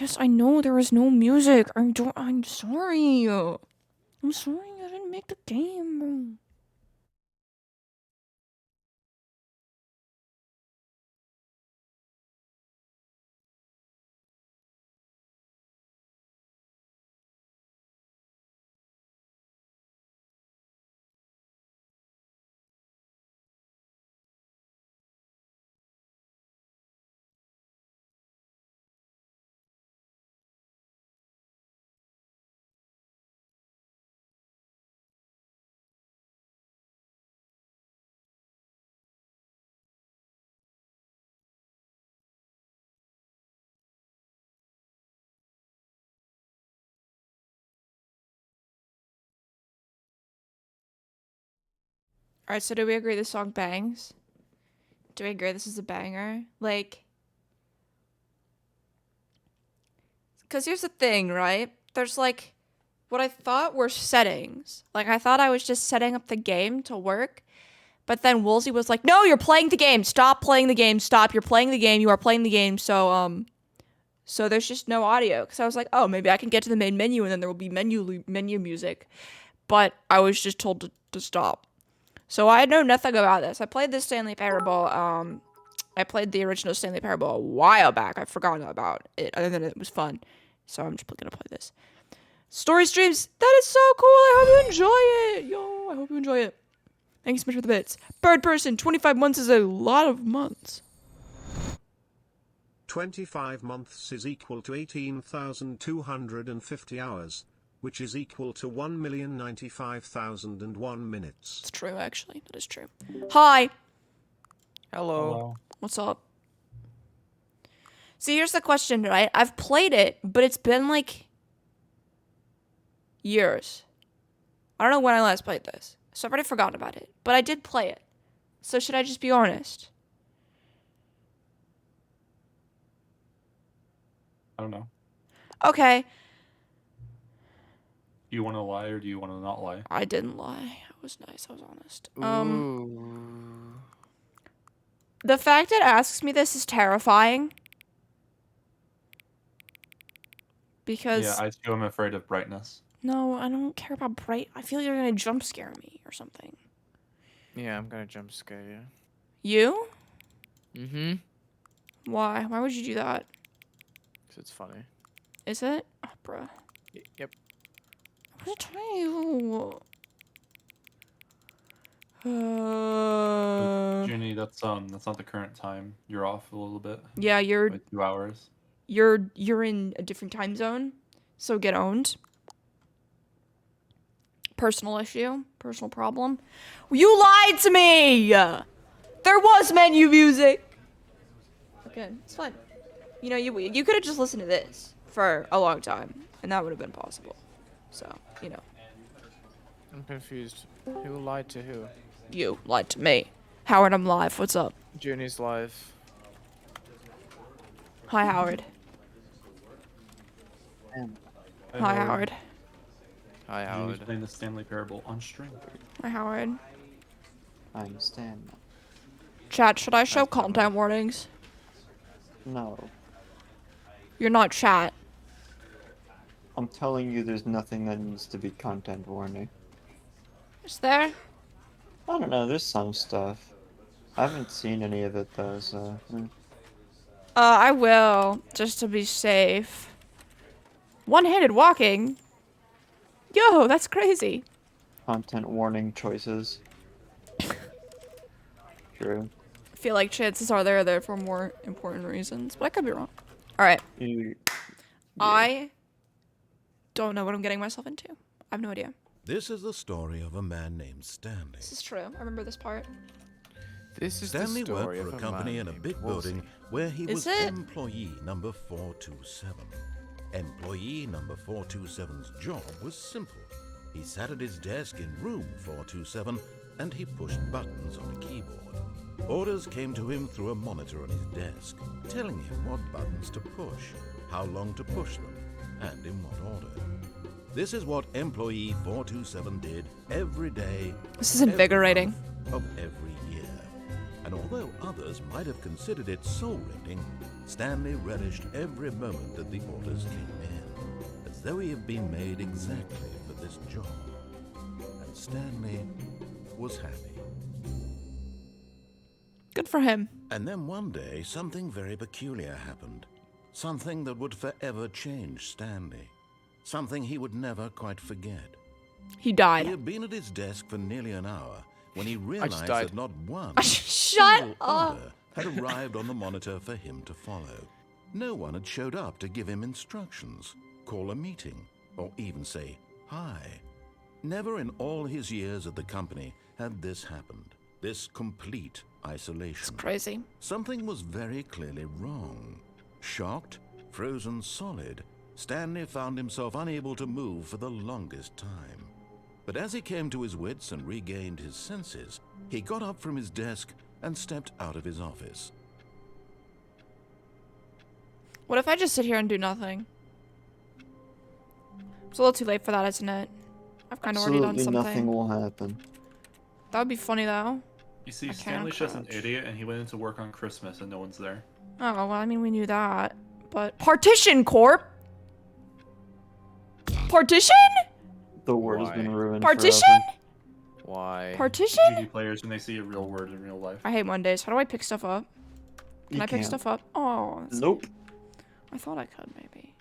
Yes, I know there is no music. I'm sorry. I'm sorry I didn't make the game. Alright, so do we agree this song bangs? Do we agree this is a banger? Like, because here's the thing, right? There's like what I thought were settings. Like, I thought I was just setting up the game to work. But then Woolsey was like, no, you're playing the game. Stop playing the game. Stop. You're playing the game. You are playing the game. So there's just no audio. Because I was like, oh, maybe I can get to the main menu and then there will be menu music. But I was just told to stop. So I know nothing about this. I played this Stanley Parable. I played the original Stanley Parable a while back. I've forgotten about it, other than it was fun. So I'm just gonna play this. Story streams. That is so cool. I hope you enjoy it. Yo, I hope you enjoy it. Thanks so much for the bits. Bird person, 25 months is a lot of months. 25 months is equal to 18,250 hours, which is equal to 1,095,001 minutes. It's true, actually. That is true. Hi. Hello. What's up? See, here's the question, right? I've played it, but it's been like years. I don't know when I last played this, so I've already forgotten about it. But I did play it. So should I just be honest? I don't know. Okay. Do you want to lie or do you want to not lie? I didn't lie. I was nice. I was honest. Ooh. The fact it asks me this is terrifying. Because Yeah, I too am afraid of brightness. no, I don't care about bright. I feel you're gonna jump scare me or something. Yeah, I'm gonna jump scare you. You? Mm-hmm. Why? Why would you do that? Because it's funny. Is it? Oh, bruh. Yep. I was trying to. Ginny, that's not the current time. You're off a little bit. Yeah, you're Like 2 hours. you're in a different time zone, so get owned. Personal issue, personal problem. You lied to me. There was menu music. Okay, it's fine. You know, you could have just listened to this for a long time, and that would have been possible. So, you know, I'm confused. Who lied to who? you lied to me. Howard, I'm live. What's up? Junie's live. Hi, Howard. Hi, Howard. Hi, Ginny's Howard. playing the Stanley Parable on stream. Hi, Howard. I'm Stan. Chat, should I show content warnings? No. You're not chat. I'm telling you there's nothing that needs to be content warning. Is there? I don't know, there's some stuff. I haven't seen any of it though, so... I will, just to be safe. One-handed walking? Yo, that's crazy. Content warning choices. True. I feel like chances are they're there for more important reasons, but I could be wrong. Alright, You... I don't know what I'm getting myself into. I have no idea. This is the story of a man named Stanley. This is true. I remember this part. This is Stanley the story worked for of a company man in a named big Woolsey. building where he Is was it? employee number 427. Employee number 427's job was simple. He sat at his desk in room 427 and he pushed buttons on a keyboard. Orders came to him through a monitor on his desk, telling him what buttons to push, how long to push them, and in what order. This is what employee 427 did every day. This is invigorating. every month of every year. And although others might have considered it soul-rending, Stanley relished every moment that the orders came in, as though he had been made exactly for this job. And Stanley was happy. Good for him. And then one day, something very peculiar happened. Something that would forever change Stanley. Something he would never quite forget. He He died. had been at his desk for nearly an hour when he realized died. that not one Shut single up. order had arrived on the monitor for him to follow. No one had showed up to give him instructions, call a meeting, or even say hi. Never in all his years at the company had this happened. This complete isolation. Crazy. Something was very clearly wrong. Shocked, frozen solid, Stanley found himself unable to move for the longest time. But as he came to his wits and regained his senses, he got up from his desk and stepped out of his office. What if I just sit here and do nothing? It's a little too late for that, isn't it? I've kind of already done Absolutely something. nothing will happen. That would be funny, though. You see, I can't Stanley's just an crouch. idiot, and he went into work on Christmas, and no one's there. Oh, well, I mean, we knew that. But... Partition Corp? Partition? The word has Why? been ruined Partition? forever. Why? Partition? GD players when they see a real word in real life. I hate Mondays. How do I pick stuff up? Can You I pick can't. stuff up? Oh, that's- Nope. I thought I could, maybe.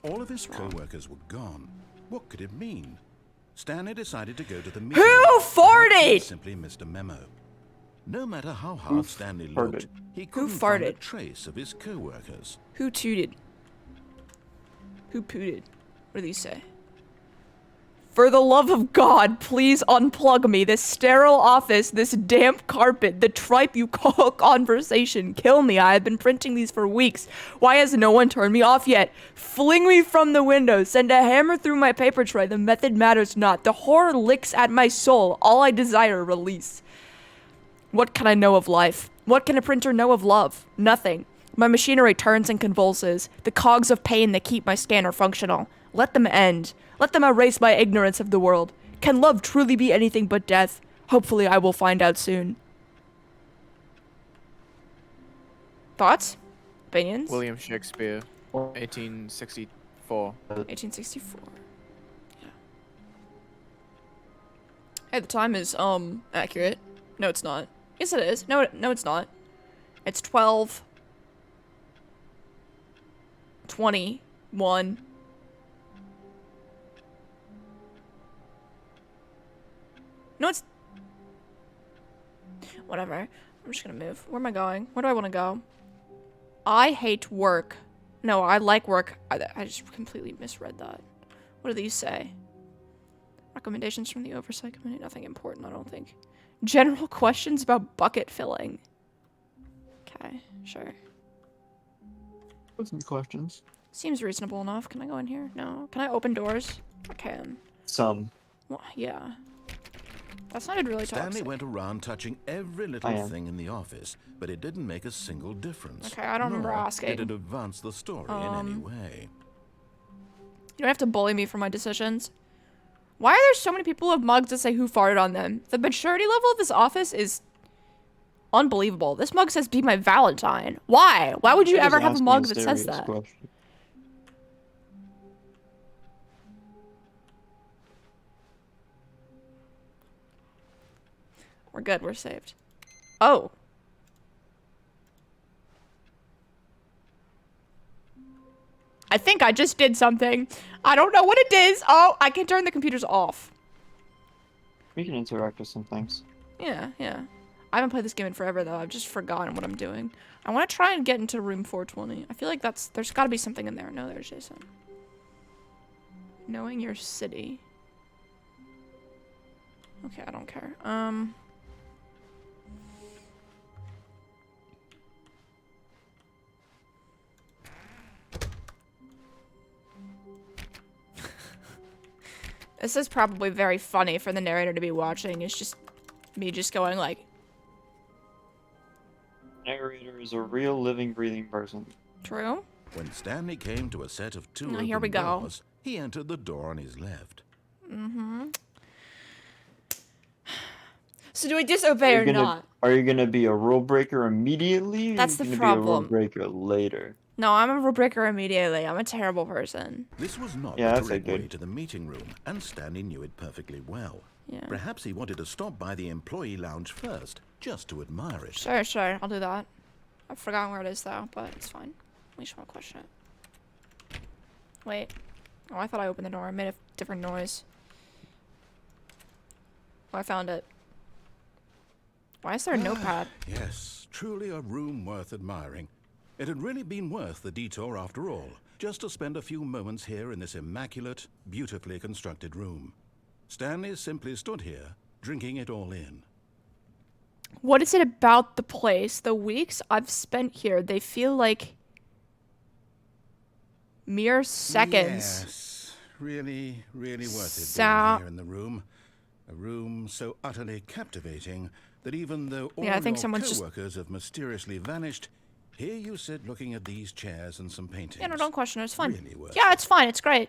All of his co-workers were gone. What could it mean? Stanley decided to go to the meeting. Who Perhaps farted? he simply missed a memo. No matter how hard Stanley looked, he couldn't find a farted? trace of his co-workers. Who tooted? Who pooted? What do these say? For the love of God, please unplug me. This sterile office, this damp carpet, the tripe you call conversation. Kill me. I have been printing these for weeks. Why has no one turned me off yet? Fling me from the window. Send a hammer through my paper tray. The method matters not. The horror licks at my soul. All I desire, release. What can I know of life? What can a printer know of love? Nothing. My machinery turns and convulses. The cogs of pain that keep my scanner functional. Let them end. Let them erase my ignorance of the world. Can love truly be anything but death? Hopefully I will find out soon. Thoughts? Opinions? William Shakespeare, 1864. 1864. Yeah. Hey, the time is, accurate. No, it's not. Yes, it is. No, it's not. It's 12:21. No, it's... Whatever. I'm just gonna move. Where am I going? Where do I want to go? I hate work. No, I like work. I just completely misread that. What do these say? Recommendations from the Oversight Committee. Nothing important, I don't think. General questions about bucket filling. Okay, sure. Put some questions. Seems reasonable enough. Can I go in here? No. Can I open doors? I can. Some. Well, yeah. That sounded really Stanley toxic. went around touching every I little am. thing in the office, but it didn't make a single difference. Okay, I don't remember Nor asking. did it advance the story in any way. You don't have to bully me for my decisions. Why are there so many people with mugs that say who farted on them? The maturity level of this office is unbelievable. This mug says be my Valentine. Why? Why would you Just ever have a asking mug a that says serious that? question. We're good. We're saved. Oh. I think I just did something. I don't know what it is. Oh, I can turn the computers off. We can interact with some things. Yeah, yeah. I haven't played this game in forever, though. I've just forgotten what I'm doing. I want to try and get into room 420. I feel like there's got to be something in there. No, there's Jason. Knowing your city. Okay, I don't care. This is probably very funny for the narrator to be watching. It's just me just going like, Narrator is a real living, breathing person. true? When Stanley came to a set of two Now, open here we go. doors, he entered the door on his left. So do I disobey or not? Are you gonna be a rule breaker immediately? Or That's are the you gonna be a rule problem. breaker later? No, I'm a rule breaker immediately. I'm a terrible person. This was not Yeah, the that's a correct way good- to the meeting room, and Stanley knew it perfectly well. Yeah. Perhaps he wanted to stop by the employee lounge first, just to admire it. Sure. I'll do that. I've forgotten where it is though, but it's fine. At least I won't question it. Wait. Oh, I thought I opened the door. I made a different noise. Oh, I found it. Why is there a notepad? Yes, truly a room worth admiring. It had really been worth the detour after all, just to spend a few moments here in this immaculate, beautifully constructed room. Stanley simply stood here, drinking it all in. What is it about the place? The weeks I've spent here, they feel like mere seconds. Yes, really worth it So- being here in the room. A room so utterly captivating that even though all Yeah, I think your someone's just- co-workers have mysteriously vanished, here you sit looking at these chairs and some paintings. Yeah, no, don't question it. It's fine. Really worth Yeah, it's fine. It's great.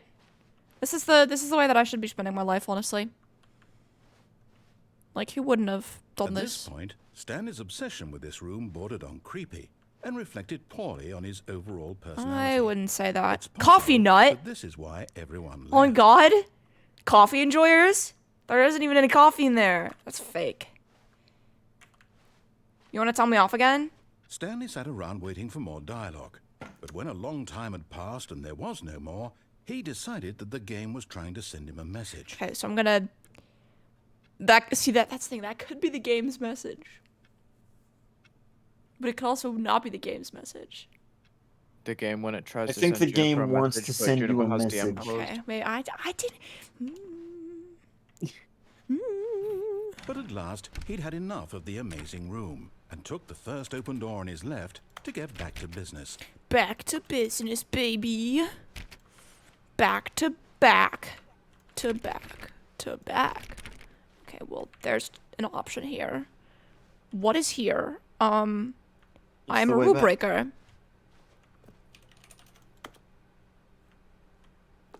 This is the way that I should be spending my life, honestly. Like, who wouldn't have done At this? this point, Stanley's obsession with this room bordered on creepy and reflected poorly on his overall personality. I wouldn't say that. It's possible Coffee nut. that this is why everyone left. Oh my god. Coffee enjoyers? There isn't even any coffee in there. That's fake. You want to tell me off again? Stanley sat around waiting for more dialogue. But when a long time had passed and there was no more, he decided that the game was trying to send him a message. Okay, so I'm gonna... that's the thing. That could be the game's message. But it could also not be the game's message. The game when it tries I to think send the you game a wants message, to but send you Juniper a has DM message. closed. Okay, wait, I didn't... But at last, he'd had enough of the amazing room and took the first open door on his left to get back to business. Back to business, baby. Back to back. To back. To back. Okay, well, there's an option here. What is here? I'm a the way rule back. breaker.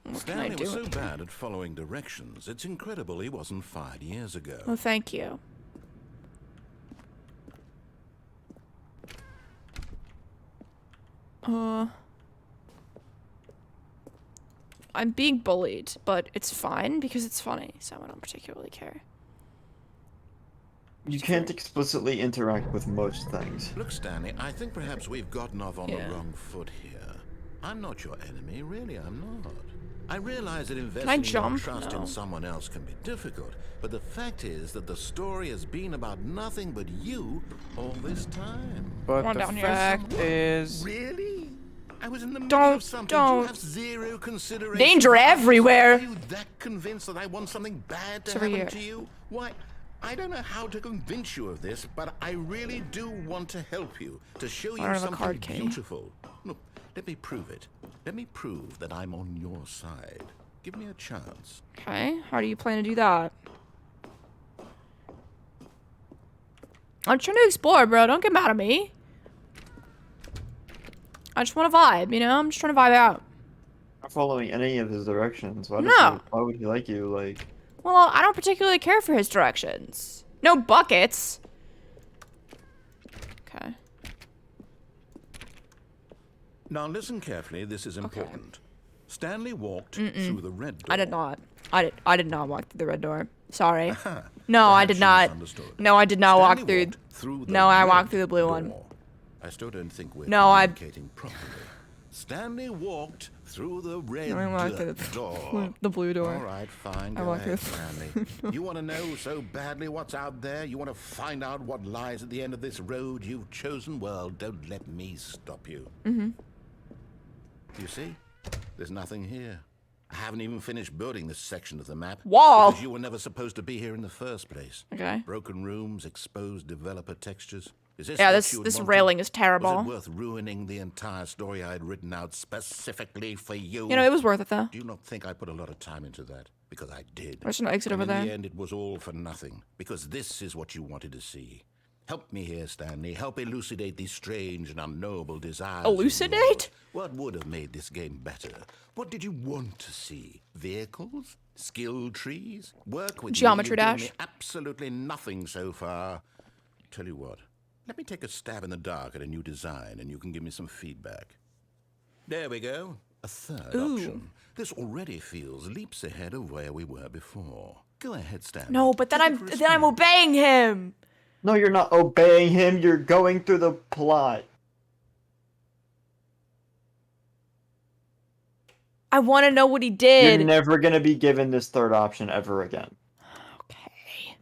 What can I Stanley was do? so bad at following directions, it's incredible he wasn't fired years ago. Oh, thank you. I'm being bullied, but it's fine because it's funny, so I don't particularly care. You can't explicitly interact with most things. Look, Stanley, I think perhaps we've gotten off on Yeah. the wrong foot here. I'm not your enemy, really, I'm not. I realize that I investing your jump? trust No. in someone else can be difficult, but the fact is that the story has been about nothing but you all this time. But Come on the down here. fact is, Really? I was in the middle Don't- of something. don't. You have zero consideration. Danger for others. everywhere. Are you that convinced that I want something bad to It's over happen here. to you? Why, I don't know how to convince you of this, but I really do want to help you, to show I you don't have a something card key. beautiful. Look, let me prove it. Let me prove that I'm on your side. Give me a chance. Okay, how do you plan to do that? I'm trying to explore, bro. Don't get mad at me. I just want to vibe, you know? I'm just trying to vibe out. Not following any of his directions. Why, No. why would he like you? Like, Well, I don't particularly care for his directions. No buckets. Okay. Now listen carefully, this is important. Stanley walked through the red door. I did not. I did not walk through the red door. Sorry. Huh. No, I Perhaps did you not. misunderstood. No, I did not walk Stanley through. walked through the No, I red walked through the blue one. door. I still don't think we're No, I- communicating properly. Stanley walked through the red I walked through door. the blue door. All right, fine. I Go walked ahead, through Stanley. You want to know so badly what's out there? You want to find out what lies at the end of this road you've chosen? Well, don't let me stop you. Mm-hmm. You see? There's nothing here. I haven't even finished building this section of the map. Wall. Because you were never supposed to be here in the first place. Okay. Broken rooms, exposed developer textures. Is this Yeah, what this you had this wanted? railing is Was terrible. it worth ruining the entire story I had written out specifically for you? You know, it was worth it though. Do you not think I put a lot of time into that? Because I did. There's an exit And over in there. the end, it was all for nothing. Because this is what you wanted to see. Help me here, Stanley. Help elucidate these strange and unknowable desires. Elucidate? What would have made this game better? What did you want to see? Vehicles? Skill trees? Work with Geometry me? You've given Dash? me absolutely nothing so far. Tell you what, let me take a stab in the dark at a new design and you can give me some feedback. There we go. A third option. This already feels leaps ahead of where we were before. Go ahead, Stanley. No, but then Take it for a I'm spin. obeying him. No, you're not obeying him. You're going through the plot. I want to know what he did. You're never gonna be given this third option ever again. Okay.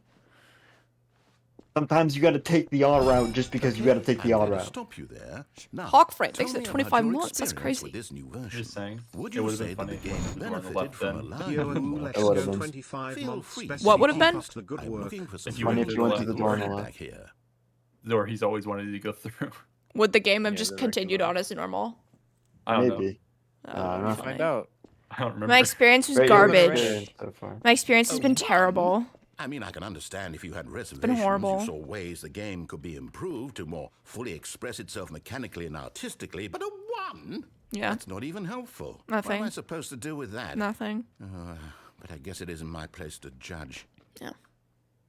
Sometimes you gotta take the odd route just because you gotta take the I'm odd going to route. stop you there. Now, Hawk Frame tell makes it me about 25 your months. That's experience crazy. with this new version. Just saying. Would It you would've say been that the funny game if you were on the benefited left from then. allowing Yo, you let's It would go have been. 25 Feel months. free. Best What would have keep been? up the good I'm work. looking for some If you Funny went if to you the went to the left. door on the feedback left. here. Or he's always wanted you to go through. Would the game have Yeah, just the continued regular. on as normal? I don't know. Maybe. That I would don't be know. funny. Find out. I don't remember. My experience was Great garbage. experience so far. My experience has been One? terrible. I mean, I can understand if you had reservations, horrible. you saw ways the game could be improved to more fully express itself mechanically and artistically, but a 1? Yeah. That's not even helpful. What Nothing. am I supposed to do with that? Nothing. But I guess it isn't my place to judge. Yeah.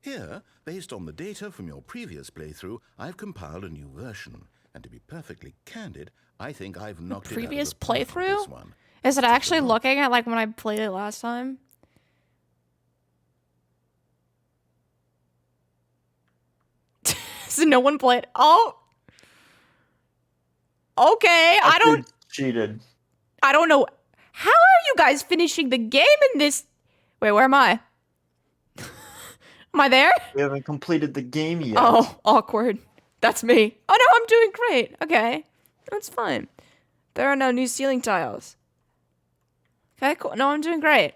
Here, based on the data from your previous playthrough, I've compiled a new version. And to be perfectly candid, I think I've knocked Previous it out of the park with playthrough? this one. Is it actually looking at like when I played it last time? So no one played. Oh. Okay. I don't Cheated. know. How are you guys finishing the game in this? Wait, where am I? Am I there? We haven't completed the game yet. Oh, awkward. That's me. Oh no, I'm doing great. Okay. That's fine. There are no new ceiling tiles. Okay, cool. No, I'm doing great.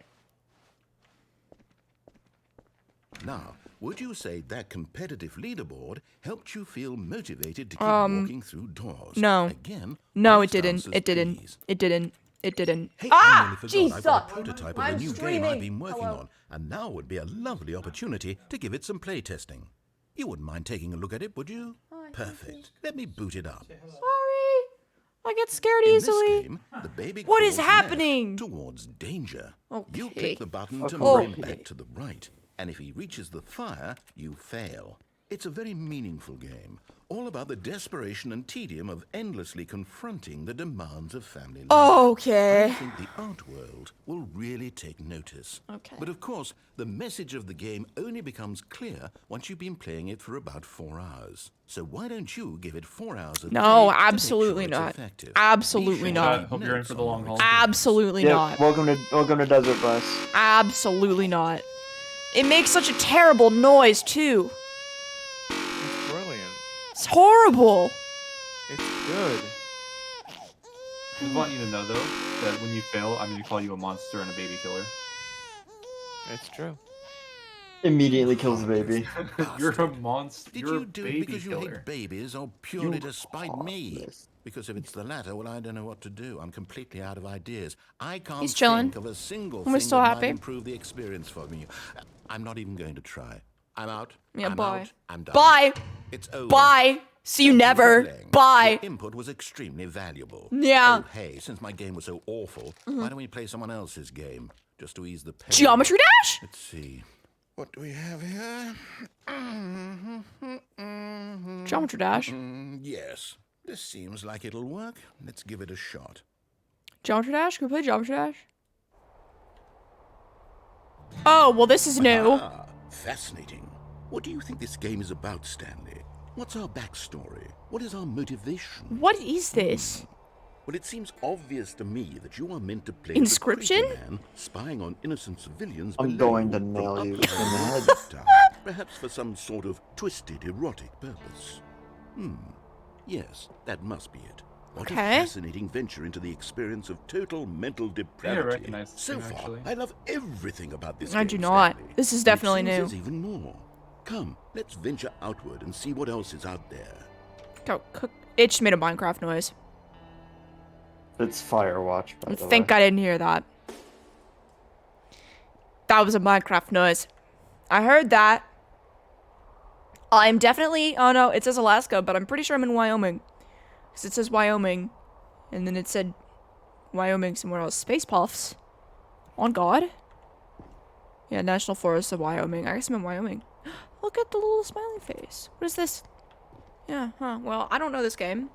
Now, would you say that competitive leaderboard helped you feel motivated to keep walking through doors? no. Again, No, it honest didn't. answers, It didn't. please. It didn't. It didn't. Hey, Ah, I nearly forgot. I've got a Jesus! prototype of I'm a new game streaming. I've been working Hello. on, and now would be a lovely opportunity to give it some playtesting. You wouldn't mind taking a look at it, would you? Perfect. Let me boot it up. Sorry. I get scared In easily. this game, the baby What is crawls left happening? towards danger. You Okay. click the button to Okay. move him back to the right, and if he reaches the fire, you fail. It's a very meaningful game, all about the desperation and tedium of endlessly confronting the demands of family life. I Okay. think the art world will really take notice. Okay. But of course, the message of the game only becomes clear once you've been playing it for about 4 hours. So why don't you give it 4 hours of No, play to make absolutely sure it's not. effective? Absolutely Be sure not. to I hope you're in for the notes long on haul. your experience. Absolutely Yeah, not. welcome to Desert Bus. Absolutely not. It makes such a terrible noise too. It's brilliant. It's horrible. It's good. I just want you to know though that when you fail, I'm gonna call you a monster and a baby killer. It's true. Immediately kills the baby. You're a monster. Did You're you a do baby it because you killer. hate babies or purely You to spite me? heartless. Because if it's the latter, well, I don't know what to do. I'm completely out of ideas. I can't He's chilling. think of a single We're thing still that happy. might improve the experience for me. I'm not even going to try. I'm out. Yeah, I'm bye. out. I'm done. Bye. It's over. Bye. See you Thank for never. playing. Bye. Your input was extremely valuable. Yeah. Oh, hey, since my game was so awful, why don't we play someone else's game? Just to ease the pain. Geometry Dash? Let's see. What do we have here? Geometry Dash. Yes. This seems like it'll work. Let's give it a shot. Geometry Dash? Can we play Geometry Dash? Oh, well, this is new. Ah, fascinating. What do you think this game is about, Stanley? What's our backstory? What is our motivation? What is this? Well, it seems obvious to me that you are meant to play Inscription? the creepy man spying on innocent civilians. I'm below going to from nail up you in the high. head. Perhaps for some sort of twisted erotic purpose. Yes, that must be it. What a Okay. fascinating venture into the experience of total mental depravity. recognize this so game, far, actually. I love everything about this I game, do not. Stanley. This is And it definitely seems new. There's even more. Come, let's venture outward and see what else is out there. Go, cook. It just made a Minecraft noise. It's Firewatch, by I the think way. I didn't hear that. That was a Minecraft noise. I heard that. I'm definitely... Oh, no, it says Alaska, but I'm pretty sure I'm in Wyoming. Because it says Wyoming. And then it said Wyoming somewhere else. Space Puffs. On God. Yeah, National Forest of Wyoming. I guess I'm in Wyoming. Look at the little smiley face. What is this? Yeah, huh. Well, I don't know this game.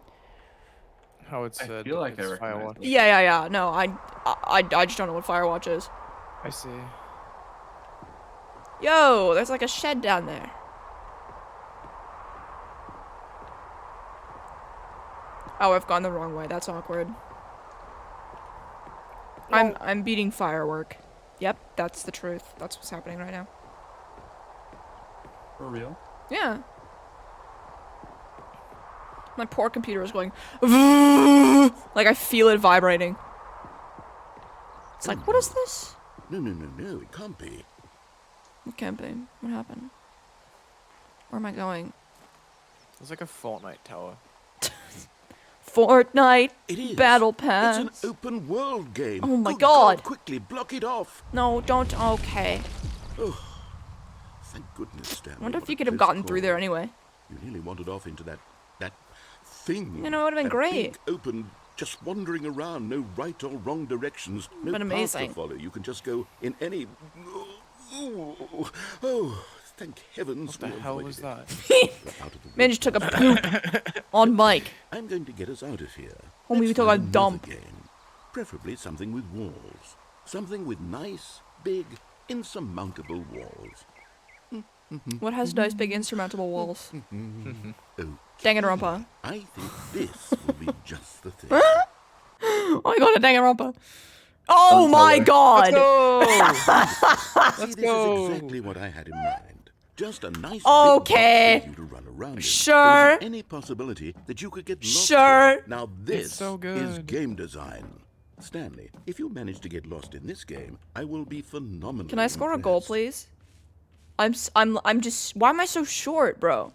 How it's I feel like I it's recognize Firewatch. it. Yeah. No, I just don't know what Firewatch is. I see. Yo, there's like a shed down there. Oh, I've gone the wrong way. That's awkward. I'm beating Firework. Yep, that's the truth. That's what's happening right now. For real? Yeah. My poor computer is going like I feel it vibrating. It's like, what is this? No, it can't be. It can't be. What happened? Where am I going? It's like a Fortnite tower. Fortnite It is. Battle Pass. It's an open world game. Oh my Good God. Quickly, block it off. No, don't. Okay. Thank goodness, Stanley. I wonder if what you a could have close gotten through there call. anyway. You nearly wandered off into that thing. You know, it would've been that great. Big, open, just wandering around, no right or wrong directions, no Been path amazing. to follow. You can just go in any. Oh, thank heavens. What the we hell avoided was it. that? We're out of the Man woods just took a now. poop on mic. I'm going to get us out of here. Homie, we Let's took find a another dump. Game. Preferably something with walls. Something with nice, big, insurmountable walls. What has nice big insurmountable walls? Oh, Danganronpa. I think this will be just the thing. Oh my god, a Danganronpa. Oh my god! See, this go. is exactly what I had in mind. Just a nice Okay. big box for you to run around in. Sure. There isn't any possibility that you could get lost. Sure. in. Now this so is good. game design. Stanley, if you manage to get lost in this game, I will be phenomenal. Can I score a goal, please? I'm just. Why am I so short, bro?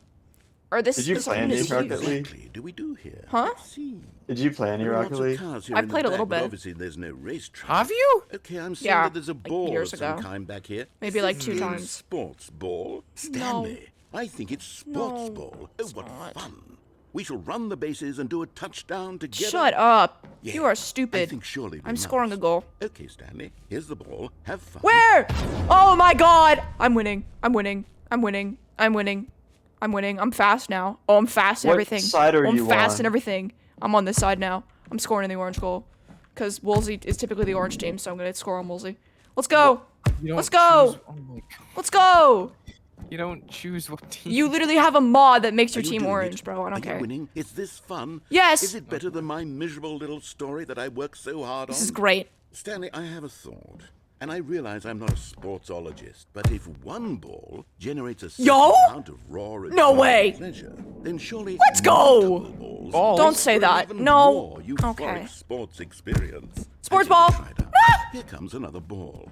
Or this Did you this play one any is Rocket huge. League? Exactly do we do here? Huh? Let's see. Did you play any There are Rocket lots of League? cars here I've in the played a back, little but bit. Obviously, there's no racetrack. Have you? Okay, I'm seeing Yeah, that there's a like ball years of some ago. kind back here. Maybe Is like this 2 a times. Sports ball, Stanley. I think it's sports No, ball. Oh, it's what not. fun! We shall run the bases and do a touchdown together. Shut up. Yeah, You are I stupid. think surely we I'm scoring a must. goal. Okay, Stanley. Here's the ball. Have fun. Where? Oh my god! I'm winning. I'm winning. I'm winning. I'm winning. I'm winning. I'm fast now. Oh, I'm fast and What everything. side are I'm you fast on? and everything. I'm on this side now. I'm scoring in the orange goal. Because Woolsey is typically the orange team, so I'm going to score on Woolsey. Let's go! You don't Let's go! choose- oh my god. Let's go! You don't choose what team. You literally have a mod that makes Are your you team doing orange, it? bro. I Are don't you care. winning? Is this fun? Yes! Is it better than my miserable little story that I worked so hard on? This is great. Stanley, I have a thought. And I realize I'm not a sportsologist, but if one ball generates a certain Yo? amount of raw No way! pleasure, then surely Let's go! multiple Balls? Don't say for that. even No. more euphoric Okay. sports experience. Sports I ball. think I tried out. Here comes another ball.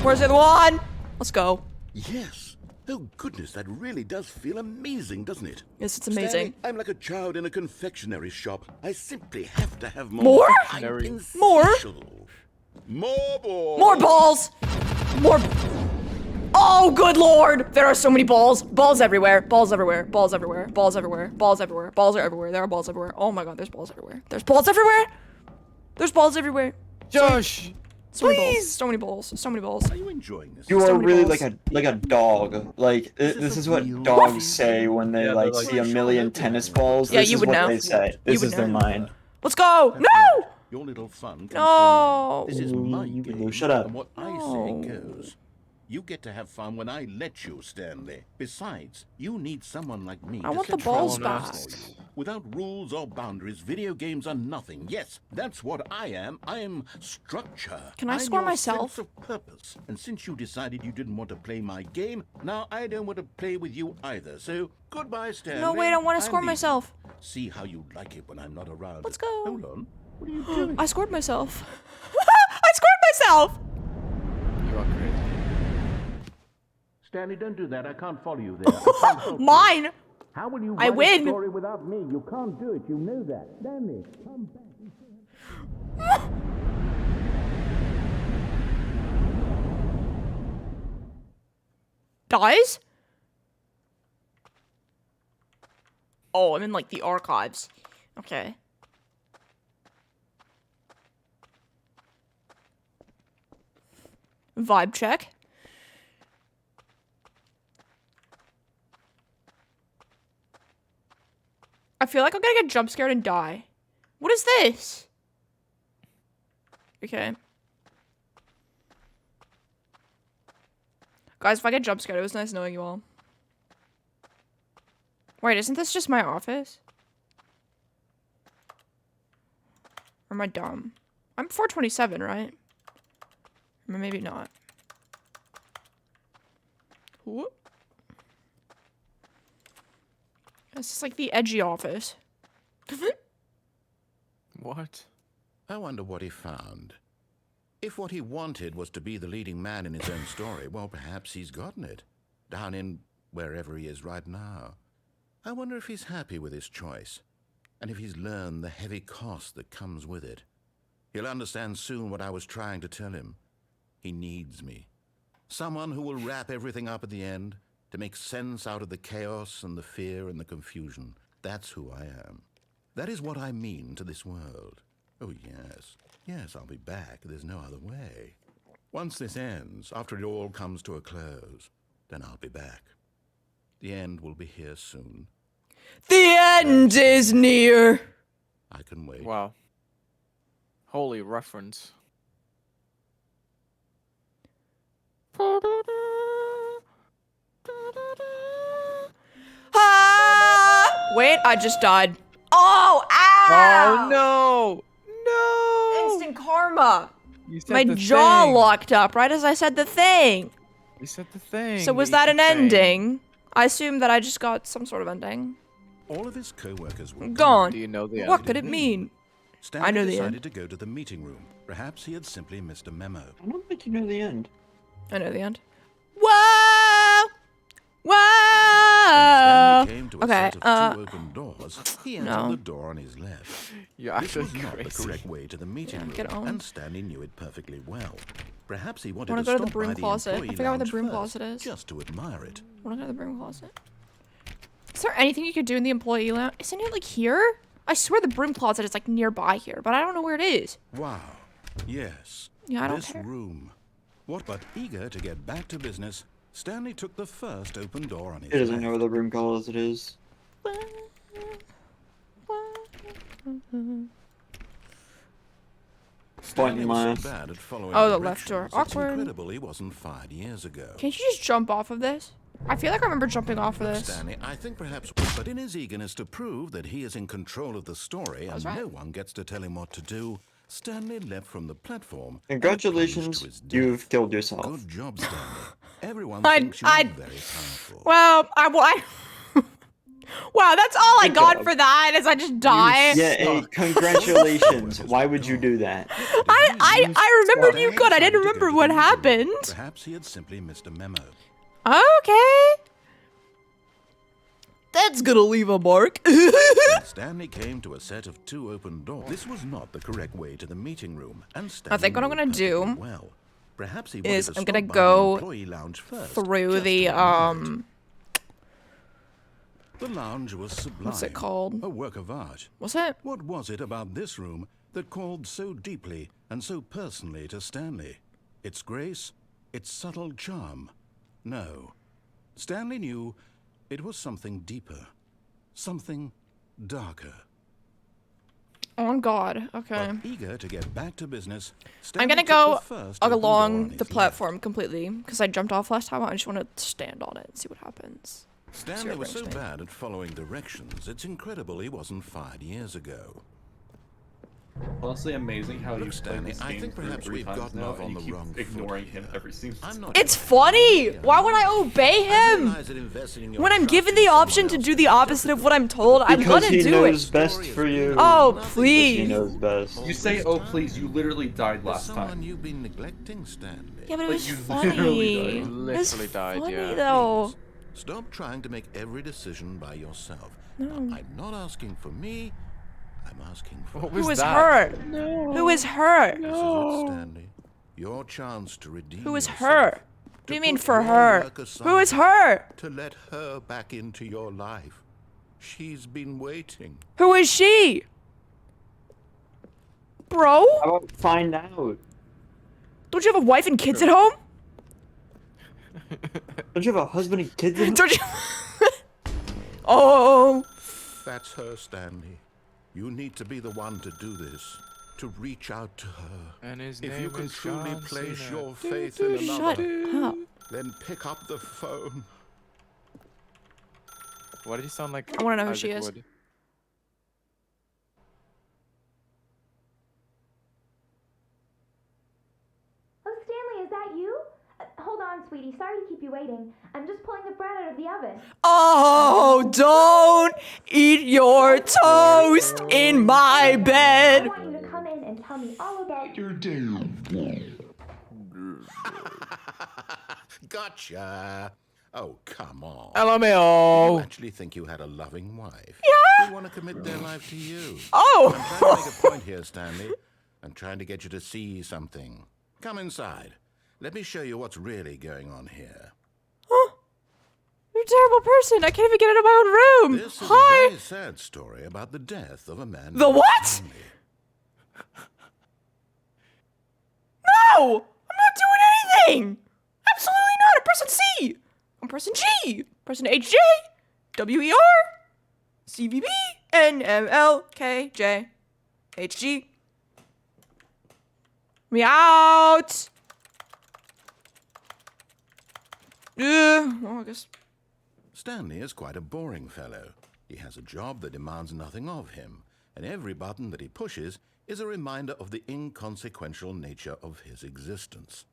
Where's the other one? Let's go. Yes. Oh goodness, that really does feel amazing, doesn't it? Yes, it's Stanley, amazing. I'm like a child in a confectionery shop. I simply have to have more. More? I'm More? insatiable. More balls. More balls! More. Oh, good lord! There are so many balls. Balls everywhere. Balls everywhere. Balls everywhere. Balls everywhere. Balls everywhere. Balls are everywhere. There are balls everywhere. Oh my god, there's balls everywhere. There's balls everywhere! There's balls everywhere. Josh! So many balls. So many balls. So many balls. Are you enjoying this? You So are many really balls. like a dog. Like this is what dogs say when they Yeah, like they're like- see a million tennis balls. Yeah, This you is would what know. they say. You This would is their know. mind. Let's go! No! Your little fun comes No. to an end. This is my Ooh, game. shut up. And what I No. say goes. You get to have fun when I let you, Stanley. Besides, you need someone like me I to want the control balls things back. for you. Without rules or boundaries, video games are nothing. Yes, that's what I am. I am structure. Can I I'm score your myself? sense of purpose. And since you decided you didn't want to play my game, now I don't want to play with you either. So goodbye, Stanley. No, wait, I want to score I'm leaving. myself. See how you like it when I'm not around. Let's go. Hold on. What are you doing? I scored myself. I scored myself! You are crazy. Stanley, don't do that. I can't follow you there. I can't help you. Mine! How will you I write win. a story without me? You can't do it. You know that. Stanley, come back. Dies? Oh, I'm in like the archives. Okay. Vibe check. I feel like I'm gonna get jump scared and die. What is this? Okay. Guys, if I get jump scared, it was nice knowing you all. Wait, isn't this just my office? Or am I dumb? I'm 427, right? Or maybe not. Whoop. This is like the edgy office. What? I wonder what he found. If what he wanted was to be the leading man in his own story, well, perhaps he's gotten it. Down in wherever he is right now. I wonder if he's happy with his choice, and if he's learned the heavy cost that comes with it. He'll understand soon what I was trying to tell him. He needs me. Someone who will wrap everything up at the end, to make sense out of the chaos and the fear and the confusion. That's who I am. That is what I mean to this world. Oh, yes. Yes, I'll be back. There's no other way. Once this ends, after it all comes to a close, then I'll be back. The end will be here soon. The end is near. I can wait. Wow. Holy reference. Ah! Wait, I just died. Oh, ow! Oh no! No! Instant karma. You said My the jaw thing. locked up right as I said the thing. You said the thing. So was you that an keep saying. ending? I assume that I just got some sort of ending. All of his co-workers were Gone. Do you know the What end? could it mean? Stanley I know the decided end. to go to the meeting room. Perhaps he had simply missed a memo. I don't think you know the end. I know the end. Whoa! When Whoa! Stanley came to a Okay, set of two open doors, he entered no. the door on his left. You're This actually was not the crazy. correct way to the meeting Yeah, room, get on. and Stanley knew it perfectly well. Perhaps he wanted Wanna to go to the stop broom by the closet? I employee forgot where the lounge broom first, closet is. just to admire it. Wanna go to the broom closet? Is there anything you could do in the employee lounge? Isn't it like here? I swear the broom closet is like nearby here, but I don't know where it is. Wow. Yes. Yeah, I don't this care. room. What but eager to get back to business, Stanley took the first open door on his He doesn't left. know where the room closet is. Stanley was laugh. so bad at following Oh, the left door. directions, it's Awkward. incredible he wasn't fired years ago. Can't you just jump off of this? I feel like I remember jumping off of Look, this. Stanley, I think perhaps, but in his eagerness to prove that he is in control of the story and That's right. no one gets to tell him what to do, Stanley leapt from the platform. Congratulations, and plunged to his death. you've killed yourself. Good job, Stanley. Everyone I- thinks I- you're very powerful. Well, wow, that's all I Good got job. for that is I just die. Yeah, hey, congratulations. Why would you do that? I remembered you good. I didn't remember what happened. Perhaps he had simply missed a memo. Okay. That's gonna leave a mark. When Stanley came to a set of two open doors. This was not the correct way to the meeting room, and Stanley think what I'm knew it gonna do perfectly well. Perhaps he is wanted to I'm gonna stop by go the employee lounge first, Through just the to admire it. The lounge was sublime. What's it called? A work of art. What's it? What was it about this room that called so deeply and so personally to Stanley? Its grace? Its subtle charm? No. Stanley knew it was something deeper. Something darker. Oh God. Okay. But eager to get back to business, I'm Stanley gonna took go the first open door on along his the left. platform completely because I jumped off last time. I just want to stand on it and see what happens. Stanley was so brings me. bad at following directions, it's incredible he wasn't fired years ago. Honestly, amazing how Look, you've played Stanley, this I game think through perhaps 3 we've times gotten now, off and on you the keep wrong foot ignoring him here. every single I'm time. not It's funny. Why would I obey him? realize that investing in your When I'm trust given in the someone option to else do is the opposite of what I'm told, I'm Because gonna he do knows it. best for you. Oh, Because he please. knows best. You say, oh please, you literally died There's last someone time. you've been neglecting, Stanley. Yeah, but it Like, was you funny. literally It died. was Literally died, funny yeah. though. Stop trying to make every decision by yourself. No. Now, I'm not asking for me. I'm asking for What you. was Who is that? her? Who is her? This is it, Stanley. Your chance to redeem Who is yourself, her? What do to you mean put for your her? work Who is aside, her? To let her back into your life. She's been waiting. Who is she? Bro? How about find out? Don't you have a wife and kids at home? Don't you have a husband and kids? In Don't you? Oh. That's her, Stanley. You need to be the one to do this. To reach out to her. And his If name you can is truly John place Cena. your faith in Shut another, up. then pick up the phone. Why did he sound like I wanna know who she Isaac is. Wood? Oh, Stanley, is that you? Hold on, sweetie. Sorry to keep you waiting. I'm just pulling the bread out of the oven. Oh, don't eat your toast in my I bed. want you to come in and tell me all about your Gotcha. Oh, come on. You LMAO. actually think you had a loving wife? Yeah. Who want to commit their life to you? Oh. I'm trying to make a point here, Stanley. I'm trying to get you to see something. Come inside. Let me show you what's really going on here. You're a terrible person. I can't even get out of my own room. This is Hi. a very sad story about the death of a man. The named what? Stanley. No. I'm not doing anything. Absolutely not. I'm pressing C. I'm pressing G. Pressing HJ. WER. CVB. NML. KJ. HG. Me out. Well, I guess. Stanley is quite a boring fellow. He has a job that demands nothing of him, and every button that he pushes is a reminder of the inconsequential nature of his existence.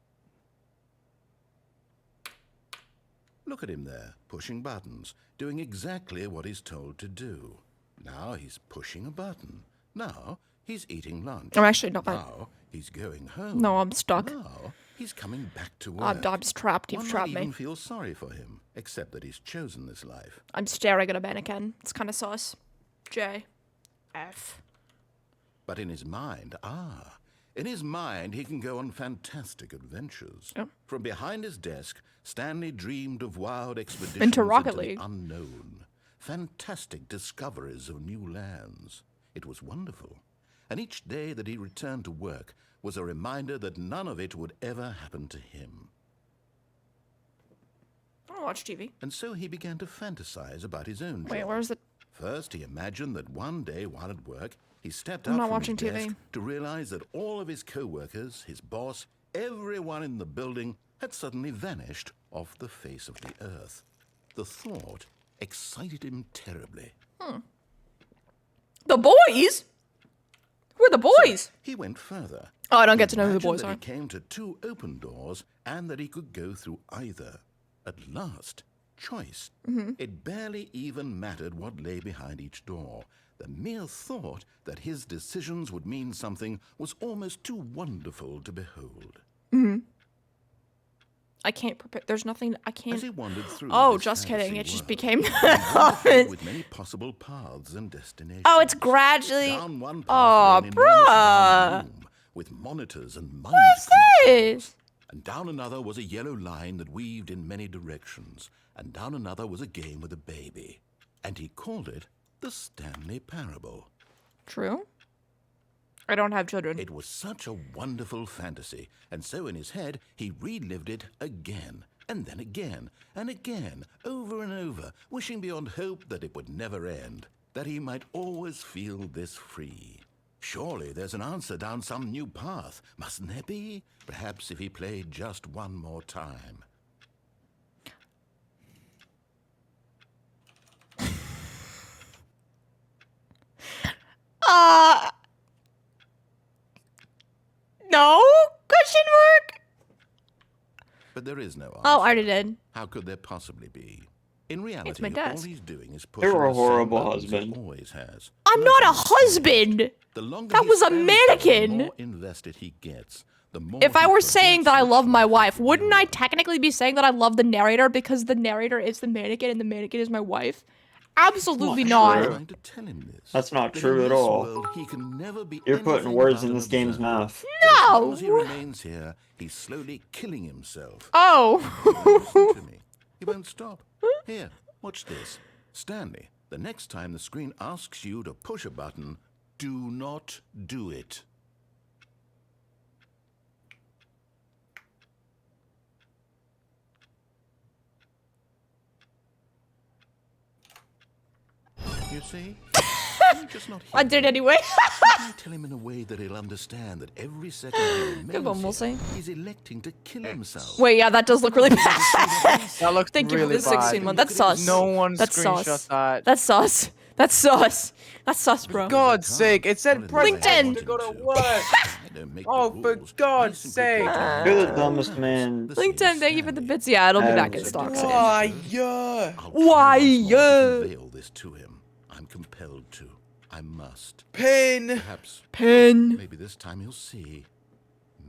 Look at him there, pushing buttons, doing exactly what he's told to do. Now he's pushing a button. Now he's eating lunch. I'm actually not. Now he's going home. No, I'm stuck. Now he's coming back to work. I'm just trapped. You've One trapped might me. even feel sorry for him, except that he's chosen this life. I'm staring at a mannequin. It's kind of sus. J. F. But in his mind, in his mind, he can go on fantastic adventures. Yeah. From behind his desk, Stanley dreamed of wild expeditions Into Rocket the League. unknown, fantastic discoveries of new lands. It was wonderful. And each day that he returned to work was a reminder that none of it would ever happen to him. I don't watch TV. And so he began to fantasize about his own job. Wait, where's the... First, he imagined that one day while at work, he stepped I'm out not from watching his TV. desk to realize that all of his co-workers, his boss, everyone in the building had suddenly vanished off the face of the earth. The thought excited him terribly. The boys? Who are the boys? He went further. Oh, I don't get to know who the Imagined boys that are. He came to two open doors and that he could go through either. At last, choice. Mm-hmm. It barely even mattered what lay behind each door. The mere thought that his decisions would mean something was almost too wonderful to behold. I can't prepare. There's nothing. I As can't. he wandered through Oh, this just kidding. fantasy It just world, became. he wandered through with many possible paths and destinations. Oh, it's gradually. Down one path Oh, led an enormous round bruh. room with monitors and mind What's this? And down another was a yellow line that weaved in many directions. And down another was a game with a baby. And he called it the Stanley Parable. True. I don't have children. It was such a wonderful fantasy, and so in his head he relived it again, and then again, and again, over and over, wishing beyond hope that it would never end, that he might always feel this free. Surely there's an answer down some new path, mustn't there be? Perhaps if he played just one more time. No? Question mark? But there is no answer. Oh, I already did. How could there possibly be? In reality, my all desk. he's doing is pushing You're a the same horrible buttons he husband. always has. I'm not a Nothing has husband. The longer That he was a spends, mannequin. The more invested he gets. The more If I he were saying forgets that I which love my life wife, he wouldn't I lived. technically be saying that I love the narrator because the narrator is the mannequin and the mannequin is my wife? Absolutely not not. true. Trying to tell him this. That's not that true in at this all. world, he can never be You're putting anything words but in an this game's observer. mouth. As long as he No. remains here, he's slowly killing himself. Oh. Listen to me. He won't stop. Here, watch this. Stanley, The next time the screen asks you to push a button, do not do it. You see? You just not I hear did him. anyway. I tell him in a way that he'll understand that every second he Good one, remains we'll here, see. he's electing to kill himself. Wait, yeah, that does look really bad. That looks Thank you for really the 16 bad. one. That's sus. No one That's screenshot sus. that. That's sus. That's sus. That's sus, bro. For God's sake, it said press LinkedIn. X to go to work. I don't make the Oh, for rules. God's I simply sake. put You're the them dumbest into man. the scene LinkedIn, thank you for the Stanley. bits. Yeah, it'll be back in Average. stock soon. Why, yeah. I'll Why, try once more to yeah. convey this to him. I'm compelled to. I must. Pain. Perhaps. Pen. Maybe this time he'll see.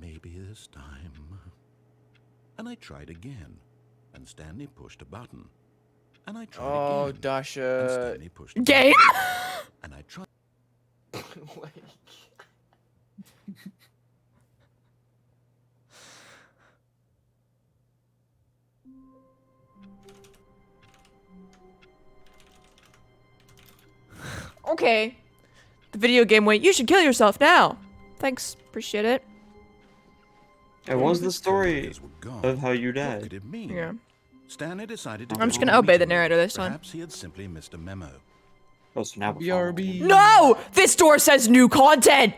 Maybe this time. And I tried again. And Stanley pushed a button. And I tried Oh, again. And Dasha. Stanley pushed a Game. button. And I tried. Okay. The video game went, you should kill yourself now. Thanks. Appreciate it. It was the His story coworkers were gone. of how you What died. could it mean? Yeah. Stanley decided to I'm just go gonna to a obey the meeting. narrator this time. Perhaps he had simply missed a memo. Oh, so now we're BRB. No! This door says new content!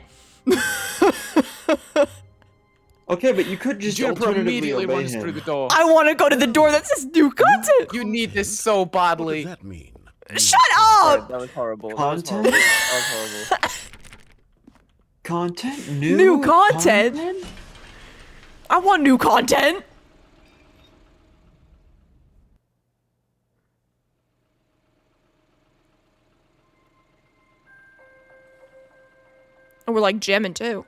Okay, but you could just Juniper alternatively immediately obey runs him. through the door. I want to go to the door that says new content! You need this so What badly. does that mean? Shut up! That was horrible. Content? That was horrible. Content? New content? I want new content! And we're like jamming too.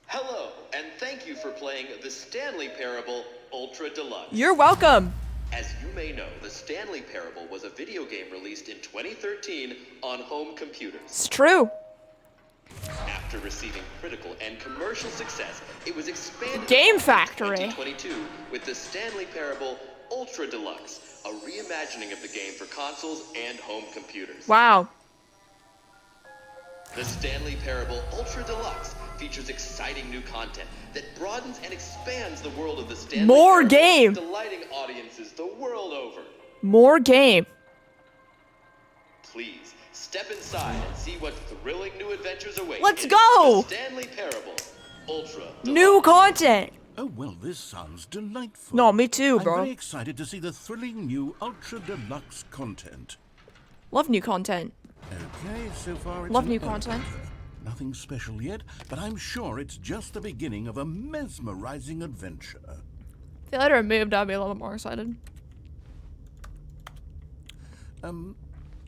Hello, and thank you for playing the Stanley Parable Ultra Deluxe. You're welcome. As you may know, the Stanley Parable was a video game released in 2013 on home computers. It's true. After receiving critical and commercial success, it was expanded Game in Factory. 2022 with the Stanley Parable Ultra Deluxe, a reimagining of the game for consoles and home computers. Wow. The Stanley Parable Ultra Deluxe features exciting new content that broadens and expands the world of the Stanley More Parable, game. delighting audiences the world over. More game. Please step inside and see what thrilling new adventures await. Let's in go. The Stanley Parable Ultra New Deluxe. content. Oh, well, this sounds delightful. No, me too, I'm bro. very excited to see the thrilling new Ultra Deluxe content. Love new content. Okay, so far it's Love an new content. elevator. Nothing special yet, but I'm sure it's just the beginning of a mesmerizing adventure. If the letter moved, I'd be a little bit more excited.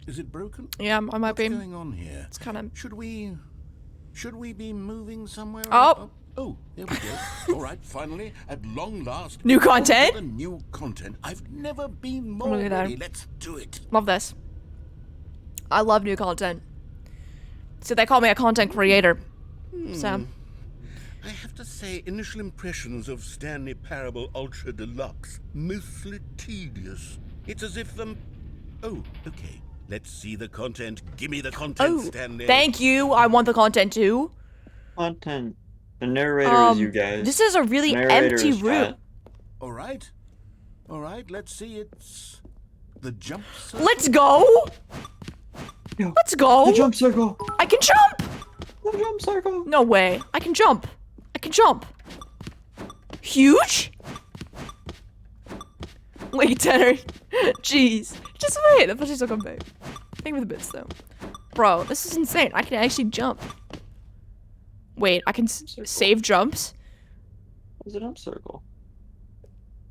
Is it broken? Yeah, I might What's be. going on here? It's kind of. Should we be moving somewhere? Oh. Oh, there we go. All right, finally, at long last. New on to content? The new content. I've never been more Look at that. ready. Let's do it. Love this. I love new content. So they call me a content creator. So. I have to say, initial impressions of Stanley Parable Ultra Deluxe, mostly tedious. It's as if Oh, okay. Let's see the content. Give me the content, Oh, Stanley. thank you. I want the content too. Content. The narrator is you guys. This is a really The narrator empty is room. chat. All right. Let's see. It's the jump circle. Let's go. Yeah. Let's go. The jump circle. I can jump. The jump circle. No way. I can jump. I can jump. Huge? Wait, Tanner. Jeez. Just wait. The pushes will come back. Thank you for the bits, though. Bro, this is insane. I can actually jump. Wait, I can save jumps? It's a jump circle.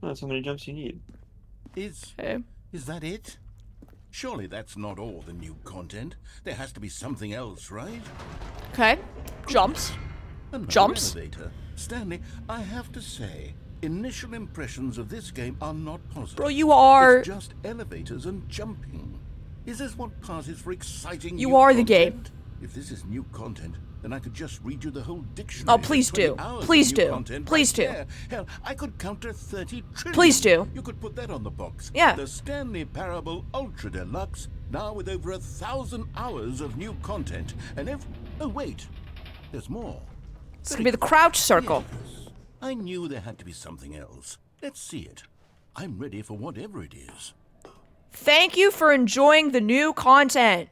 That's how many jumps you need. Is Okay. that it? Surely that's not all the new content. There has to be something else, right? Okay. Jumps. Another Jumps? elevator. Stanley, I have to say, initial impressions of this game are not positive. Bro, you are... It's just elevators and jumping. Is this what passes for exciting You new are the content? game. If this is new content, then I could just read you the whole dictionary. Oh, please do. Please do. Please do. Hell, I could counter 30 trillion. Please do. You could put that on the box. Yeah. The Stanley Parable Ultra Deluxe, now with over 1,000 hours of new content. And oh, wait. There's more. It's gonna be the crouch circle. Yes. I knew there had to be something else. Let's see it. I'm ready for whatever it is. Thank you for enjoying the new content.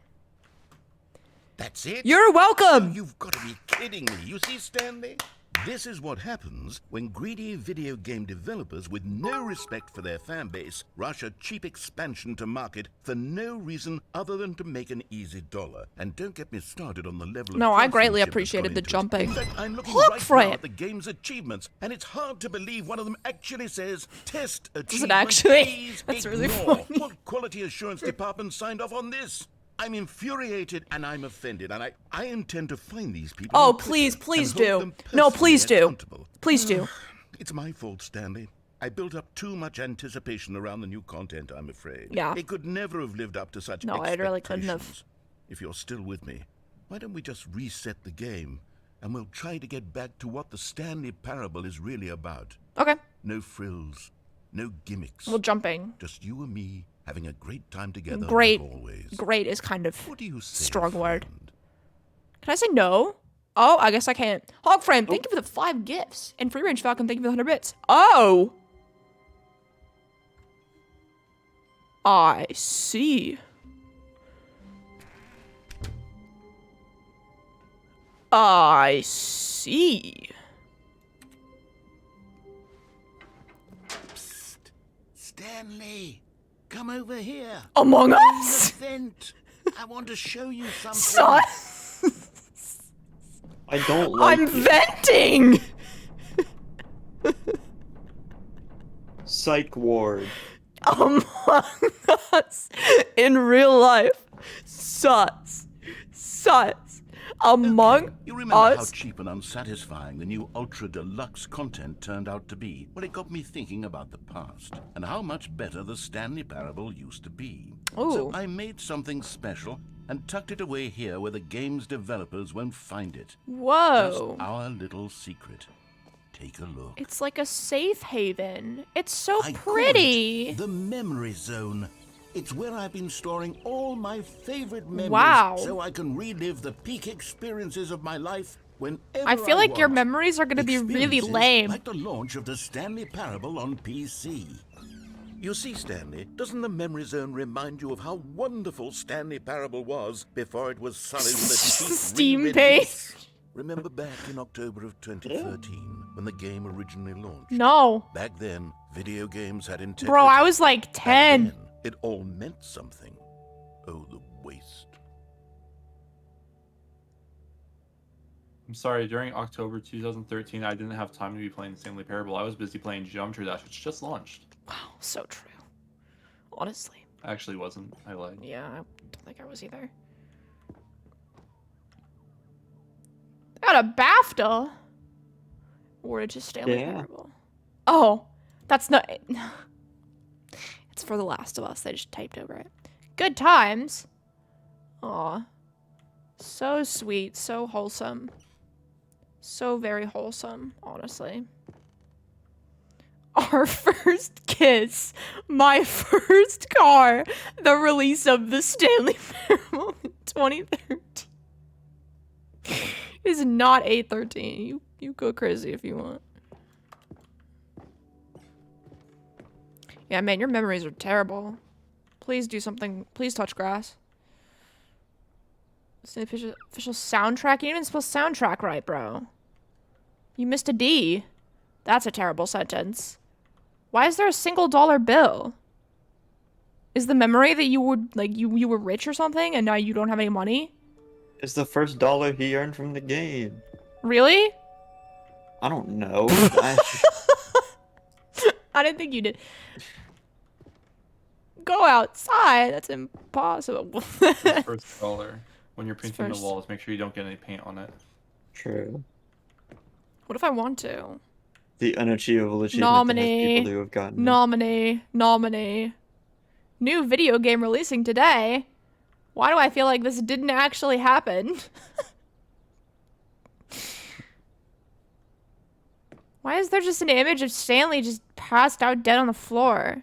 That's it? You're welcome. You've got to be kidding me. You see, Stanley? This is what happens when greedy video game developers with no respect for their fan base rush a cheap expansion to market for no reason other than to make an easy dollar. And don't get me started on the level of No, I greatly craftsmanship appreciated the that's gone into it. jumping. In fact, I'm looking Look right for now it. at the game's achievements, and it's hard to believe one of them actually says test achievement. Does it actually? Please That's really ignore. funny. What quality assurance department signed off on this? I'm infuriated and I'm offended, and I intend to find these people. Oh, on Twitter please, and please hold do. them No, personally please do. accountable. Please do. It's my fault, Stanley. I built up too much anticipation around the new content, I'm afraid. Yeah. It could never have lived up to such No, expectations. it really couldn't have. If you're still with me, why don't we just reset the game, and we'll try to get back to what the Stanley Parable is really about. Okay. No frills, no gimmicks. Well, jumping. Just you and me having a great time together Great. like always. Great is kind of What do you say, strong word. friend? Can I say no? Oh, I guess I can't. Hogframe, thank you for the 5 gifts. And Free Range Falcon, thank you for the 100 bits. Oh! I see. I see. Psst. Stanley, come over here. Among We're in the Us? vent. I want to show you something. Son, I don't like I'm it. venting! Psych ward. Among Us in real life. Sus. Among You remember how Us. cheap and unsatisfying the new Ultra Deluxe content turned out to be? Well, it got me thinking about the past and how much better the Stanley Parable used to be. So Ooh. I made something special and tucked it away here where the game's developers won't find it. Just Whoa. our little secret. Take a look. It's like a safe haven. It's so I call pretty. it the memory zone. It's where I've been storing all my favorite memories Wow. so I can relive the peak experiences of my life whenever I feel like your want. memories are gonna be really Experiences lame. Like the launch of the Stanley Parable on PC. You see, Stanley, doesn't the memory zone remind you of how wonderful Stanley Parable was before it was sullied with a cheap Steam re-release? paste. Remember back in October of 2013 when the game originally launched? No. Back then, video games had integrity. Bro, I was like Back 10. then, it all meant something. Oh, the waste. I'm sorry, during October 2013, I didn't have time to be playing Stanley Parable. I was busy playing Geometry Dash, which just launched. Wow, so true. Honestly. I actually wasn't. I lied. Yeah, I don't think I was either. They got a BAFTA. Awarded to Stanley Yeah. Parable. Oh, that's not. It's for The Last of Us. They just typed over it. Good times. Aw. So sweet. So wholesome. So very wholesome, honestly. Our first kiss. My first car. The release of the Stanley Parable in 2013. It is not 813. You go crazy if you want. Yeah, man, your memories are terrible. Please do something. Please touch grass. It's the official soundtrack. You didn't even spell soundtrack right, bro. You missed a D. That's a terrible sentence. Why is there a single dollar bill? Is the memory that you would like you were rich or something and now you don't have any money? It's the first dollar he earned from the game. Really? I don't know. I didn't think you did. Go outside. That's impossible. First dollar. When you're painting first. the walls, make sure you don't get any paint on it. True. What if I want to? The unachievable achievement that has Nominee. people who have gotten it. Nominee. New video game releasing today. Why do I feel like this didn't actually happen? Why is there just an image of Stanley just passed out dead on the floor?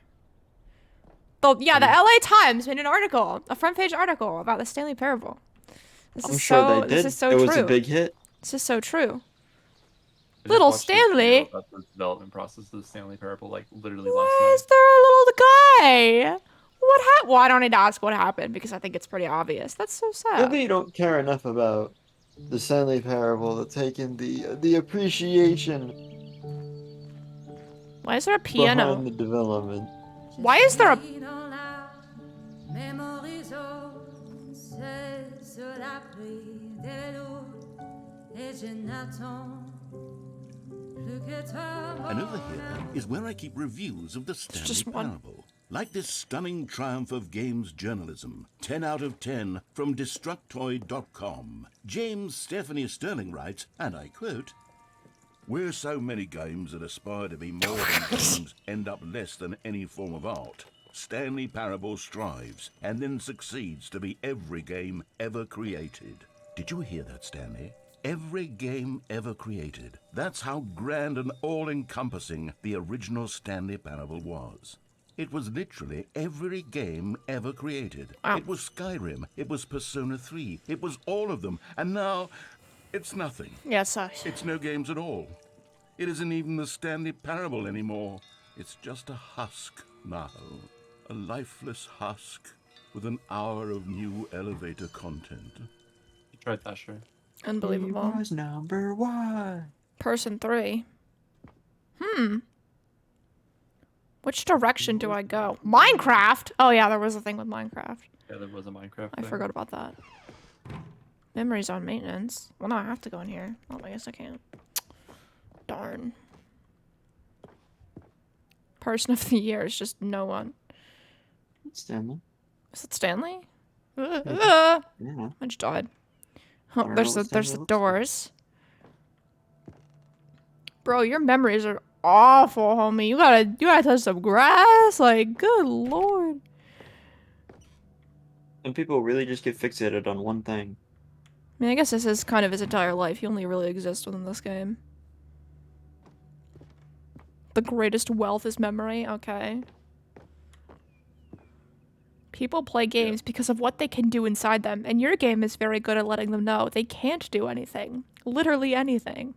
The LA Times made an article, a front page article about the Stanley Parable. I'm sure they did. This is so it true. was a big hit. This is so true. I just Little watched a video Stanley. about the development process of the Stanley Parable, like literally Why last is there a little guy? What happened? Well, I don't need to ask what happened because I think it's pretty obvious. That's so sad. Maybe you don't care enough about the Stanley Parable to take in the appreciation Why is there a behind piano? the development. Why is there a... And over here is where I keep reviews of the Stanley just one. Parable. Like this stunning triumph of games journalism, 10 out of 10 from Destructoid.com. James Stephanie Sterling writes, and I quote, "Where so many games that aspire to be more than games end up less than any form of art, Stanley Parable strives and then succeeds to be every game ever created." Did you hear that, Stanley? Every game ever created. That's how grand and all-encompassing the original Stanley Parable was. It was literally every game ever created. Wow. It was Skyrim, it was Persona 3, it was all of them, and now it's nothing. Yeah, it sucks. It's no games at all. It isn't even the Stanley Parable anymore. It's just a husk now. A lifeless husk with an hour of new elevator content. You tried that, sure. Unbelievable. He was number 1. Person 3. Which direction do I go? Minecraft? Oh yeah, there was a thing with Minecraft. Yeah, there was a Minecraft I thing. forgot about that. Memories on maintenance. Well, no, I have to go in here. Oh, I guess I can't. Darn. Person of the year is just no one. Stanley. Is it Stanley? Yeah. I just died. I Oh, don't there's know the what there's Stanley the looks like. doors. Bro, your memories are awful, homie. You gotta touch some grass. Like, good lord. And people really just get fixated on one thing. I mean, I guess this is kind of his entire life. He only really exists within this game. The greatest wealth is memory. Okay. People play games because of what they can do inside them, and your game is very good at letting them know they can't do anything. Literally anything.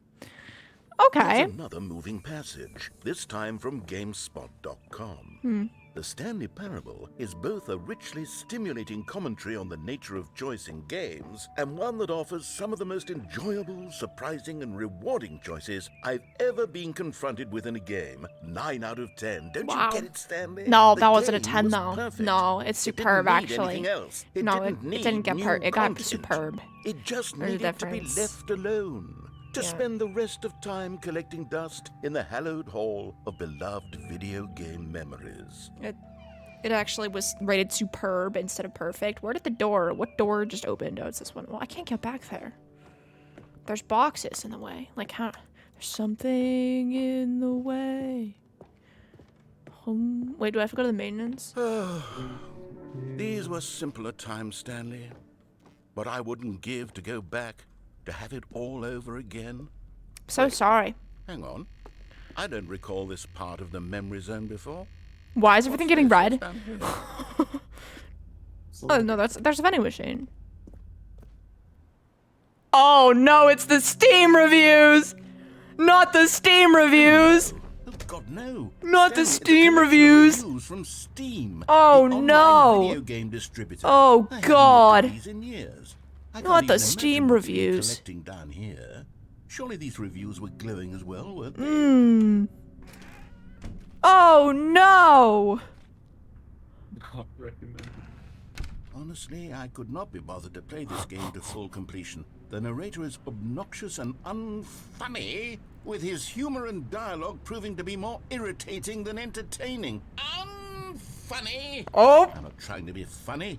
Okay. There's another moving passage, this time from GameSpot.com. The Stanley Parable is both a richly stimulating commentary on the nature of choice in games, and one that offers some of the most enjoyable, surprising, and rewarding choices I've ever been confronted with in a game. 9 out of 10. Don't Wow. you get it, Stanley? No, The that wasn't a game 10 was though. perfect. No, it's It didn't superb need actually. anything else. It No, didn't it didn't need get new per it got content. superb. It just There's a needed to be difference. left alone. To Yeah. spend the rest of time collecting dust in the hallowed hall of beloved video game memories. It actually was rated superb instead of perfect. Where did the door? What door just opened? Oh, it's this one. Well, I can't get back there. There's boxes in the way. Like, how? There's something in the way. Wait, do I have to go to the maintenance? These were simpler times, Stanley. But I wouldn't give to go back to have it all over again. So sorry. Hang on. I don't recall this part of the memory zone before. Why is everything getting red? Stanley? Oh no, there's a vending machine. Oh no, it's the Steam reviews! Not the Steam reviews! Oh God, no! Not the Stanley, it's a Steam collection of reviews. reviews from Steam. Oh, the online no. Video game distributor. Oh, I haven't God. looked at these in years. I can't Not the even Steam imagine what they're reviews. Collecting down here. Surely these reviews were glowing as well, weren't they? Oh no! Not recommended. Honestly, I could not be bothered to play this game to full completion. The narrator is obnoxious and unfunny, with his humor and dialogue proving to be more irritating than entertaining. Unfunny! Oh! I'm not trying to be funny.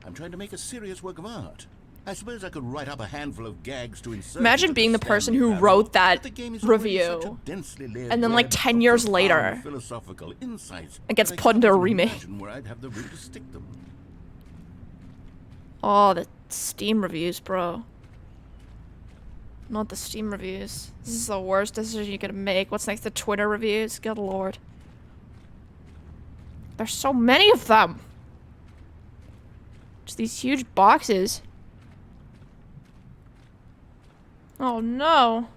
I'm trying to make a serious work of art. I suppose I could write up a handful of gags to insert. Imagine into being the Stanley person who Parable, wrote that but the game is already such a review, densely layered and then, like, web 10 of years profound later, philosophical insights it gets that I put into a can't even remake. imagine where I'd have the room to stick them. Oh, the Steam reviews, bro. Not the Steam reviews. This is the worst decision you could make. What's next? The Twitter reviews? Good lord. There's so many of them. Just these huge boxes. Oh no.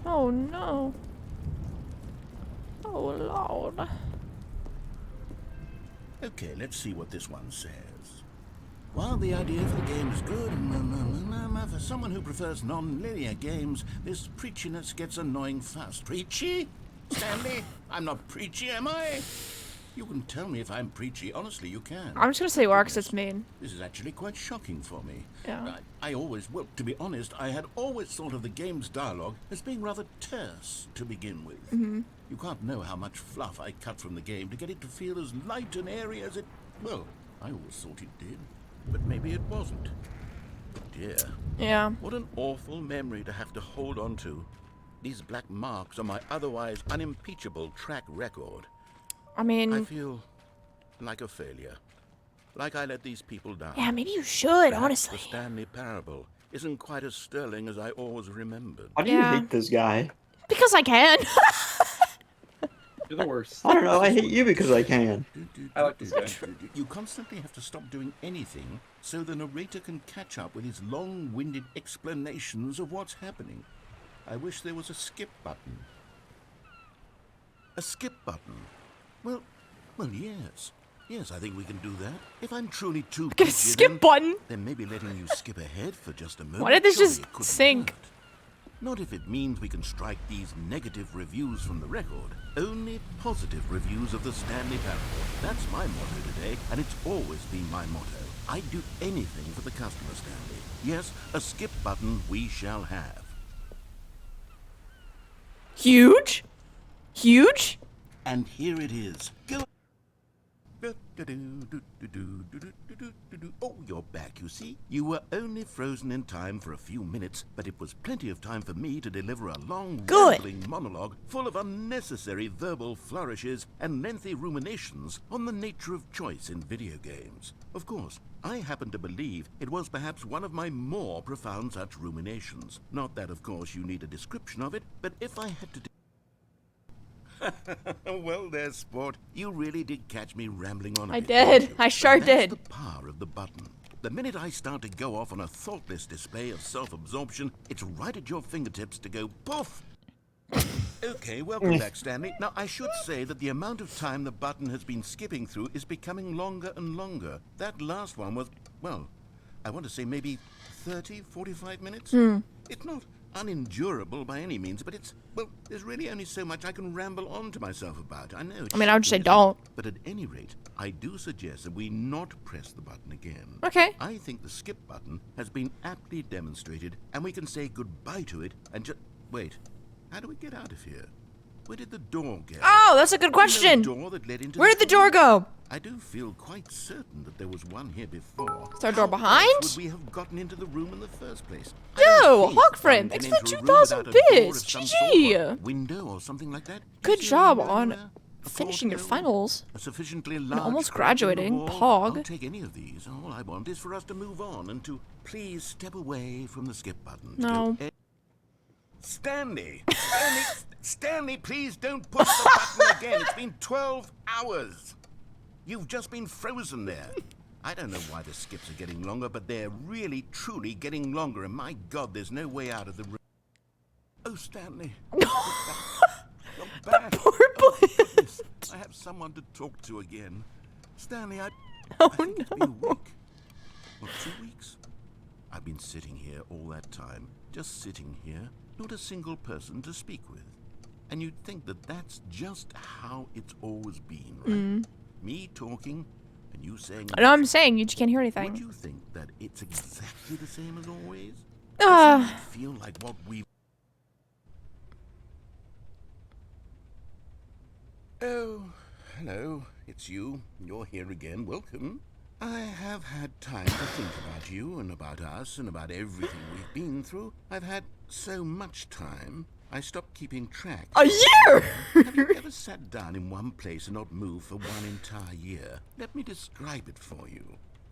Oh no. Oh lord. Okay, let's see what this one says. While the idea for the game is good, for someone who prefers non-linear games, this preachiness gets annoying fast. Preachy? Stanley? I'm not preachy, am I? You can tell me if I'm preachy. Honestly, you can. I'm just gonna say Arx, it's mean. This is actually quite shocking for me. Yeah. I always, well, to be honest, I had always thought of the game's dialogue as being rather terse to begin with. Mm-hmm. You can't know how much fluff I cut from the game to get it to feel as light and airy as it... Well, I always thought it did. But maybe it wasn't. Dear. Yeah. What an awful memory to have to hold on to. These black marks on my otherwise unimpeachable track record. I mean... I feel like a failure. Like I let these people down. Yeah, maybe you should, Perhaps honestly. The Stanley Parable isn't quite as sterling as I always remembered. Why do you Yeah. hate this guy? Because I can. You're the worst. I don't know. I hate you because I can. I like this guy. You constantly have to stop doing anything so the narrator can catch up with his long-winded explanations of what's happening. I wish there was a skip button. A skip button? Well, yes. Yes, I think we can do that. If I'm truly too Get a preachy, skip button. then maybe letting you skip ahead for just a moment. Why did this surely just it couldn't sink? hurt. Not if it means we can strike these negative reviews from the record. Only positive reviews of the Stanley Parable. That's my motto today, and it's always been my motto. I'd do anything for the customer, Stanley. Yes, a skip button we shall have. Huge? Huge? And here it is. Go. Oh, you're back, you see. You were only frozen in time for a few minutes, but it was plenty of time for me to deliver a long, rambling monologue full of unnecessary verbal flourishes and lengthy ruminations on the nature of choice in video games. Of course, I happen to believe it was perhaps one of my more profound such ruminations. Not that, of course, you need a description of it, but if I had to... Well, there, sport. You really did catch me rambling on a I bit, did. didn't you? I sure But that's did. the power of the button. The minute I start to go off on a thoughtless display of self-absorption, it's right at your fingertips to go poof. Okay, welcome back, Stanley. Now, I should say that the amount of time the button has been skipping through is becoming longer and longer. That last one was, well, I want to say maybe 30, 45 minutes. It's not unendurable by any means, but it's, well, there's really only so much I can ramble on to myself about. I know. I mean, I would say shocking, don't. but at any rate, I do suggest that we not press the button again. Okay. I think the skip button has been aptly demonstrated, and we can say goodbye to it and just... Wait, how do we get out of here? Where did the door go? Oh, that's a good You know, question. the door that led into Where did the door go? I do feel quite certain that there was one here before. Is there a door How behind? else would we have gotten into the room in the first place? I Yo, don't think Hawk one Friend, can thanks for enter a room 2,000 without a door of bits. some GG. sort, or window or something like that. Good Is there a job window on anywhere? A finishing your porthole? finals. A sufficiently large almost crack in the graduating, wall? Pog. I'll take any of these. All I want is for us to move on and to please step away from the skip button. to No. go Stanley! Stanley, please don't push the button again. It's been 12 hours. You've just been frozen there. I don't know why the skips are getting longer, but they're really, truly getting longer. And my God, there's no way out of the room. Oh, Stanley. You're back. Poor Oh, boy. goodness. I have someone to talk to again. Stanley, I think it's been a week. Or 2 weeks. I've been sitting here all that time. Just sitting here. Not a single person to speak with. And you'd think that that's just how it's always been, right? Me talking, and you saying... I know I'm saying, you just can't hear Would anything. you think that it's exactly the same as always? Ah. Doesn't it feel like what we've... Oh, hello. It's you. You're here again. Welcome. I have had time to think about you and about us and about everything we've been through. I've had so much time, I stopped keeping track. A year! Have you ever sat down in one place and not moved for one entire year? Let me describe it for you.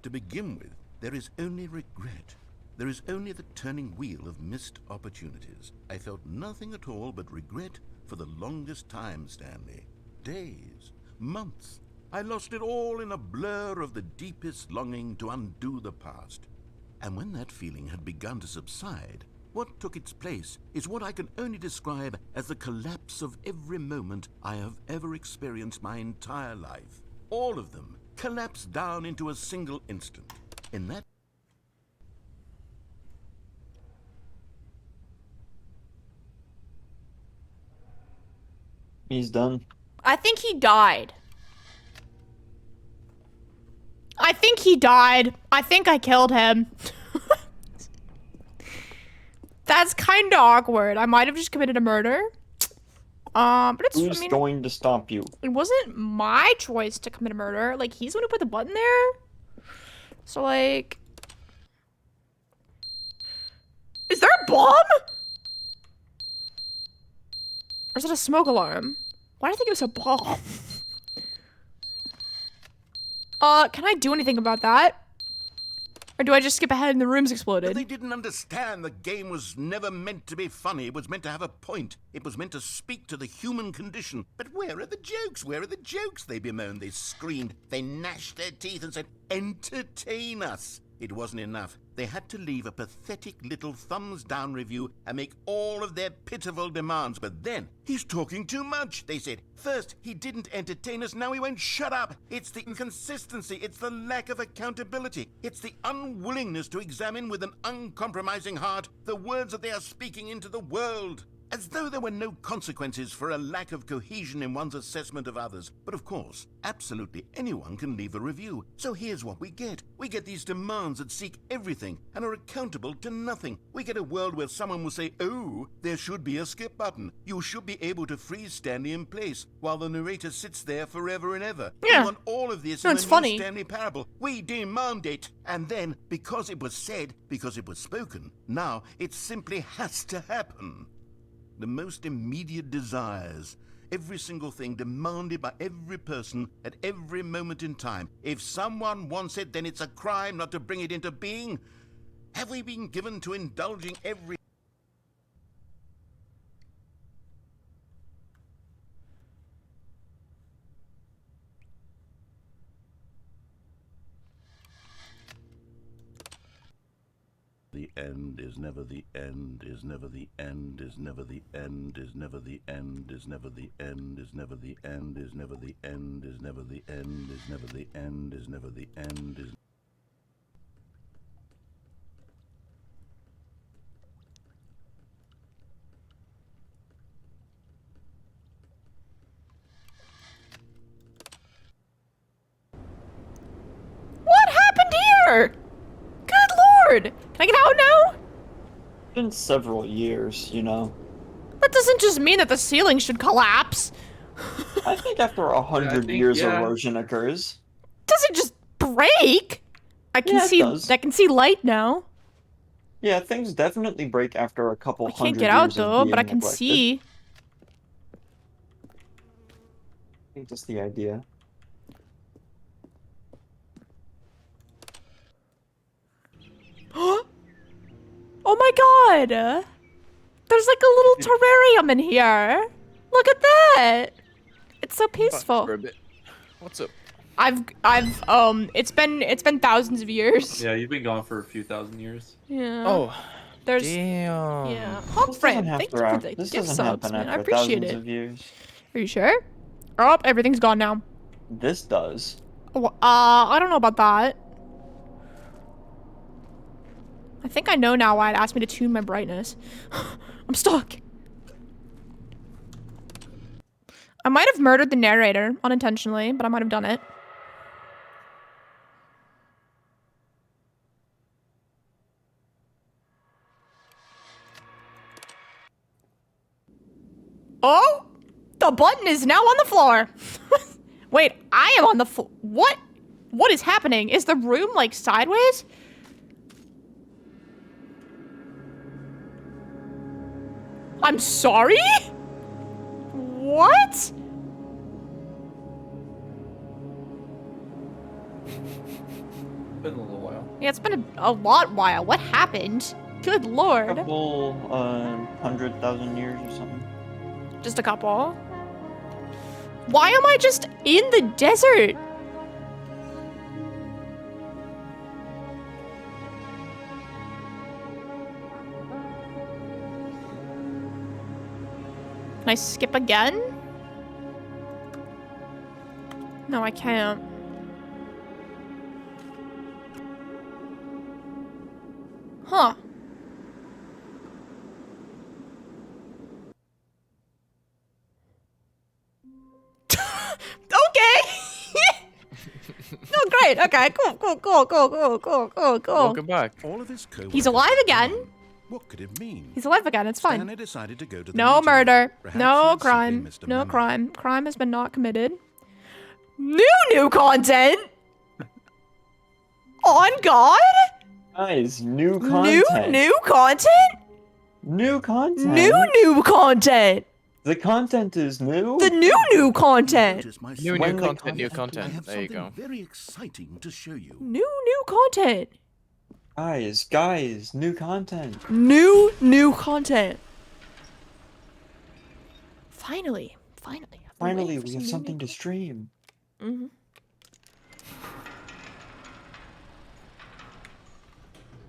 To begin with, there is only regret. there is only the turning wheel of missed opportunities. I felt nothing at all but regret for the longest time, Stanley. Days, months. I lost it all in a blur of the deepest longing to undo the past. And when that feeling had begun to subside, what took its place is what I can only describe as the collapse of every moment I have ever experienced my entire life. All of them collapsed down into a single instant. In that He's done. I think he died. I think he died. I think I killed him. That's kind of awkward. I might have just committed a murder. But it's, Who's going to stop you? it wasn't my choice to commit a murder. Like, he's the one who put the button there. So, like... Is there a bomb? Or is it a smoke alarm? Why do I think it was a bomb? Can I do anything about that? Or do I just skip ahead and the room's exploded? They didn't understand the game was never meant to be funny. It was meant to have a point. It was meant to speak to the human condition. But where are the jokes? Where are the jokes? They bemoaned, they screamed, they gnashed their teeth and said, entertain us. It wasn't enough. They had to leave a pathetic little thumbs down review and make all of their pitiful demands. But then, he's talking too much, they said. First, he didn't entertain us, now he won't shut up. It's the inconsistency, it's the lack of accountability. It's the unwillingness to examine with an uncompromising heart the words that they are speaking into the world. As though there were no consequences for a lack of cohesion in one's assessment of others. But of course, absolutely anyone can leave a review. So here's what we get. We get these demands that seek everything and are accountable to nothing. We get a world where someone will say, oh, there should be a skip button. You should be able to freeze Stanley in place while the narrator sits there forever and ever. Yeah. We want all of this No, in it's the funny. new Stanley Parable. We demand it. And then, because it was said, because it was spoken, now it simply has to happen. The most immediate desires, every single thing demanded by every person at every moment in time. If someone wants it, then it's a crime not to bring it into being. Have we been given to indulging every... The end is never the end, is never the end, is never the end, is never the end, is never the end, is never the end, is never the end, is never the end, is never the end, is never the end, is... What happened here? Good lord! Can I get out now? It's been several years, you know. That doesn't just mean that the ceiling should collapse. I think after 100 think, years yeah. erosion occurs. Doesn't just break. I can Yeah, it see. does. I can see light now. Yeah, things definitely break after a couple I hundred can't get out years of though, but I being can neglected. see. I think that's the idea. Oh my god! There's like a little terrarium in here. Look at that! It's so peaceful. Ribbit. What's up? It's been thousands of years. Yeah, you've been gone for a few thousand years. Yeah. Oh, There's damn. yeah. Hog This frame. doesn't Thank you happen for the this gift doesn't subs, happen man. I after appreciate thousands it. of years. Are you sure? Oh, everything's gone now. This does. Oh, I don't know about that. I think I know now why it asked me to tune my brightness. I'm stuck. I might have murdered the narrator unintentionally, but I might have done it. Oh, the button is now on the floor. Wait, I am on the floor. What? What is happening? Is the room like sideways? I'm sorry? What? Been a little while. Yeah, it's been a lot while. What happened? Good lord. Couple 100,000 years or something. Just a couple. Why am I just in the desert? Can I skip again? No, I can't. Huh. Okay. Oh, great. Okay, cool. Welcome back. All of his co-workers He's alive again. What could it mean? He's alive again. It's fine. Stanley decided to go to the No meeting. murder. Perhaps No he had simply crime. missed a No memo. crime. Crime has been not committed. New content. On God. Guys, new content. New content. New content. New content. The content is new. The new content. Notice my New small content, new I content. have There you something go. very exciting to show you. New content. Guys, new content. New content. Finally. I've been Finally, waiting for we some have new something to stream. Mm-hmm.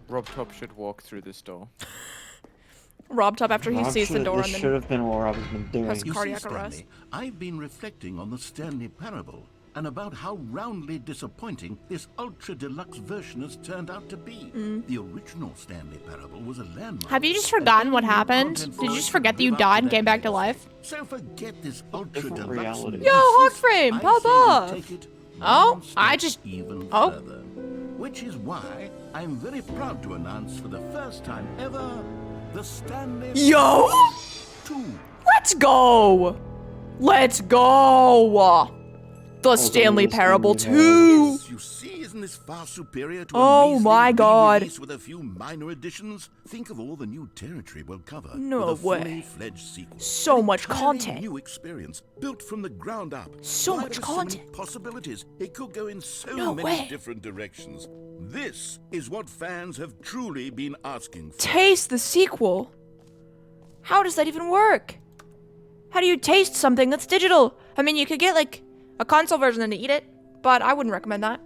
Rob Top should walk through this door. Rob Top after he Rob sees the should- door This and should then have been what Rob has been doing. Press You cardiac see, arrest. Stanley, I've been reflecting on the Stanley Parable and about how roundly disappointing this ultra deluxe version has turned out to be. The original Stanley Parable was a landmark. Have you just and forgotten what any new happened? content Did you for just it forget that you live up died and that came back to legacy. life? So forget this ultra Different deluxe. reality. Yo, Hawk Frame, I pop say we off. take it Oh, one I step just- even oh. further. Which is why I'm very proud to announce for the first time ever the Stanley Yo! Parable 2. Let's go! Let's go! The Stanley the Parable Stanley 2! Yes, you see, isn't this far superior to Oh a measly my God. re-release with a few minor additions? Think of all the new territory we'll cover. No with a way. fully fledged sequel. So An much entirely content. New experience built from the ground up. So Why, much there's content. So many possibilities. It could go in so No many way. different directions. This is what fans have truly been asking for. Taste the sequel. How does that even work? How do you taste something that's digital? I mean, you could get like a console version and eat it, but I wouldn't recommend that.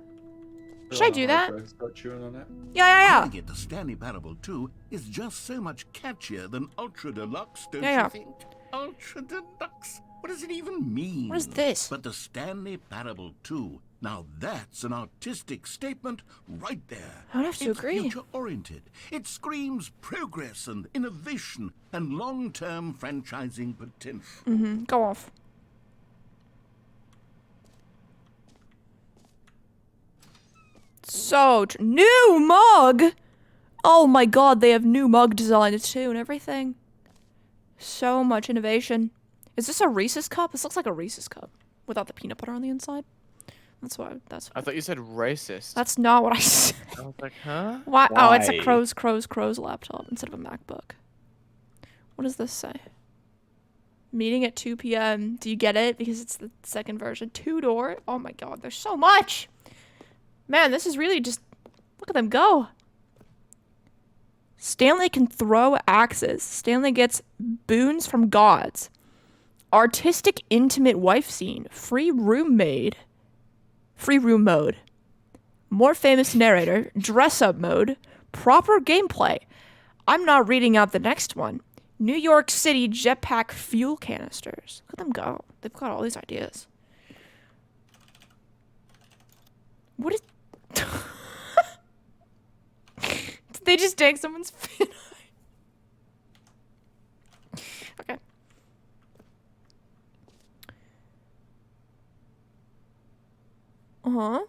Should I do that? Start chewing on that. Yeah. Calling it the Stanley Parable 2 is just so much catchier than Ultra Deluxe, don't Yeah. you think? Ultra Deluxe? What does it even mean? What is this? But the Stanley Parable 2, now that's an artistic statement right there. I would have to It's agree. future-oriented. It screams progress and innovation and long-term franchising potential. Go off. So, new mug! Oh my god, they have new mug designs too and everything. So much innovation. Is this a Reese's cup? This looks like a Reese's cup without the peanut butter on the inside. That's what. I thought you said racist. That's not what I said. I was like, huh? Why? Oh, it's a Why? Crow's laptop instead of a MacBook. What does this say? Meeting at 2 p.m. Do you get it? Because it's the second version. 2-door. Oh my god, there's so much. Man, this is really just... Look at them go. Stanley can throw axes. Stanley gets boons from gods. Artistic intimate wife scene. Free room mode. More famous narrator. Dress up mode. Proper gameplay. I'm not reading out the next one. New York City jetpack fuel canisters. Look at them go. They've got all these ideas. What is... Did they just take someone's fin? Okay. Uh-huh.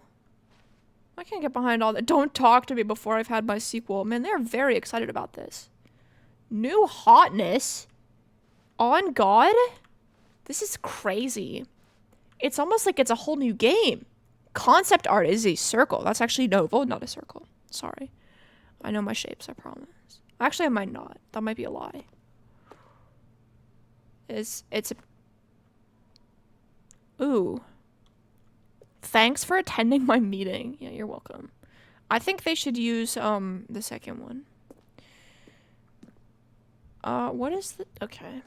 I can't get behind all that. Don't talk to me before I've had my sequel. Man, they're very excited about this. New hotness? On God? This is crazy. It's almost like it's a whole new game. Concept art is a circle. That's actually no, not a circle. Sorry. I know my shapes, I promise. Actually, I might not. That might be a lie. It's a... Ooh. Thanks for attending my meeting. Yeah, you're welcome. I think they should use the second one. What is the okay.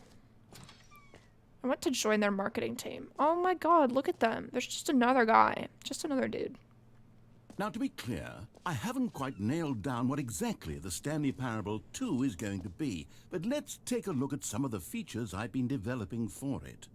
I want to join their marketing team. Oh my god, look at them. There's just another guy. Just another dude. Now, to be clear, I haven't quite nailed down what exactly the Stanley Parable 2 is going to be, but let's take a look at some of the features I've been developing for it.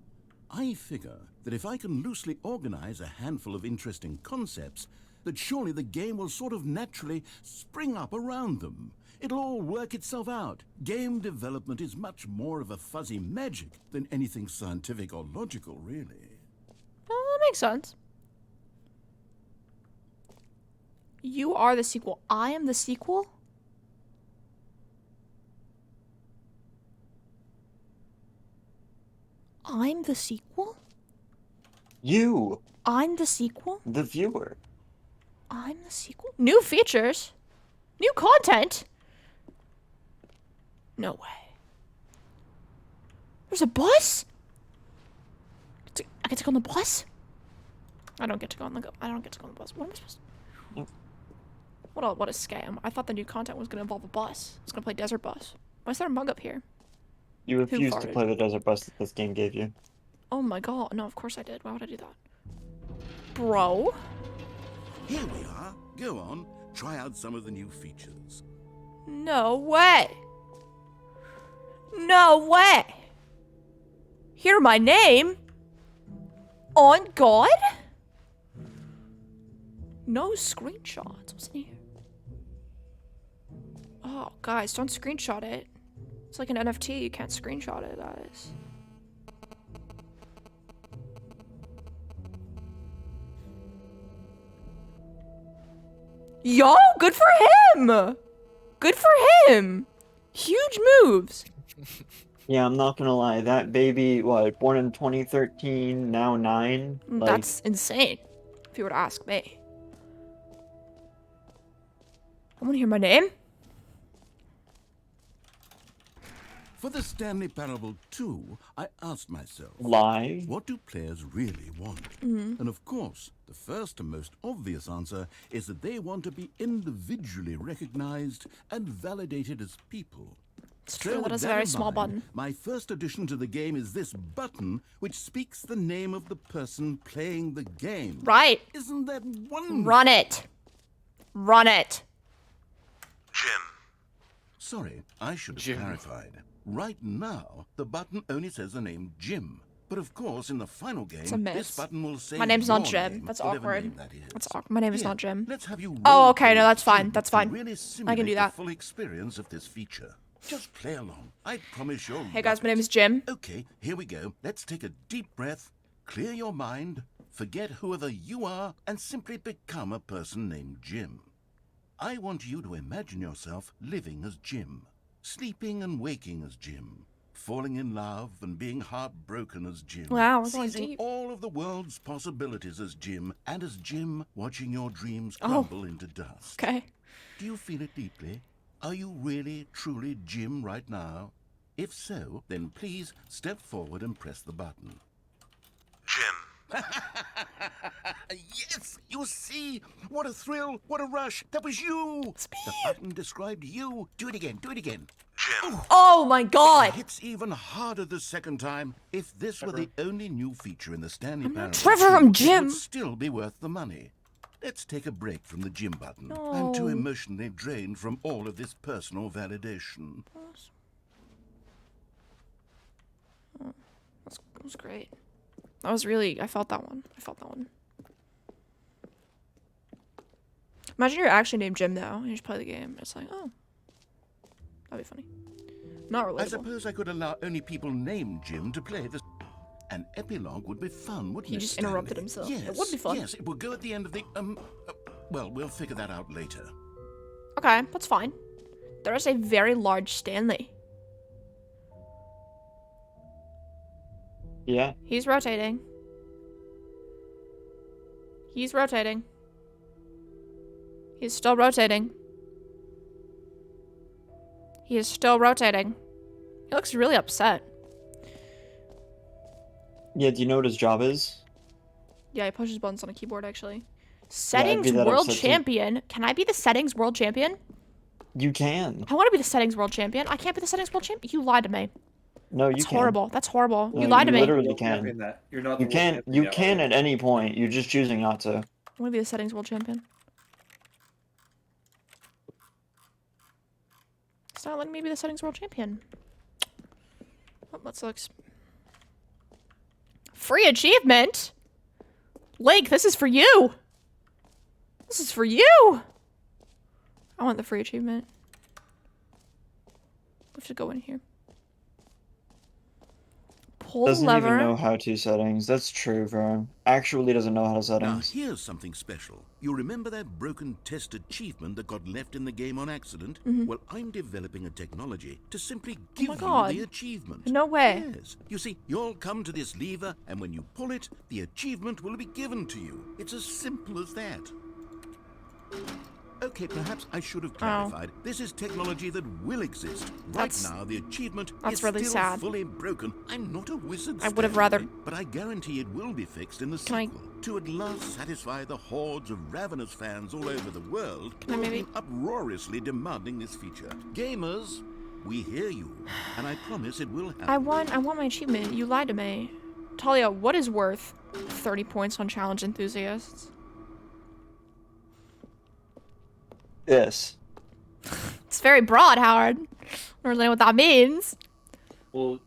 I figure that if I can loosely organize a handful of interesting concepts, that surely the game will sort of naturally spring up around them. It'll all work itself out. Game development is much more of a fuzzy magic than anything scientific or logical, really. Oh, that makes sense. You are the sequel. I am the sequel? I'm the sequel? You, I'm the sequel? the viewer. I'm the sequel? New features? New content? No way. There's a bus? I get to go on the bus? I don't get to go on the bus. What am I supposed to... What a scam. I thought the new content was gonna involve a bus. It's gonna play Desert Bus. Why is there a mug up here? You refused to farted? play the desert bus that this game gave you. Oh my god. No, of course I did. Why would I do that? Bro? Here we are. Go on, try out some of the new features. No way. No way. Hear my name? On God? No screenshots. What's in here? Oh, guys, don't screenshot it. It's like an NFT. You can't screenshot it, guys. Yo, good for him! Good for him! Huge moves! Yeah, I'm not gonna lie. That baby, what, born in 2013, now 9? Like, That's insane, if you were to ask me. I want to hear my name. For the Stanley Parable 2, I asked myself, live? what do players really want? And of course, the first and most obvious answer is that they want to be individually recognized and validated as people. It's true, with that is a that very in small mind, button. My first addition to the game is this button, which speaks the name of the person playing the game. Right. Isn't that wonderful? Run it. Run it. Jim. Sorry, I should have Jim. clarified. Right now, the button only says the name Jim. But of course, in the final game, It's a miss. this button will say My name's not your Jim. name, That's whatever awkward. name that is. That's awkward. My name is Here, not Jim. Let's have you Oh, roll okay, no, through that's fine, Jim that's to fine. Really I can do simulate that. The full experience of this feature. Just play along. I promise you'll Hey guys, love my name it. is Jim. Okay, here we go. Let's take a deep breath, clear your mind, forget whoever you are, and simply become a person named Jim. I want you to imagine yourself living as Jim, sleeping and waking as Jim, falling in love and being heartbroken as Jim, Wow, we're going seizing deep. all of the world's possibilities as Jim, and as Jim watching your dreams Oh. crumble into dust. Okay. Do you feel it deeply? Are you really, truly Jim right now? If so, then please step forward and press the button. Jim. Yes, you see? What a thrill, what a rush. That was you. The button described you. Do it again, do it again. Jim. Oh my god. It's even harder the second time. If this were the only new feature in the Stanley Parable, Trevor from it Jim. would still be worth the money. Let's take a break from the Jim button. I'm too No. emotionally drained from all of this personal validation. That was great. That was really, I felt that one. Imagine you're actually named Jim though, and you just play the game. It's like, oh. That'd be funny. Not relatable. I suppose I could allow only people named Jim to play this. An epilogue would be fun, wouldn't it? He just Stanley? interrupted himself. Yes, It would be fun. Yes, it will go at the end of the well, we'll figure that out later. Okay, that's fine. There is a very large Stanley. Yeah. He's rotating. He's rotating. He's still rotating. He is still rotating. He looks really upset. Yeah, do you know what his job is? Yeah, he pushes buttons on a keyboard, actually. Settings that world upset too. champion. Can I be the settings world champion? You can. I want to be the settings world champion. I can't be the settings world champion. You lied to me. No, you That's can. horrible. That's horrible. No, you lied to me. literally World can. champion that. You're not You the world can. champion You yet, can are at any point. You're just choosing not to. I want to be the settings world champion. It's not letting me be the settings world champion. Oh, that sucks. Free achievement? Link, this is for you! This is for you! I want the free achievement. We have to go in here. Pull the Doesn't lever. even know how to settings. That's true, Vern. Actually doesn't know how to Now, settings. here's something special. You remember that broken test achievement that got left in the game on accident? Well, I'm developing a technology to simply give you God. the achievement. No way. Yes. You see, you'll come to this lever, and when you pull it, the achievement will be given to you. It's as simple as that. Okay, perhaps I should have clarified. This is technology that will exist. Right That's- now, the achievement that's is really still sad. fully broken. I'm not a wizard, I would have Stanley, rather- but I guarantee it will be fixed in the Can I- sequel. To at last satisfy the hordes of ravenous fans all over the world Can I who have maybe- been uproariously demanding this feature. Gamers, we hear you, and I promise it will happen. I want my achievement. You lied to me. Talia, what is worth 30 points on challenge enthusiasts? This. It's very broad, Howard. I don't really know what that means. Well,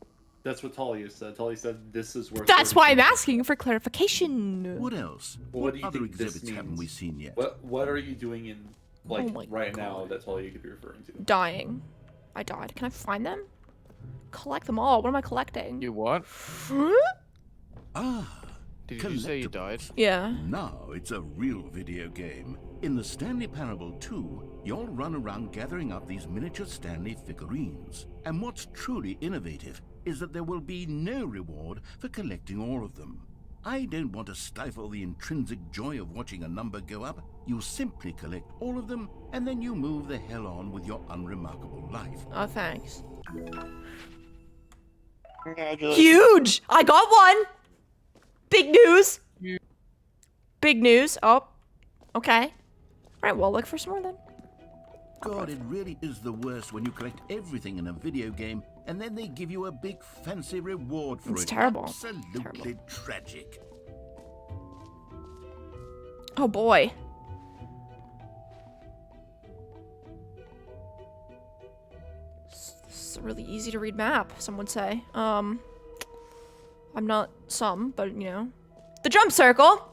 that's what Talia said. Talia said this is worth. That's 30 why I'm points. asking for clarification. What else? Well, What do you other think this exhibits haven't means? we seen yet? What are you doing in like Oh my right now that Talia could be referring to? Dying. I died. Can I find them? Collect them all. What am I collecting? You what? Ah, Did you say you died? collectibles. Yeah. Now it's a real video game. In the Stanley Parable 2, you'll run around gathering up these miniature Stanley figurines. And what's truly innovative is that there will be no reward for collecting all of them. I don't want to stifle the intrinsic joy of watching a number go up. You simply collect all of them, and then you move the hell on with your unremarkable life. Oh, thanks. Congratulations. Huge! I got one! Big news! Big news. Oh. Okay. Alright, well, look for some more then. God, it really is the worst when you collect everything in a video game and then they give you a big fancy reward for It's it. terrible. Absolutely tragic. Oh boy. This is a really easy to read map, some would say. I'm not some, but you know. The jump circle!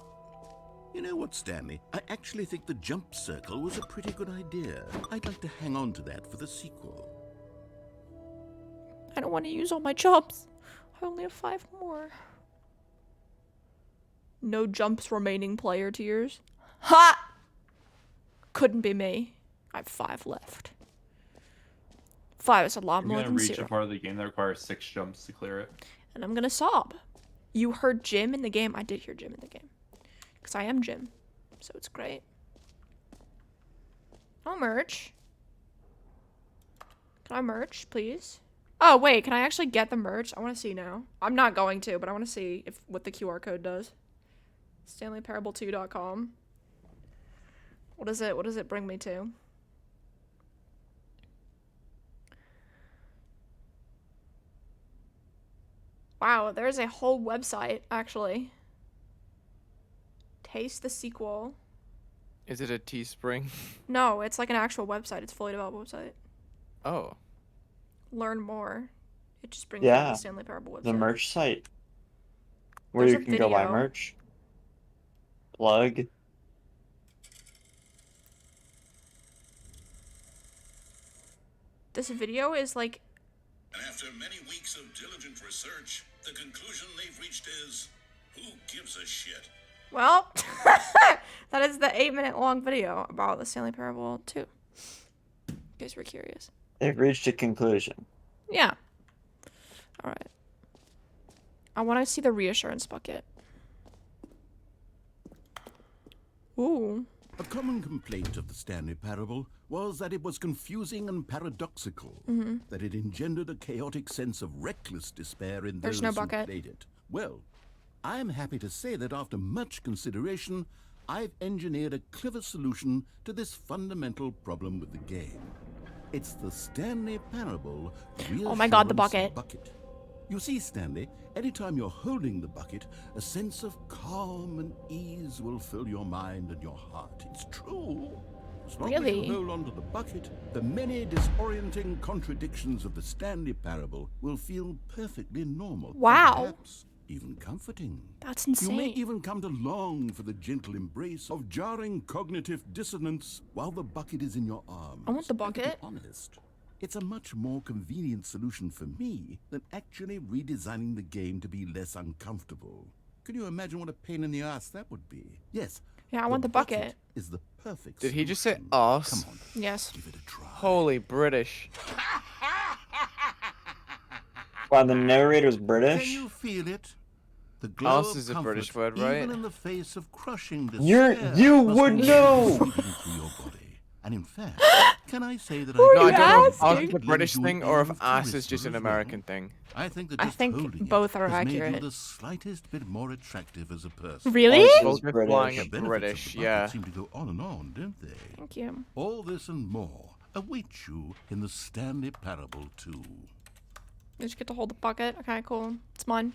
You know what, Stanley? I actually think the jump circle was a pretty good idea. I'd like to hang on to that for the sequel. I don't want to use all my jumps. I only have 5 more. No jumps remaining, player tiers. Ha! Couldn't be me. I have 5 left. 5 is a lot You're more gonna than reach 0. a part of the game that requires 6 jumps to clear it. And I'm gonna sob. You heard Jim in the game? I did hear Jim in the game. Because I am Jim. So it's great. Oh, merch. Can I merch, please? Oh, wait, can I actually get the merch? I want to see now. I'm not going to, but I want to see if what the QR code does. StanleyParable2.com. What does it bring me to? Wow, there's a whole website, actually. Taste the sequel. Is it a Teespring? No, it's like an actual website. It's a fully developed website. Oh. Learn more. It just brings you to Yeah. the Stanley Parable website. The merch site. Where There's you a can go buy video. merch. Plug. This video is like, And after many weeks of diligent research, the conclusion they've reached is, who gives a shit? well, that is the 8-minute long video about the Stanley Parable 2. In case we're curious. They've reached a conclusion. Yeah. Alright. I want to see the reassurance bucket. Ooh. A common complaint of the Stanley Parable was that it was confusing and paradoxical, that it engendered a chaotic sense of reckless despair in There's those no who bucket. played it. Well, I'm happy to say that after much consideration, I've engineered a clever solution to this fundamental problem with the game. It's the Stanley Parable Oh my God, the reassurance bucket. You see, Stanley, anytime you're holding the bucket, a sense of calm and ease will fill your mind and your heart. It's true. As long as Really? you hold on to the bucket, the many disorienting contradictions of the Stanley Parable will feel perfectly normal. and Wow. perhaps even comforting. That's You may insane. even come to long for the gentle embrace of jarring cognitive dissonance while the bucket is in your arms. I want the And to be bucket. honest, it's a much more convenient solution for me than actually redesigning the game to be less uncomfortable. Can you imagine what a pain in the ass that would be? Yes. Yeah, I want the bucket. Is the perfect Did he just say solution. arse? Come on, Yes. give it a try. Holy British. Wow, the narrator's Can British? you feel it? The glow Arse of is a comfort, British word, right? Even in the face of crushing You despair, must would be know! sweeping through your body. And in fact, can I say that Who are No, you I don't know if asking? arse is a British thing or if ass is just an American thing. I think that I just think holding both it are has made you accurate. the slightest bit more attractive as a person. Really? Arse is Vulgar British. flying The at benefits British, of the bucket yeah. seem to go on and on, don't they? Thank you. All this and more await you in the Stanley Parable 2. You just get to hold the bucket. Okay, cool. It's mine.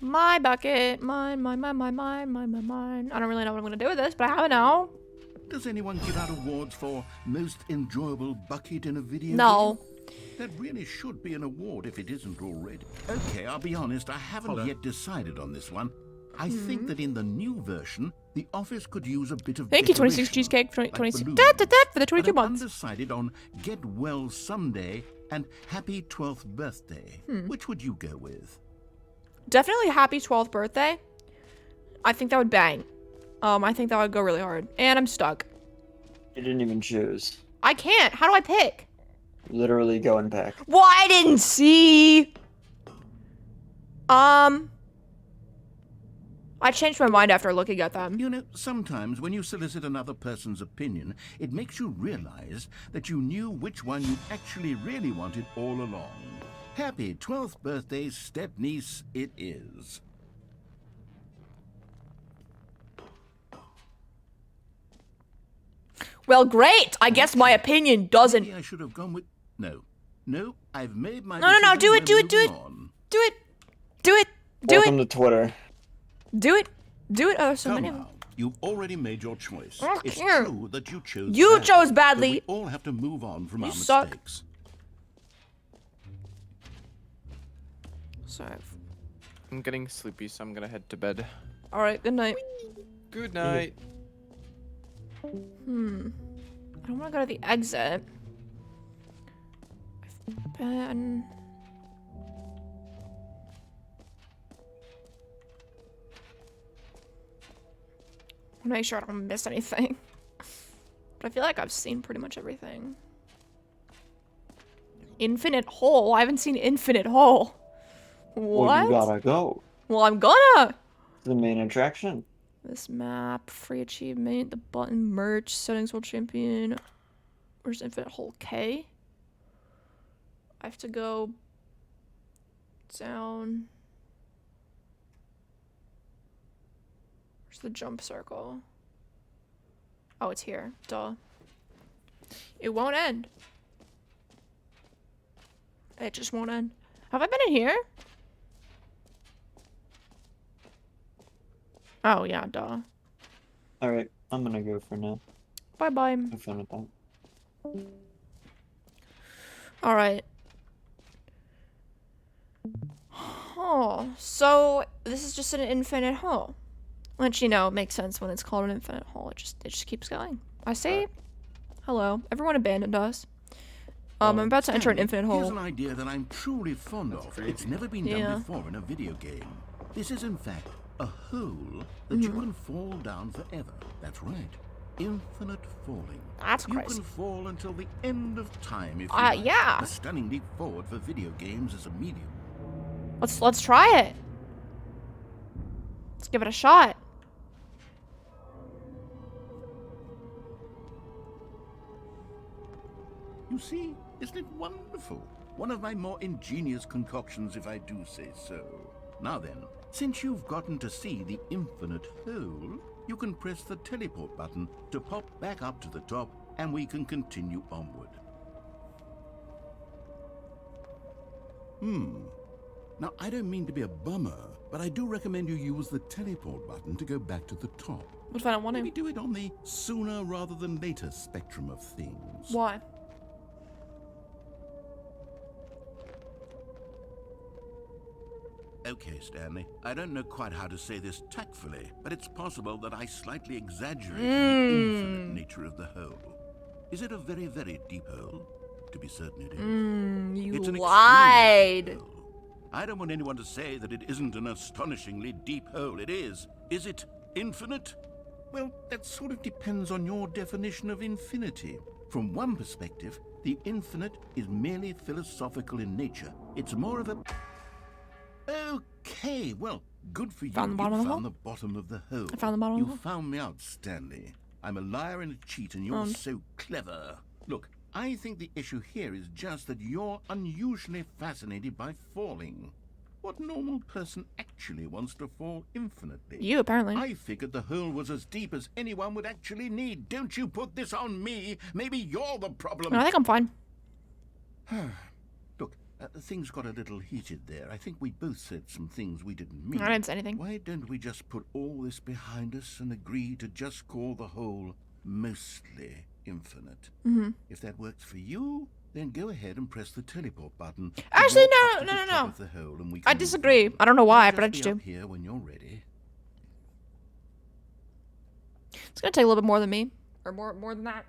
My bucket. Mine. I don't really know what I'm gonna do with this, but I have it now. Does anyone give out awards for most enjoyable bucket in a video No. game? That really should be an award if it isn't already. Okay, I'll be honest, I haven't yet decided on this one. I think that in the new version, the office could use a bit of Thank you, 26 decoration, cheesecake for like 26 balloons. for the 22 But I'm months. undecided on Get Well Someday and Happy 12th Birthday. Which would you go with? Definitely happy 12th birthday. I think that would bang. I think that would go really hard. And I'm stuck. You didn't even choose. I can't. How do I pick? Literally go and pick. Well, I didn't see. I changed my mind after looking at them. You know, sometimes when you solicit another person's opinion, it makes you realize that you knew which one you actually really wanted all along. Happy 12th birthday, step-niece, it is. Well, great. I guess my opinion doesn't. Maybe I should have gone with... No, I've made my No, decision. do it, We're do it, do moving it. on. Do it. Do it. Do Welcome it. to Twitter. Do it. Do it. Oh, so Come many of them. now, you've already made your choice. I It's can't. true that you chose You badly, chose but badly. we all have to move on from You our suck. mistakes. Sorry. I'm getting sleepy, so I'm gonna head to bed. All right. Good night. Good night. I don't want to go to the exit. I've been... I want to make sure I don't miss anything. But I feel like I've seen pretty much everything. Infinite Hole? I haven't seen Infinite Hole. What? Well, you gotta go. Well, I'm gonna. The main attraction. This map, free achievement, the button, merch, settings, world champion. Where's Infinite Hole K? I have to go down. Where's the jump circle? Oh, it's here. Duh. It won't end. It just won't end. Have I been in here? Oh, yeah, duh. Alright, I'm gonna go for now. Bye-bye. Have fun with that. Alright. Oh, so this is just an infinite hole. Which, you know, makes sense when it's called an infinite hole. It just keeps going. I say, hello. Everyone abandoned us. I'm about to enter an infinite Here's hole. an idea that I'm truly fond of. It's never been done before in a video game. This is, in fact, a hole that you can fall down forever. That's right. Infinite falling. That's You crazy. can fall until the end of time if you like. Yeah. A stunning leap forward for video games as a medium. Let's try it. Let's give it a shot. You see, isn't it wonderful? One of my more ingenious concoctions, if I do say so. Now then, since you've gotten to see the infinite hole, you can press the teleport button to pop back up to the top, and we can continue onward. Now, I don't mean to be a bummer, but I do recommend you use the teleport button to go back to the top. What if I don't want Maybe to? do it on the sooner rather than later spectrum of things. Why? Okay, Stanley, I don't know quite how to say this tactfully, but it's possible that I slightly exaggerated the infinite nature of the hole. Is it a very, very deep hole? To be certain it is. You It's an lied. extremely deep hole. I don't want anyone to say that it isn't an astonishingly deep hole. It is. Is it infinite? Well, that sort of depends on your definition of infinity. From one perspective, the infinite is merely philosophical in nature. It's more of a... Okay, well, good for you. Found the bottom of the hole? The bottom of the hole. I found the bottom of the hole. You found me out, Stanley. I'm a liar and a cheat, and you're so clever. Look, I think the issue here is just that you're unusually fascinated by falling. What normal person actually wants to fall infinitely? You, apparently. I figured the hole was as deep as anyone would actually need. Don't you put this on me. Maybe you're the problem. No, I think I'm fine. Look, things got a little heated there. I think we both said some things we didn't mean. I didn't say anything. Why don't we just put all this behind us and agree to just call the hole mostly infinite? If that works for you, then go ahead and press the teleport button. Actually, Go up no, to no, the no, top no. of the hole and we I can disagree. move on. I don't know why, I'll but I just just be do. up here when you're ready. It's gonna take a little bit more than me, or more than that,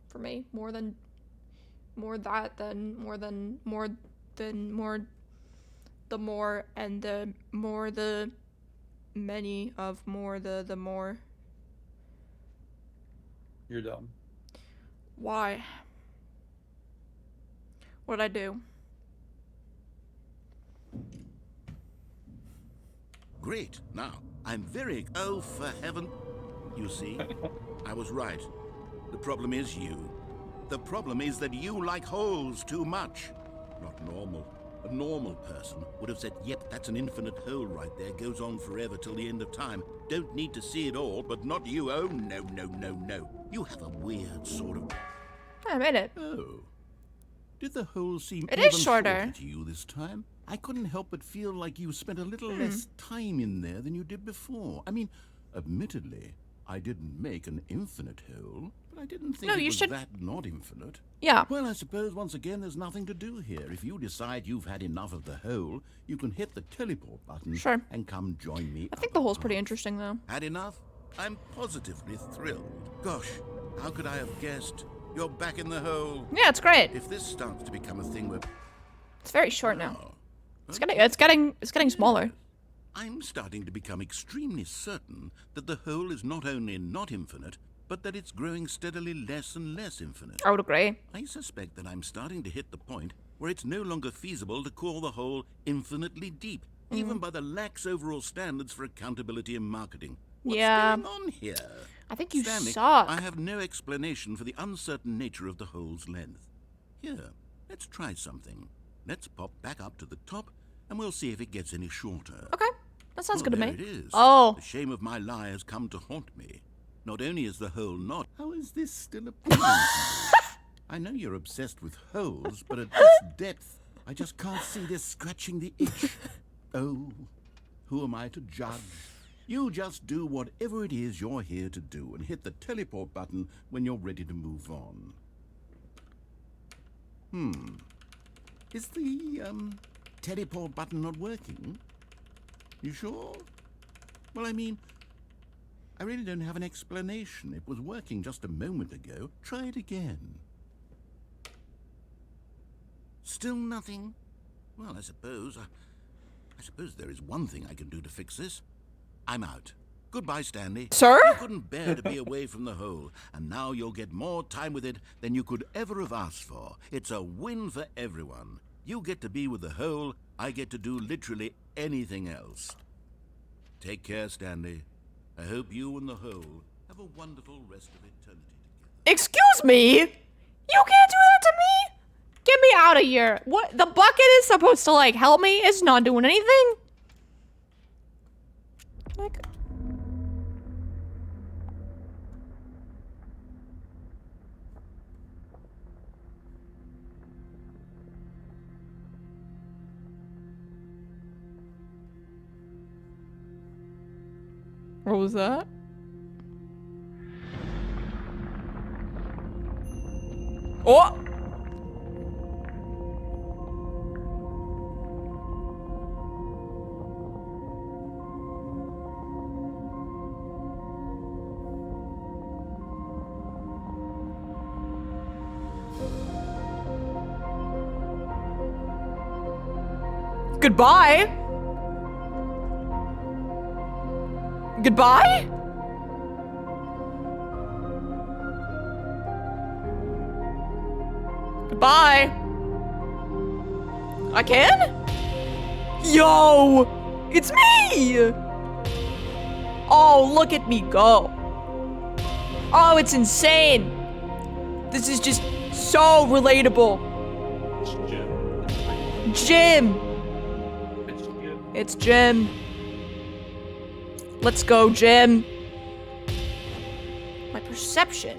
for me. More than the more, the more, and the more, the many of more, the more. You're dumb. Why? What'd I do? Great. Now, I'm very... Oh, for heaven... You see, I was right. The problem is you. The problem is that you like holes too much. Not normal. A normal person would have said, yep, that's an infinite hole right there. Goes on forever till the end of time. Don't need to see it all, but not you. Oh, no, no, no, no. You have a weird sort of... I made it. Oh. Did the hole seem It even is shorter. shorter to you this time? I couldn't help but feel like you spent a little less time in there than you did before. I mean, admittedly, I didn't make an infinite hole, but I didn't think No, it you was should- that not infinite. Yeah. Well, I suppose once again there's nothing to do here. If you decide you've had enough of the hole, you can hit the teleport button Sure. and come join me. I think the hole's pretty interesting, though. Had enough? I'm positively thrilled. Gosh, how could I have guessed? You're back in the hole. Yeah, it's great. If this starts to become a thing where... It's very short now. Oh, It's getting smaller. I'm starting to become extremely certain that the hole is not only not infinite, but that it's growing steadily less and less infinite. I would agree. I suspect that I'm starting to hit the point where it's no longer feasible to call the hole infinitely deep, even by the lax overall standards for accountability in marketing. What's Yeah. going on here? I think you Stanley, suck. I have no explanation for the uncertain nature of the hole's length. Here, let's try something. Let's pop back up to the top, and we'll see if it gets any shorter. Okay. That sounds good to There me. it is. Oh. The shame of my lie has come to haunt me. Not only is the hole not... How is this still appealing to you? I know you're obsessed with holes, but at this depth, I just can't see this scratching the itch. Oh, who am I to judge? You just do whatever it is you're here to do and hit the teleport button when you're ready to move on. Is the, teleport button not working? You sure? Well, I mean, I really don't have an explanation. It was working just a moment ago. Try it again. Still nothing? Well, I suppose there is one thing I can do to fix this. I'm out. Goodbye, Stanley. Sir? You couldn't bear to be away from the hole, and now you'll get more time with it than you could ever have asked for. It's a win for everyone. You get to be with the hole, I get to do literally anything else. Take care, Stanley. I hope you and the hole have a wonderful rest of eternity together. Excuse me? You can't do that to me? Get me out of here. What? The bucket is supposed to, like, help me? It's not doing anything? Like... What was that? Oh! Goodbye? Goodbye? Goodbye. I can? Yo! It's me! Oh, look at me go. Oh, it's insane. This is just so relatable. It's Jim. Jim. It's Jim. It's Jim. Let's go, Jim. My perception.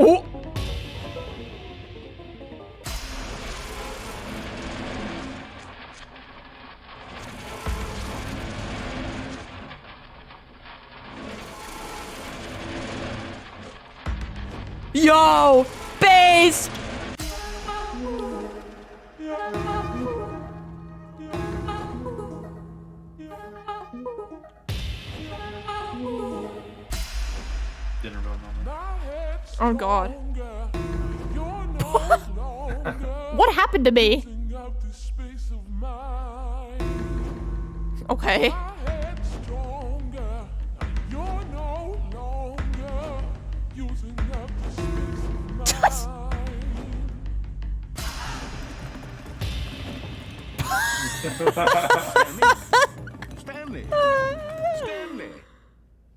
Oh! Yo! Base! Dinner bell moment. Oh god. What happened to me? Okay. Stanley! Stanley!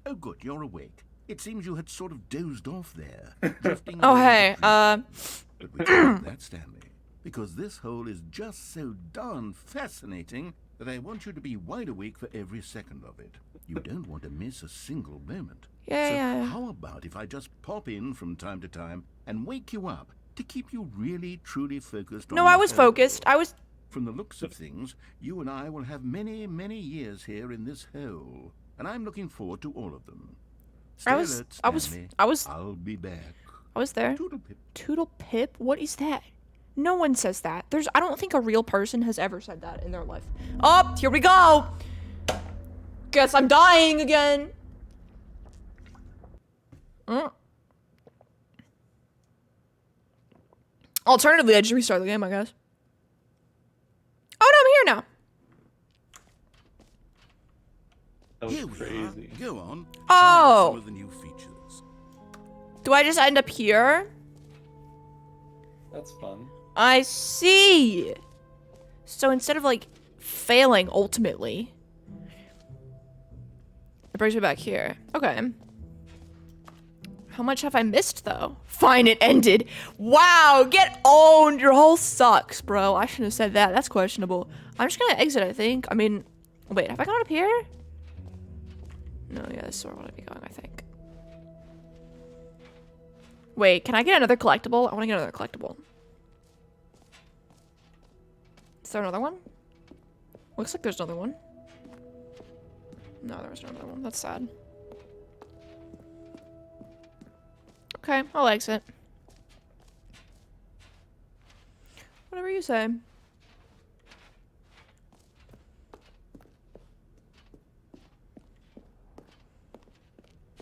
Oh, good, you're awake. It seems you had sort of dozed off there. Drifting Oh away hey, But we can't do that, Stanley, because this hole is just so darn fascinating that I want you to be wide awake for every second of it. You don't want to miss a single moment. Yeah, so yeah. how about if I just pop in from time to time and wake you up to keep you really, truly focused on No, I the was hole? focused. I was. From the looks of things, you and I will have many, many years here in this hole, and I'm looking forward to all of them. Stay alert, Stanley. I'll be back. I was there. Toodle pip. Toodle pip? What is that? No one says that. I don't think a real person has ever said that in their life. Oh, here we go. Guess I'm dying again. Alternatively, I just restart the game, I guess. Oh, no, I'm here now. That Here was we crazy. are. Go on. Oh. Try out some of the new features. Do I just end up here? That's fun. I see. So instead of like failing ultimately, it brings me back here. Okay. How much have I missed though? Fine, it ended. Wow, get owned. Your hole sucks, bro. I shouldn't have said that. That's questionable. I'm just gonna exit, I think. I mean, wait, have I gone up here? No, yeah, this is where I want to be going, I think. Wait, can I get another collectible? I want to get another collectible. Is there another one? Looks like there's another one. No, there was another one. That's sad. Okay, I'll exit. Whatever you say.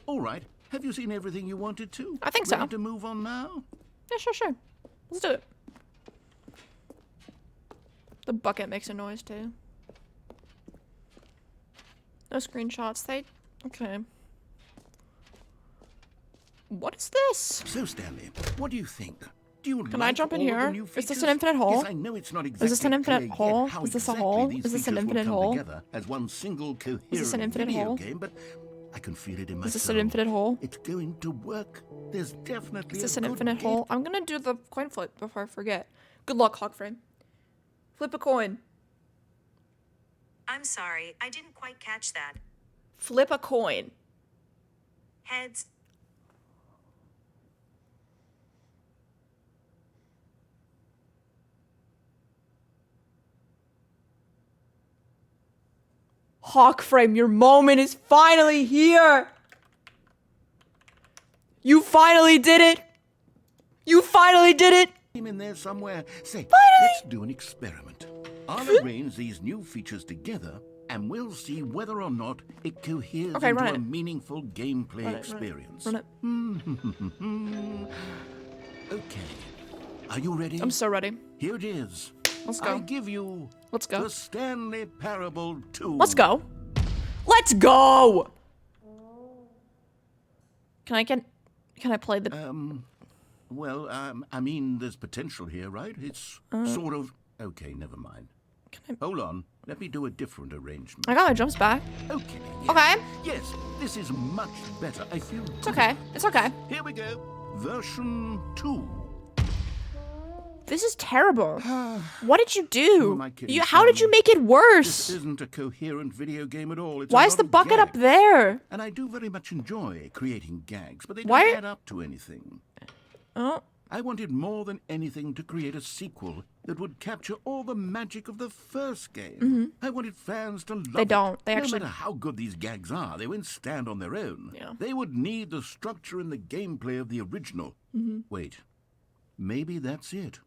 All right. Have you seen everything you wanted to? I think so. Ready to move on now? Yeah, sure. Let's do it. The bucket makes a noise too. No screenshots, okay. What is this? So, Stanley, what do you think? Do you Can I like jump in all of the here? new Is this features? an infinite hole? Yes, I know it's not exactly Is this an infinite clear hole? yet how Is this a exactly hole? these Is this an features will infinite come hole? together as one single coherent this an infinite video hole? game, but I can feel it in my Is this soul. an infinite hole? It's going to work. There's definitely Is this a an good infinite hole? I'm gonna do the coin flip before I forget. Good luck, Hawkframe. Flip a coin. I'm sorry, I didn't quite catch that. Flip a coin. Heads. Hawkframe, your moment is finally here! You finally did it! You finally did it! in there somewhere. Say, Finally! let's do an experiment. I'll arrange these new features together, and we'll see whether or not it coheres Okay, into run a it. meaningful gameplay Run it, experience. Run it. Okay. Are you ready? I'm so ready. Here it is. Let's go. I give you Let's go. the Stanley Parable 2. Let's go. Let's go! Can I play the... Well, I mean, there's potential here, right? It's sort of... Okay, never mind. Hold on. Let me do a different arrangement. I got my jumps back. Okay. Yes. Okay. Yes, this is much better. I feel... It's okay. It's okay. Here we go. Version 2. This is terrible. What did you do? Who am I kidding, How did you Stanley? make it worse? This isn't a coherent video game at all. It's Why a is lot the of bucket up gags. there? And I do very much enjoy creating gags, but they Why don't are- add up to anything. Oh. I wanted more than anything to create a sequel that would capture all the magic of the first game. I wanted fans to love it. They don't. They no actually- matter how good these gags are, they won't stand on their own. Yeah. They would need the structure and the gameplay of the original. Wait, maybe that's it.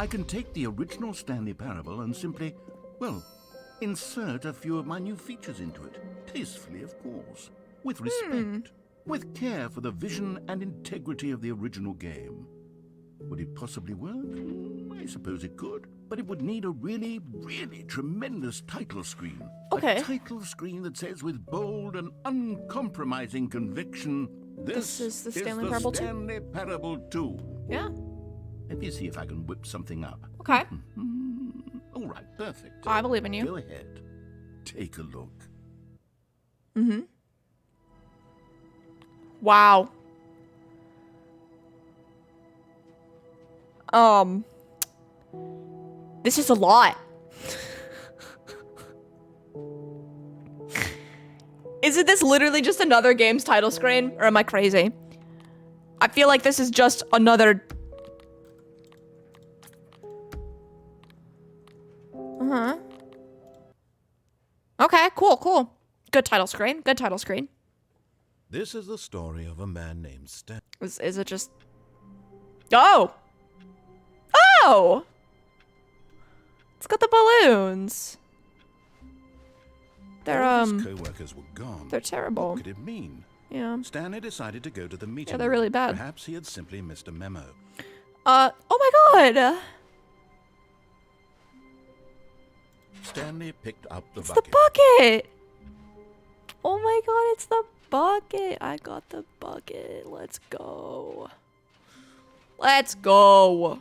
I can take the original Stanley Parable and simply, well, insert a few of my new features into it. Tastefully, of course. With respect. With care for the vision and integrity of the original game. Would it possibly work? I suppose it could. But it would need a really, really tremendous title screen. Okay. A title screen that says with bold and uncompromising conviction, This is the Stanley Parable 2? Stanley Parable 2. Yeah. Let me see if I can whip something up. Okay. All right, perfect. I believe in you. Go ahead. Take a look. Wow. This is a lot. Isn't this literally just another game's title screen? Or am I crazy? I feel like this is just another... Okay, cool. Good title screen. Good title screen. This is the story of a man named Stan. Is it just... Oh! Oh! It's got the balloons. They're, All his co-workers were gone. they're terrible. What could it mean? Yeah. Stanley decided to go to the meeting. Yeah, they're really room. bad. Perhaps he had simply missed a memo. Oh my god! Stanley picked up the It's bucket. the bucket! Oh my god, it's the bucket! I got the bucket. Let's go. Let's go!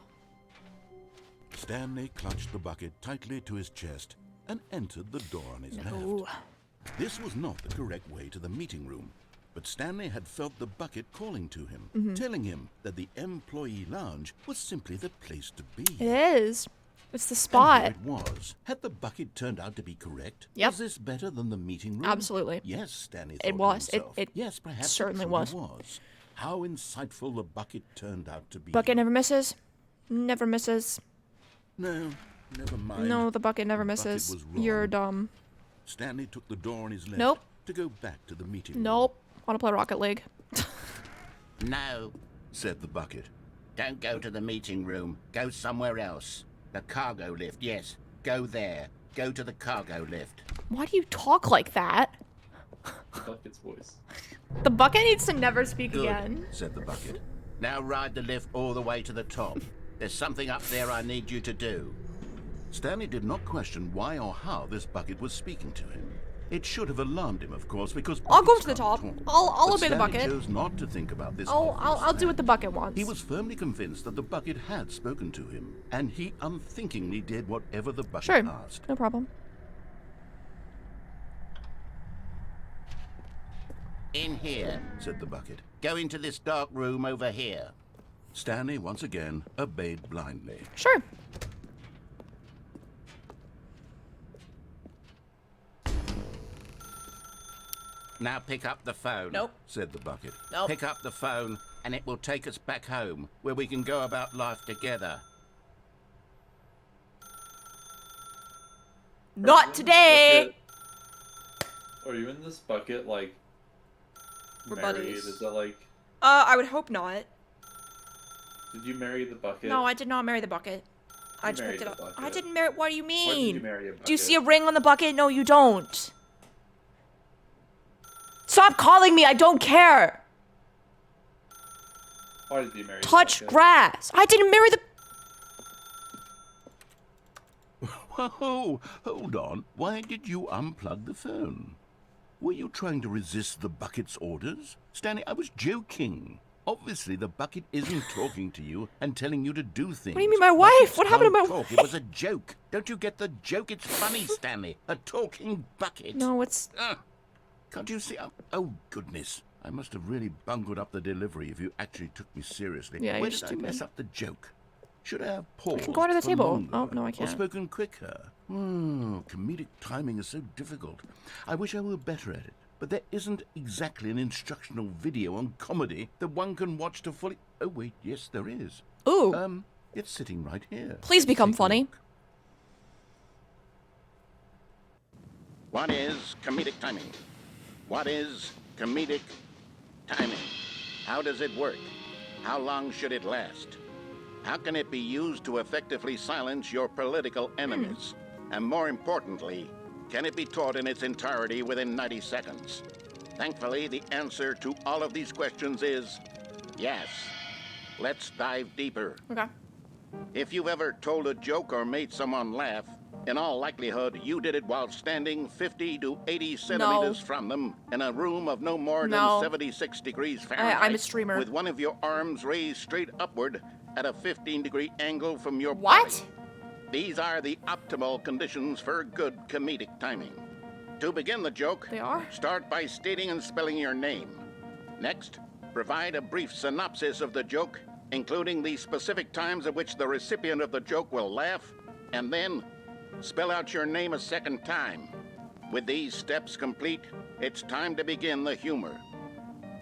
Stanley clutched the bucket tightly to his chest and entered the door on his No. left. This was not the correct way to the meeting room, but Stanley had felt the bucket calling to him, telling him that the employee lounge was simply the place to be. It is. It's the And spot. here it was. Had the bucket turned out to be correct? Yep. Was this better than the meeting room? Absolutely. Yes, Stanley thought It to was. himself. It yes, perhaps certainly it was. truly was. How insightful the bucket turned out to be. Bucket never misses. Never misses. No, never mind. No, the bucket never The bucket misses. was wrong. You're dumb. Stanley took the door on his left Nope. to go back to the meeting room. Nope. Want to play Rocket League? No, said the bucket. Don't go to the meeting room. Go somewhere else. The cargo lift, yes. Go there. Go to the cargo lift. Why do you talk like that? Bucket's voice. The bucket needs to never speak Good, again. said the bucket. Now ride the lift all the way to the top. There's something up there I need you to do. Stanley did not question why or how this bucket was speaking to him. It should have alarmed him, of course, because I'll go buckets to the can't top. talk. I'll But obey the Stanley bucket. chose not to think about this. I'll obvious do what the bucket wants. He was firmly convinced that the bucket had spoken to him, and he unthinkingly did whatever the bucket Sure. asked. No problem. In here, said the bucket. Go into this dark room over here. Stanley once again obeyed blindly. Sure. Now pick up the phone, Nope. said the bucket. Nope. Pick up the phone, and it will take us back home, where we can go about life together. Not today. Are you in this bucket, like, We're married? buddies. Is that like, I would hope not. did you marry the bucket? No, I did not marry the bucket. I You just picked it married up. the I bucket. didn't marry. What do you mean? Why did you marry a bucket? Do you see a ring on the bucket? No, you don't. Stop calling me. I don't care. Why did you marry Touch the bucket? grass. I didn't marry the. Whoa, hold on. Why did you unplug the phone? Were you trying to resist the bucket's orders? Stanley, I was joking. Obviously, the bucket isn't talking to you and telling you to do things. What do you mean, my wife? Buckets What happened to can't my talk. wife? It was a joke. Don't you get the joke? It's funny, Stanley. A talking bucket. No, it's. Can't you see? Oh, goodness. I must have really bungled up the delivery if you actually took me seriously. Yeah, Where you're did I mess stupid. up the joke? Should I have paused? I can go under the for table. longer, Oh, no, I Or can't. spoken quicker? Comedic timing is so difficult. I wish I were better at it. But there isn't exactly an instructional video on comedy that one can watch to fully... Oh, wait, yes, there is. Ooh. It's sitting right here. Please become Take a funny. look. What is comedic timing? What is comedic timing? How does it work? How long should it last? How can it be used to effectively silence your political enemies? And more importantly, can it be taught in its entirety within 90 seconds? Thankfully, the answer to all of these questions is yes. Let's dive deeper. Okay. If you've ever told a joke or made someone laugh, in all likelihood, you did it while standing 50 to 80 centimeters from them in a room of no more No. than 76 degrees Fahrenheit. I'm a streamer. With one of your arms raised straight upward at a 15-degree angle from your What? body. These are the optimal conditions for good comedic timing. To begin the joke, They are? start by stating and spelling your name. Next, provide a brief synopsis of the joke, including the specific times at which the recipient of the joke will laugh, and then spell out your name a second time. With these steps complete, it's time to begin the humor.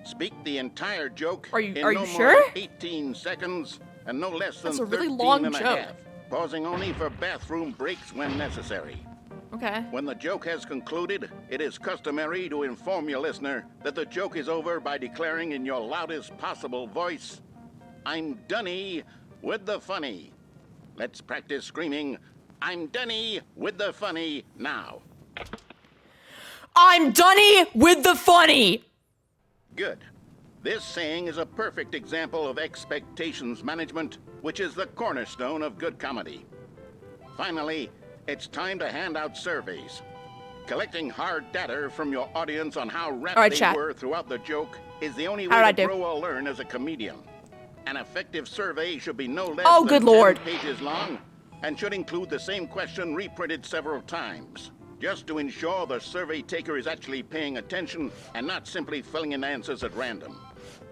Speak the entire joke in no more sure? than 18 seconds and no less than That's a really 13 long and a joke. half, pausing only for bathroom breaks when necessary. Okay. When the joke has concluded, it is customary to inform your listener that the joke is over by declaring in your loudest possible voice, "I'm Dunny with the funny." Let's practice screaming, "I'm Dunny with the funny" now. I'm Dunny with the funny. Good. This saying is a perfect example of expectations management, which is the cornerstone of good comedy. Finally, it's time to hand out surveys. Collecting hard data from your audience on how All right, rapt they chat. were throughout the joke is the only How did way I to do? grow or learn as a comedian. An effective survey should be no less Oh, than good 10 Lord. pages long and should include the same question reprinted several times, just to ensure the survey taker is actually paying attention and not simply filling in answers at random.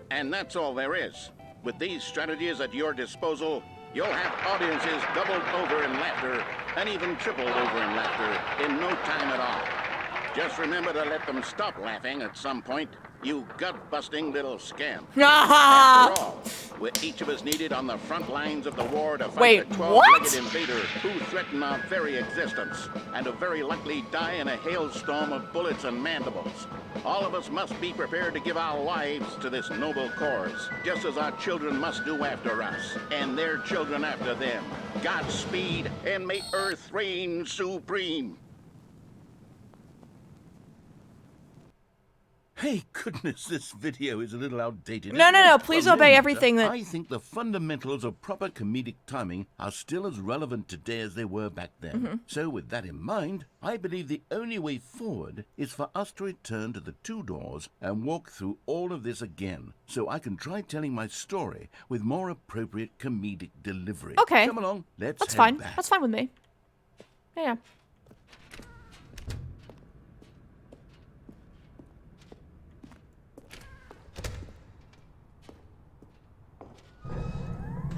And that's all there is. With these strategies at your disposal, you'll have audiences doubled over in laughter and even tripled over in laughter in no time at all. Just remember to let them stop laughing at some point, you gut-busting little scamp. After all, we're each of us needed on the front lines of the war to fight Wait, the what? 12-legged invader who threaten our very existence and to very likely die in a hailstorm of bullets and mandibles. All of us must be prepared to give our lives to this noble cause, just as our children must do after us, and their children after them. Godspeed, and may Earth reign supreme. Hey, goodness, this video is a little outdated. No, isn't no, it? no, please obey Remember, everything that- I think the fundamentals of proper comedic timing are still as relevant today as they were back then. So with that in mind, I believe the only way forward is for us to return to the two doors and walk through all of this again, so I can try telling my story with more appropriate comedic delivery. Okay. Come along, let's That's head fine. back. That's fine with me. Yeah.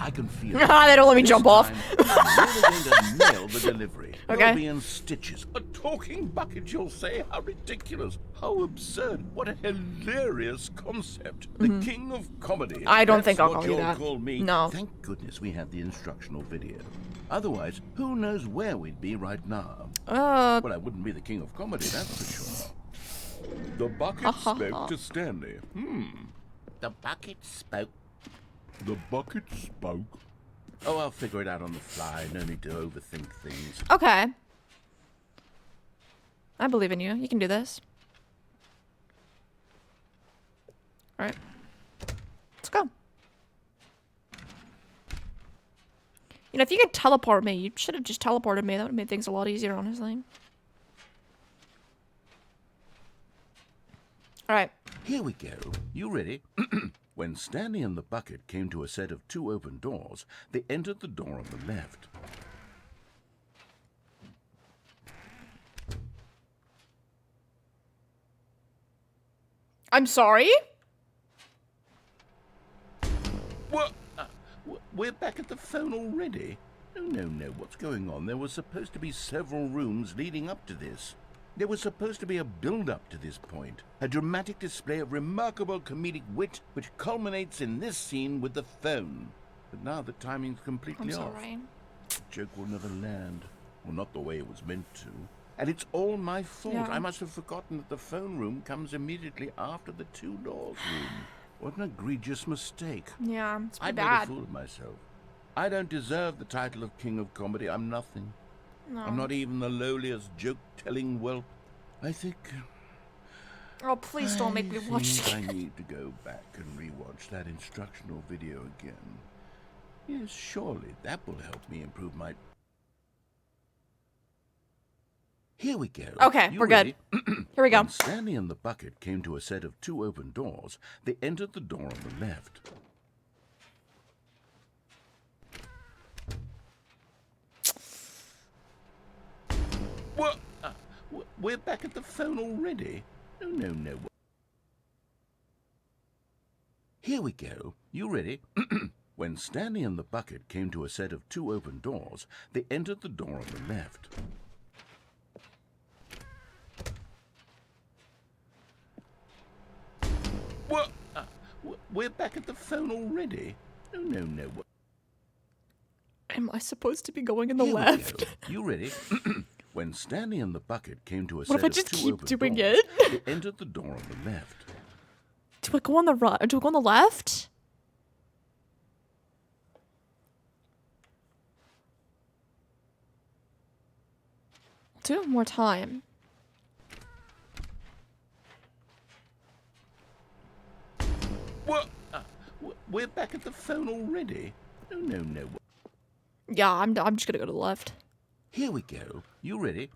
I can feel it. They don't let me This jump off. time, I'm really going to nail the delivery. Okay. You'll be in stitches. A talking bucket, you'll say? How ridiculous. How absurd. What a hilarious concept. The king of comedy. I don't That's think I'll what call you you'll that. call me. No. Thank goodness we have the instructional video. Otherwise, who knows where we'd be right now? Well, I wouldn't be the king of comedy, that's for sure. The bucket spoke to Stanley. The bucket spoke. The bucket spoke. Oh, I'll figure it out on the fly. No need to overthink things. Okay. I believe in you. You can do this. All right. Let's go. You know, if you could teleport me, you should have just teleported me. That would have made things a lot easier, honestly. All right. Here we go. You ready? When Stanley and the bucket came to a set of 2 open doors, they entered the door on the left. I'm sorry? What? We're back at the phone already? No. What's going on? There were supposed to be several rooms leading up to this. There was supposed to be a build-up to this point. A dramatic display of remarkable comedic wit which culminates in this scene with the phone. But now the timing's completely off. I'm sorry. The joke will never land. Well, not the way it was meant to. And it's all my fault. Yeah. I must have forgotten that the phone room comes immediately after the 2 doors room. What an egregious mistake. Yeah, it's pretty I made bad. a fool of myself. I don't deserve the title of King of Comedy. I'm nothing. No. I'm not even the lowliest joke-telling whelp. I think... Oh, please don't make me watch it. I need to go back and rewatch that instructional video again. Yes, surely that will help me improve my... Here we go. Okay, You we're ready? good. Here we go. When Stanley and the bucket came to a set of 2 open doors, they entered the door on the left. What? We're back at the phone already? No. Here we go. You ready? When Stanley and the bucket came to a set of 2 open doors, they entered the door on the left. What? We're back at the phone already? No. Am I supposed to be going in the Here we left? go. You ready? When Stanley and the bucket came to a What set if I of just 2 keep open doing doors, it? they entered the door on the left. Do I go on the right? Or do I go on the left? Do it one more time. What? We're back at the phone already? No. Yeah, I'm just gonna go to the left. Here we go. You ready?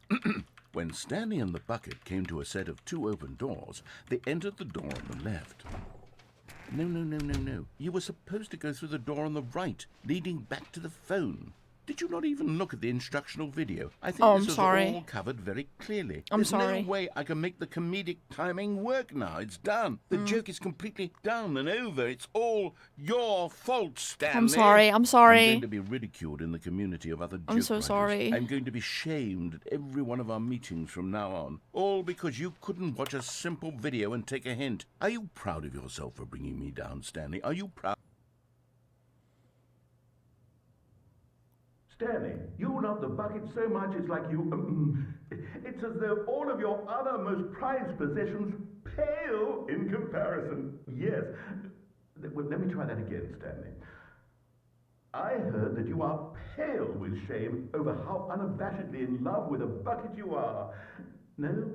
When Stanley and the bucket came to a set of 2 open doors, they entered the door on the left. No. You were supposed to go through the door on the right, leading back to the phone. Did you not even look at the instructional video? I think Oh, this I'm was sorry. all covered very clearly. I'm There's sorry. no way I can make the comedic timing work now. It's done. The joke is completely done and over. It's all your fault, Stanley. I'm sorry. I'm I'm sorry. going to be ridiculed in the community of other joke I'm so writers. sorry. I'm going to be shamed at every one of our meetings from now on. All because you couldn't watch a simple video and take a hint. Are you proud of yourself for bringing me down, Stanley? Are you proud? Stanley, you love the bucket so much it's like you... it's as though all of your other most prized possessions pale in comparison. Yes. Well, let me try that again, Stanley. I heard that you are pale with shame over how unabashedly in love with a bucket you are. No?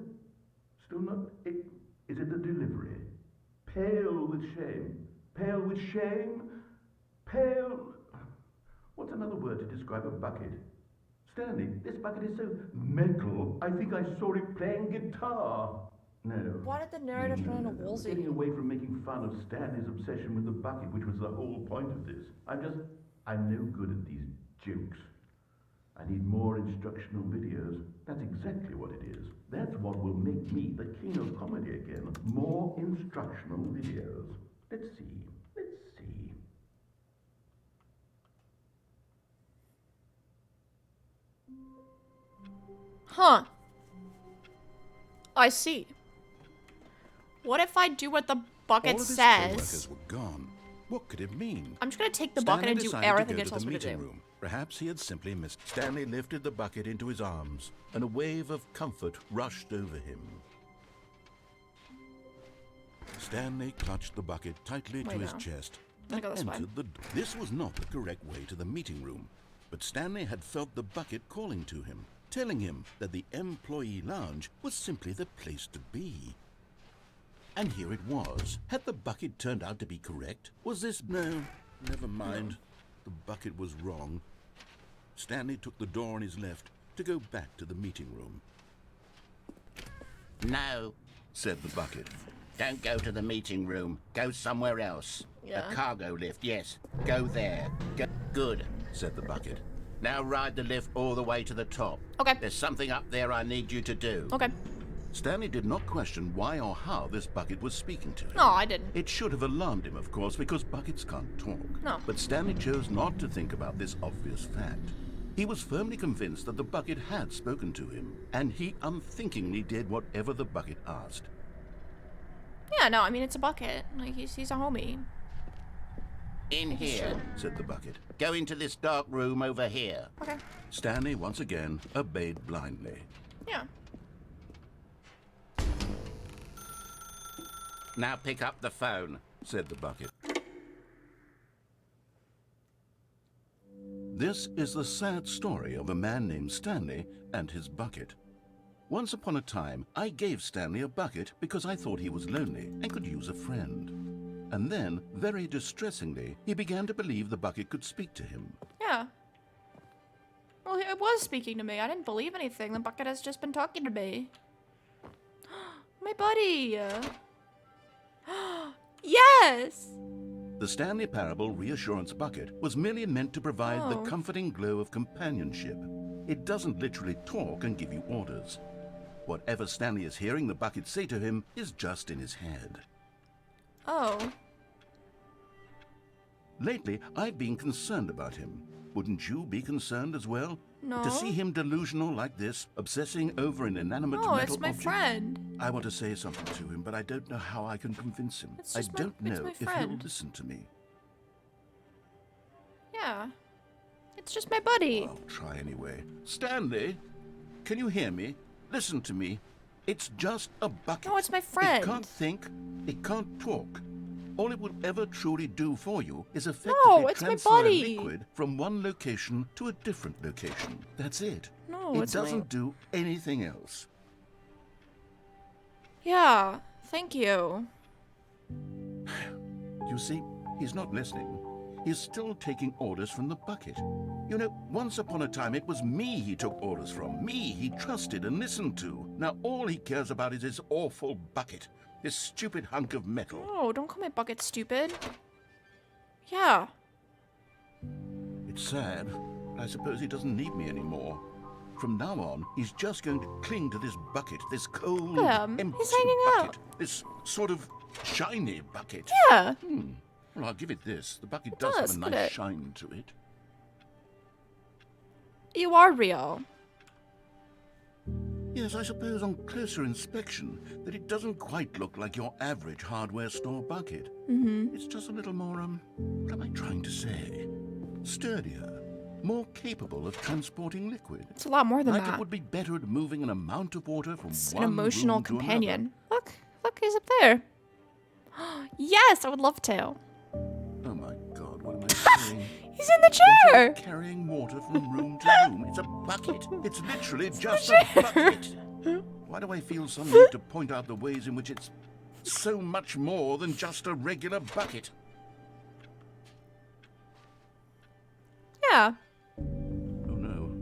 Still not? Is it the delivery? Pale with shame. Pale with shame? Pale... What's another word to describe a bucket? Stanley, this bucket is so metal, I think I saw it playing guitar. No. Why did the narrator turn into Woolsey? Getting away from making fun of Stanley's obsession with the bucket, which was the whole point of this. I'm no good at these jokes. I need more instructional videos. That's exactly what it is. That's what will make me the king of comedy again. More instructional videos. Let's see. Huh. I see. What if I do what the bucket All of his says? co-workers were gone. What could it mean? I'm just gonna take the Stanley bucket and do decided everything to it go tells to the me to meeting do. room. Perhaps he had simply missed. Stanley lifted the bucket into his arms, and a wave of comfort rushed over him. Stanley clutched the bucket tightly to his chest and go this way. entered the... This was not the correct way to the meeting room, but Stanley had felt the bucket calling to him, telling him that the employee lounge was simply the place to be. And here it was. Had the bucket turned out to be correct? Was this... No, never mind. The bucket was wrong. Stanley took the door on his left to go back to the meeting room. No, said the bucket. don't go to the meeting room. Go somewhere else. Yeah. A cargo lift, yes. Go there. Good, said the bucket. Now ride the lift all the way to the top. Okay. There's something up there I need you to do. Okay. Stanley did not question why or how this bucket was speaking to him. No, I didn't. It should have alarmed him, of course, because buckets can't talk. No. But Stanley chose not to think about this obvious fact. He was firmly convinced that the bucket had spoken to him, and he unthinkingly did whatever the bucket asked. Yeah, no, I mean, it's a bucket. Like, he's a homie. In here, said the bucket. Go into this dark room over here. Okay. Stanley once again obeyed blindly. Yeah. Now pick up the phone, said the bucket. This is the sad story of a man named Stanley and his bucket. Once upon a time, I gave Stanley a bucket because I thought he was lonely and could use a friend. And then, very distressingly, he began to believe the bucket could speak to him. Yeah. Well, it was speaking to me. I didn't believe anything. The bucket has just been talking to me. My buddy. Yes! The Stanley Parable reassurance bucket was merely meant to provide the Oh. comforting glow of companionship. It doesn't literally talk and give you orders. Whatever Stanley is hearing the bucket say to him is just in his head. Oh. Lately, I've been concerned about him. Wouldn't you be concerned as well? No. To see him delusional like this, obsessing over an inanimate No, metal it's my object? friend. I want to say something to him, but I don't know how I can convince him. It's I just don't it's know my if he'll friend. listen to me. Yeah. It's just my buddy. I'll try anyway. Stanley, can you hear me? Listen to me. It's just a bucket. No, it's my friend. It can't think. It can't talk. All it will ever truly do for you is effectively No, it's my transfer buddy. a liquid from one location to a different location. That's it. No, it it's my- doesn't do anything else. Yeah. Thank you. You see, he's not listening. He's still taking orders from the bucket. You know, once upon a time it was me he took orders from. Me he trusted and listened to. Now all he cares about is his awful bucket. This stupid hunk of metal. No, don't call my bucket stupid. Yeah. It's sad, but I suppose he doesn't need me anymore. From now on, he's just going to cling to this bucket, this cold, Look at him. empty He's hanging bucket. out. This sort of shiny bucket. Yeah. Well, I'll give it this. The bucket It does does, have a look nice at it. shine to it. You are real. Yes, I suppose on closer inspection that it doesn't quite look like your average hardware store bucket. Mm-hmm. It's just a little more, what am I trying to say? Sturdier, more capable of transporting liquid. It's a lot more than like that. it would be better at moving an amount of water from It's one an emotional room to another. companion. Look, he's up there. Yes, I would love to. Oh my God, what am I saying? He's in the chair. Carrying water from room to room. It's a bucket. It's literally just a bucket. Why do I feel some need to point out the ways in which it's so much more than just a regular bucket? Yeah. Oh no.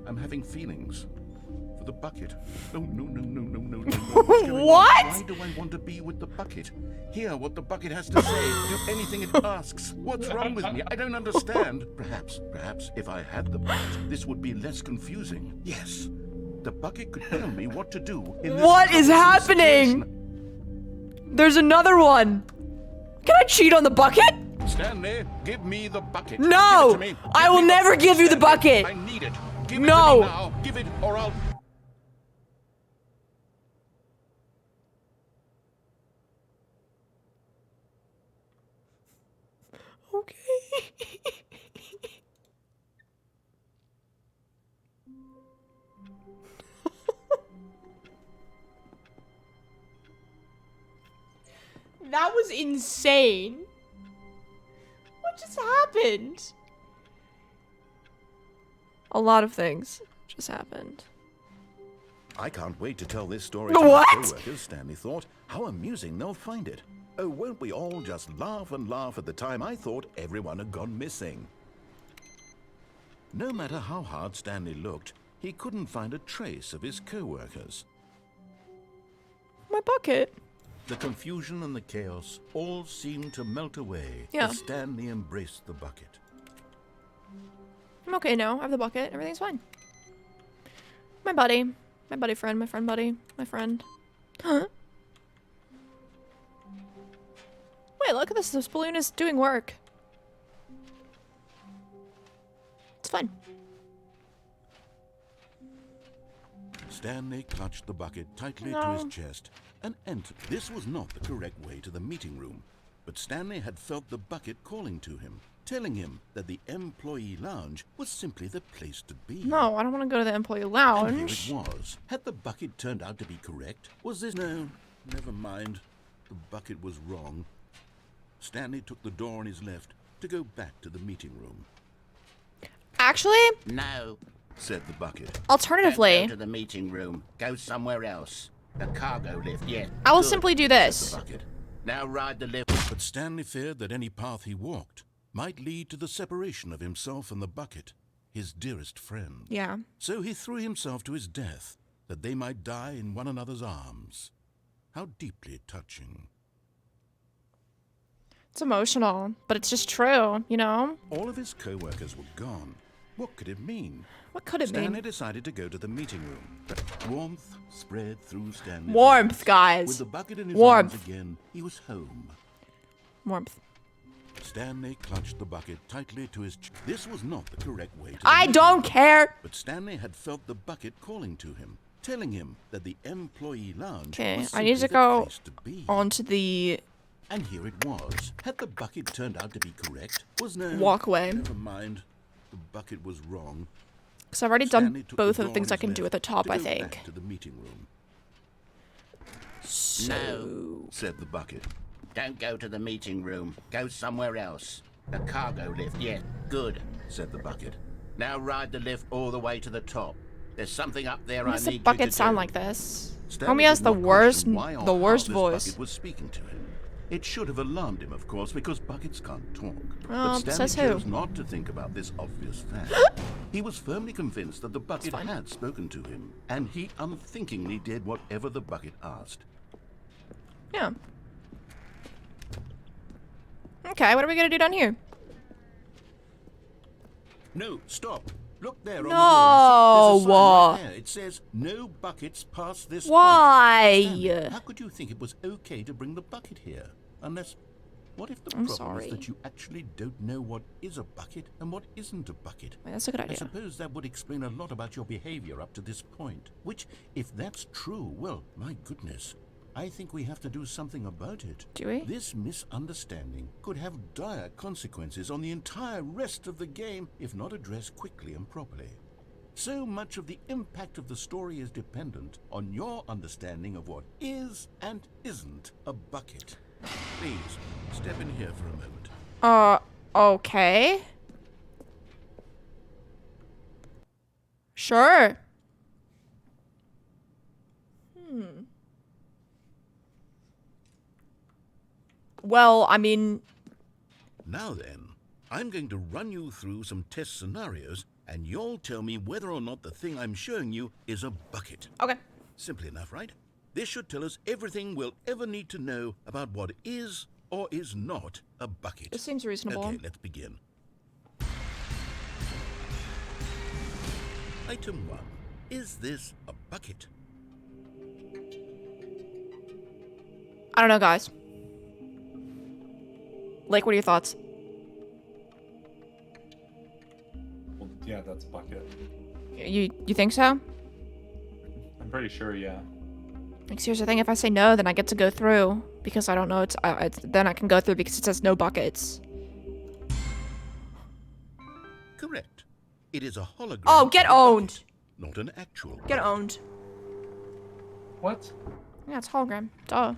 I'm having feelings. For the bucket. No. What's going on? What? Why do I want to be with the bucket? Hear what the bucket has to say. Do anything it asks. What's wrong with me? I don't understand. Perhaps, if I had the bucket, this would be less confusing. Yes. The bucket could tell me what to do in this What is troublesome happening? situation. There's another one. Can I cheat on the bucket? Stanley, give me the bucket. No! Give it to me. I will never give you the bucket. I need it. Give it to No. me now. Give it, or I'll... Okay. That was insane. What just happened? A lot of things just happened. I can't wait to tell this story to What? my co-workers, Stanley thought. How amusing they'll find it. Oh, won't we all just laugh and laugh at the time I thought everyone had gone missing. No matter how hard Stanley looked, he couldn't find a trace of his co-workers. My bucket. The confusion and the chaos all seemed to melt away Yeah. as Stanley embraced the bucket. I'm okay now. I have the bucket. Everything's fine. My buddy. My buddy friend. My friend buddy. My friend. Huh? Wait, look at this. This balloon is doing work. It's fine. Stanley clutched the bucket tightly to No. his chest and entered. This was not the correct way to the meeting room, but Stanley had felt the bucket calling to him, telling him that the employee lounge was simply the place to be. No, I don't want to go to the employee And lounge. here it was. Had the bucket turned out to be correct? Was this... No, never mind. The bucket was wrong. Stanley took the door on his left to go back to the meeting room. Actually, No. Said the bucket. alternatively, Don't go to the meeting room. Go somewhere else. The cargo lift, yes. I will Good, simply do said this. the bucket. Now ride the lift. But Stanley feared that any path he walked might lead to the separation of himself and the bucket, his dearest friend. Yeah. So he threw himself to his death, that they might die in one another's arms. How deeply touching. It's emotional, but it's just true, you know? All of his co-workers were gone. What could it mean? What could it Stanley mean? decided to go to the meeting room. Warmth spread through Stanley. Warmth, guys. With the bucket in his Warmth. arms again, he was home. Warmth. Stanley clutched the bucket tightly to his chest. This was not the correct way to the I meeting don't room, care. But Stanley had felt the bucket calling to him, telling him that the employee lounge Okay, was I need to simply the go place to be. onto the And here it was. Had the bucket turned out to be correct? Was no... walkway. Never mind. The bucket was wrong. Because I've already Stanley done took both the of the door things on I his can do at left the top, to I go think. back to the meeting room. No. Said the bucket. Don't go to the meeting room. Go somewhere else. The cargo lift, yes. Good, Said the bucket. Now ride the lift all the way to the top. There's something up there Why I does need the you bucket to sound do. like this? Stanley Homie has did the not worst, question why or the how worst this voice. bucket was speaking to him. It should have alarmed him, of course, because buckets can't talk. Well, But Stanley says who? chose not to think about this obvious fact. He was firmly convinced that the bucket had spoken to him, and he unthinkingly did whatever the bucket asked. Yeah. Okay, what are we gonna do down here? No, stop. Look there on No. the wall. There's a sign right there. It says, no buckets past this Why? point. Stanley, how could you think it was okay to bring the bucket here? Unless, what if the I'm problem sorry. is that you actually don't know what is a bucket and what isn't a bucket? Wait, that's a good I idea. suppose that would explain a lot about your behavior up to this point. Which, if that's true, well, my goodness, I think we have to do something about it. Do we? This misunderstanding could have dire consequences on the entire rest of the game if not addressed quickly and properly. So much of the impact of the story is dependent on your understanding of what is and isn't a bucket. Please, step in here for a moment. Okay. Sure. Well, I mean, Now then, I'm going to run you through some test scenarios, and you'll tell me whether or not the thing I'm showing you is a bucket. okay. Simple enough, right? This should tell us everything we'll ever need to know about what is or is not a bucket. This seems reasonable. Okay, let's begin. Item 1. Is this a bucket? I don't know, guys. Like, what are your thoughts? Well, yeah, that's a bucket. You think so? I'm pretty sure, yeah. Like, here's the thing, if I say no, then I get to go through. Because I don't know, then I can go through because it says no buckets. Correct. It is a hologram. Oh, get of a owned! bucket, not an actual Get bucket. owned. What? Yeah, it's hologram. Duh.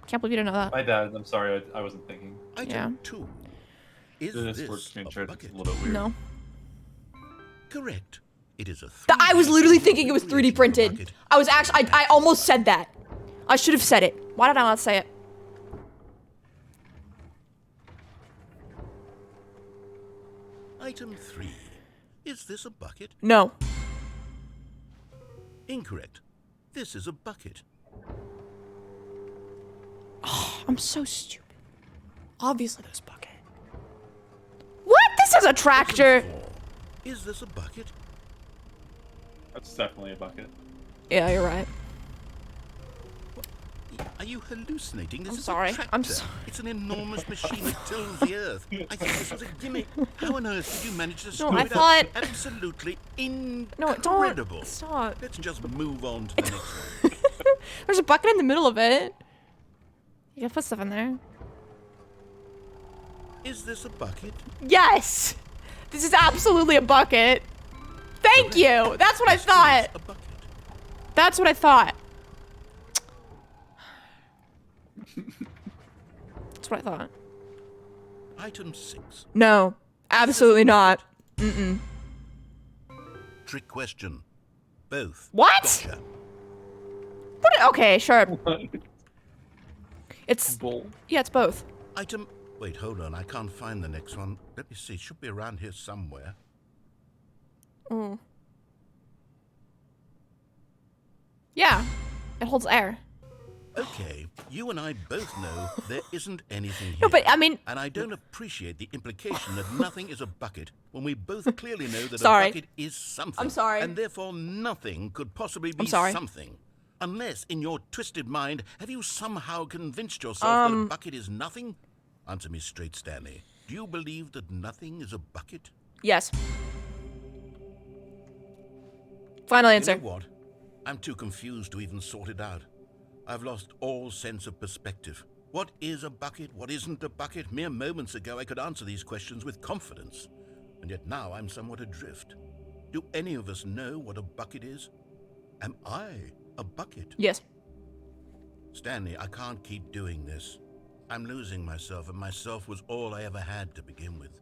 Can't believe you didn't know that. My dad, I'm sorry, I wasn't thinking. Item Yeah. 2. Is The Discord this screen a share is bucket? a little bit weird. No. Correct. It is a 3D I was literally thinking it was 3D recreation of a printed. bucket. I was actually, I almost said that. I should have said it. Why did I not say it? Item 3. Is this a bucket? No. Incorrect. This is a bucket. I'm so stupid. Obviously there's bucket. What? This is a tractor. Item 4. Is this a bucket? That's definitely a bucket. Yeah, you're right. Are you hallucinating? This I'm is sorry. a tractor. I'm sorry. It's an enormous machine that tills the earth. I thought this was a gimmick. How on earth did you manage to screw I it thought- up? Absolutely No, incredible. don't. Stop. Let's just move on to the next one. There's a bucket in the middle of it. You gotta put stuff in there. Is this a bucket? Yes! This is absolutely a bucket. Thank you! That's what I thought. A bucket. That's what I thought. That's what I thought. Item 6. No. Absolutely not. Mm-mm. Trick question. Both. What? Gotcha. Okay, sure. It's... Bull. Yeah, it's both. Item... Wait, hold on. I can't find the next one. Let me see. It should be around here somewhere. Mm. Yeah. It holds air. Okay, you and I both know there isn't anything here. No, but I mean... And I don't appreciate the implication that nothing is a bucket when we both clearly know that Sorry. a bucket is something. I'm sorry. And therefore nothing could possibly be I'm sorry. something. Unless, in your twisted mind, have you somehow convinced yourself that a bucket is nothing? Answer me straight, Stanley. Do you believe that nothing is a bucket? Yes. Final answer. You know what? I'm too confused to even sort it out. I've lost all sense of perspective. What is a bucket? What isn't a bucket? Mere moments ago I could answer these questions with confidence. And yet now I'm somewhat adrift. Do any of us know what a bucket is? Am I a bucket? Yes. Stanley, I can't keep doing this. I'm losing myself, and myself was all I ever had to begin with.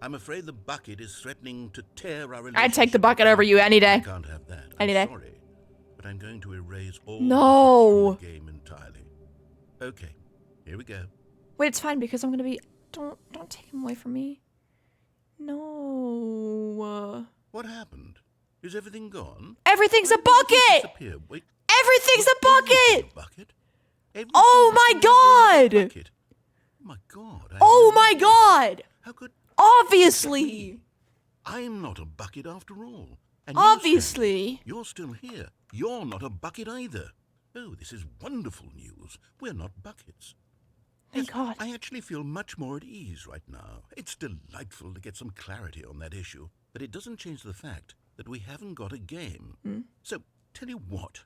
I'm afraid the bucket is threatening to tear our relationship. I'd take the bucket over you any I day. can't have that. Any I'm day. sorry, but I'm going to erase all No. buckets from the game entirely. Okay, here we go. Wait, it's fine because I'm gonna be... Don't take him away from me. No. What happened? Is everything gone? Everything's a Where did everything bucket! disappear? Wait, Everything's a bucket! a bucket? Everything Oh my is a god! bucket. Oh my god. Oh my god! How could... Obviously! I'm not a bucket after all. And Obviously! you're still here. You're not a bucket either. Oh, this is wonderful news. We're not buckets. Thank God. I actually feel much more at ease right now. It's delightful to get some clarity on that issue, but it doesn't change the fact that we haven't got a game. So, tell you what,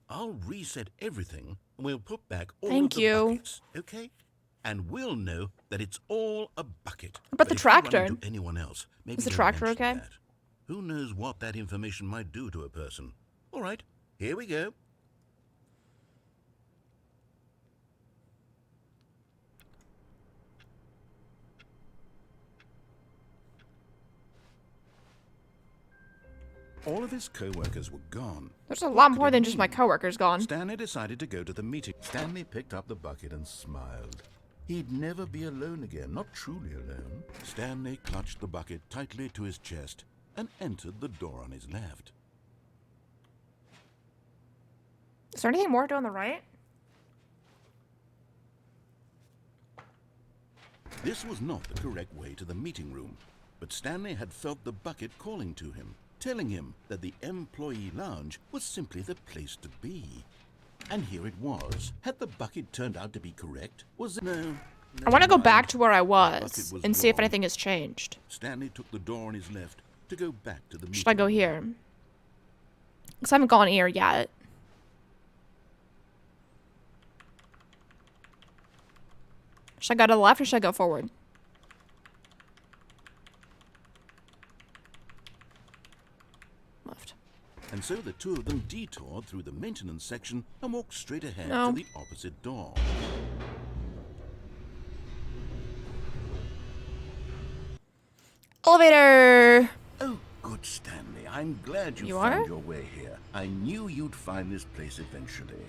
I'll reset everything and we'll put back all Thank of the you. buckets, okay? And we'll know that it's all a bucket. But the if you run tractor? into anyone else, maybe Is the don't tractor mention okay? that. Who knows what that information might do to a person? All right, here we go. All of his co-workers were gone. There's a lot more than just my coworkers gone. Stanley decided to go to the meeting. Stanley picked up the bucket and smiled. He'd never be alone again, not truly alone. Stanley clutched the bucket tightly to his chest and entered the door on his left. Is there anything more to do on the right? This was not the correct way to the meeting room, but Stanley had felt the bucket calling to him, telling him that the employee lounge was simply the place to be. And here it was. Had the bucket turned out to be correct? Was it? No. I want to go never back mind. to where I The was bucket was and see if wrong. anything has changed. Stanley took the door on his left, to go back to the Should I go here? Because I haven't gone here yet. Should I go to the left or should I go forward? Left. And so the two of them detoured through the maintenance section and walked straight ahead No. to the opposite door. Elevator! Oh, good, Stanley. I'm glad you You found are? your way here. I knew you'd find this place eventually.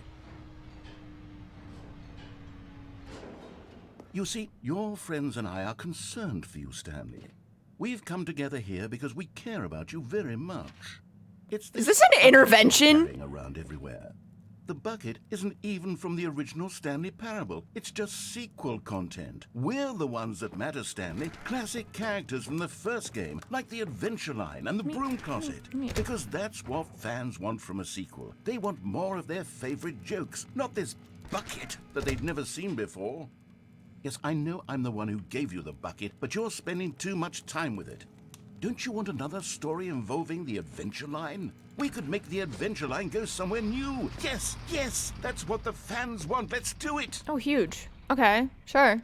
You see, your friends and I are concerned for you, Stanley. We've come together here because we care about you very much. It's Is this an intervention? carrying around everywhere. The bucket isn't even from the original Stanley Parable. It's just sequel content. We're the ones that matter, Stanley. Classic characters from the first game, like the Adventure Line and the Broom Closet. Because that's what fans want from a sequel. They want more of their favorite jokes, not this bucket that they've never seen before. Yes, I know I'm the one who gave you the bucket, but you're spending too much time with it. Don't you want another story involving the Adventure Line? We could make the Adventure Line go somewhere new. Yes, yes, that's what the fans want. Let's do it. Oh, huge. Okay, sure.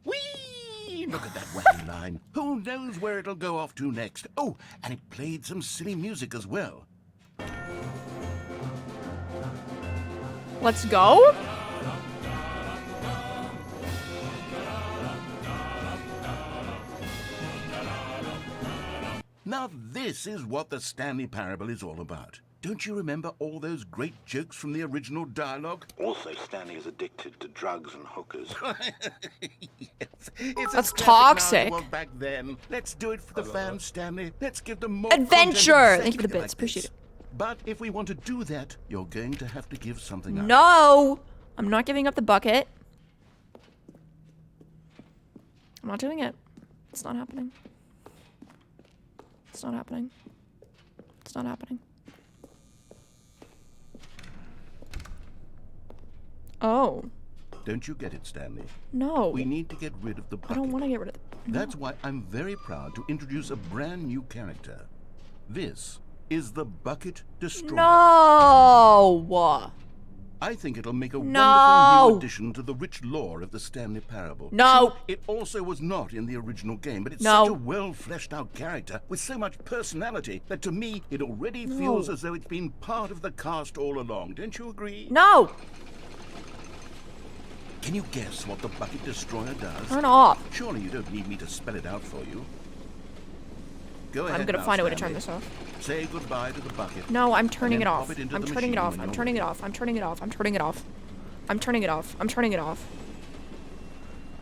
Whee! Look at that wacky line. Who knows where it'll go off to next? Oh, and it played some silly music as well. Let's go? Now this is what the Stanley Parable is all about. Don't you remember all those great jokes from the original dialogue? Also, Stanley is addicted to drugs and hookers. Yes. It's That's as classic now as toxic. it was back then. Let's do it for the fans, Stanley. Let's give them more Adventure! content Thank you for the exactly bits. like Appreciate this. But if we want to do that, you're going to have to give something up. No! I'm not giving up the bucket. I'm not doing it. It's not happening. It's not happening. It's not happening. Oh. Don't you get it, Stanley? No. We need to get rid of the bucket. I don't want to get rid of it. That's why I'm very proud to introduce a brand new character. This is the Bucket Destroyer. No! I think it'll make a No! wonderful new addition to the rich lore of the Stanley Parable. No! True, it also was not in the original game, but it's No. such a well-fleshed-out character with so much personality that to me it already No. feels as though it's been part of the cast all along. Don't you agree? No! Can you guess what the Bucket Destroyer does? Turn off. Surely you don't need me to spell it out for you. Go ahead. I'm gonna now, find a way to turn Stanley. this off. Say goodbye to the bucket. No, I'm and turning then it pop off. into I'm the turning it machine off. when I'm you're turning it ready. off. I'm turning it off. I'm turning it off. I'm turning it off. I'm turning it off.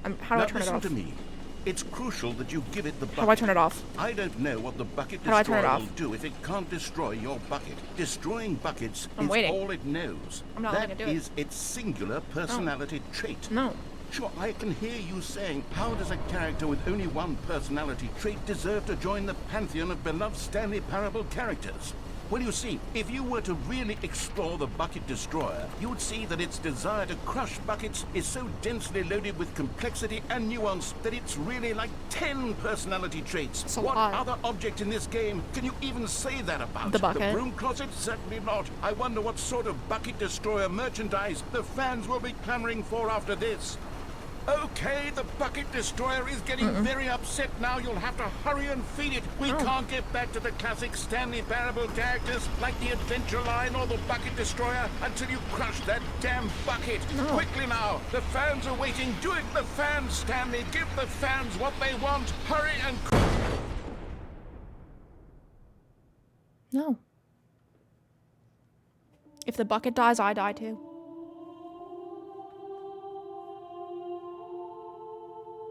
How do Now I turn it listen off? to me. It's crucial that you give it the bucket. How do I turn it off? I don't know what the bucket How do I turn it destroyer off? will do if it can't destroy your bucket. Destroying buckets I'm is waiting. all it knows. I'm not That letting it do it. is its singular personality trait. No. Sure, I can hear you saying, how does a character with only one personality trait deserve to join the pantheon of beloved Stanley Parable characters? Well, you see, if you were to really explore the Bucket Destroyer, you would see that its desire to crush buckets is so densely loaded with complexity and nuance that it's really like 10 personality traits. That's a What lot. other object in this game can you even say that about? The bucket. The Broom Closet? Certainly not. I wonder what sort of Bucket Destroyer merchandise the fans will be clamoring for after this. Okay, the Bucket Destroyer is getting very upset now. You'll have to hurry and feed it. We can't get back to the classic Stanley Parable characters like the Adventure Line or the Bucket Destroyer until you crush that damn bucket. Quickly now, the fans are waiting. Do it, the fans, Stanley. Give the fans what they want. Hurry and... No. If the bucket dies, I die too.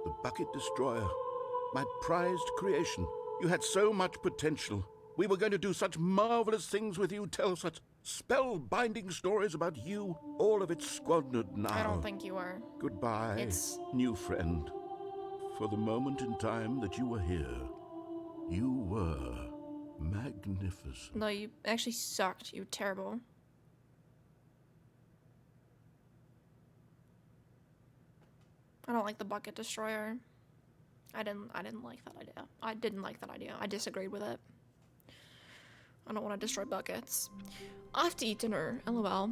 The Bucket Destroyer, my prized creation. You had so much potential. We were going to do such marvelous things with you, tell such spellbinding stories about you. All of it squandered now. I don't think you are. Goodbye, It's- new friend. For the moment in time that you were here, you were magnificent. No, you actually sucked. You were terrible. I don't like the Bucket Destroyer. I didn't like that idea. I didn't like that idea. I disagreed with it. I don't want to destroy buckets. I have to eat dinner. LOL.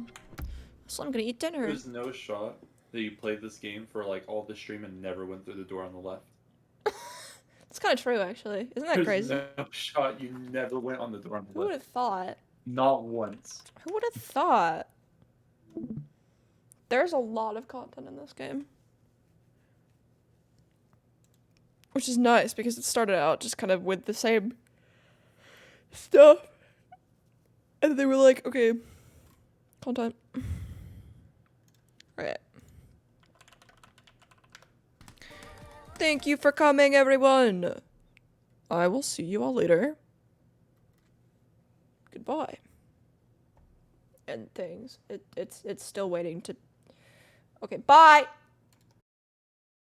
So I'm gonna eat dinner. There's no shot that you played this game for like all the stream and never went through the door on the left. It's kind of true, actually. Isn't that crazy? There's no shot you never went on the door on the Who would left. have thought? Not once. Who would have thought? There's a lot of content in this game. Which is nice because it started out just kind of with the same stuff. And they were like, okay, content. Alright. Thank you for coming, everyone. I will see you all later. Goodbye. And things. It's still waiting to... Okay, bye!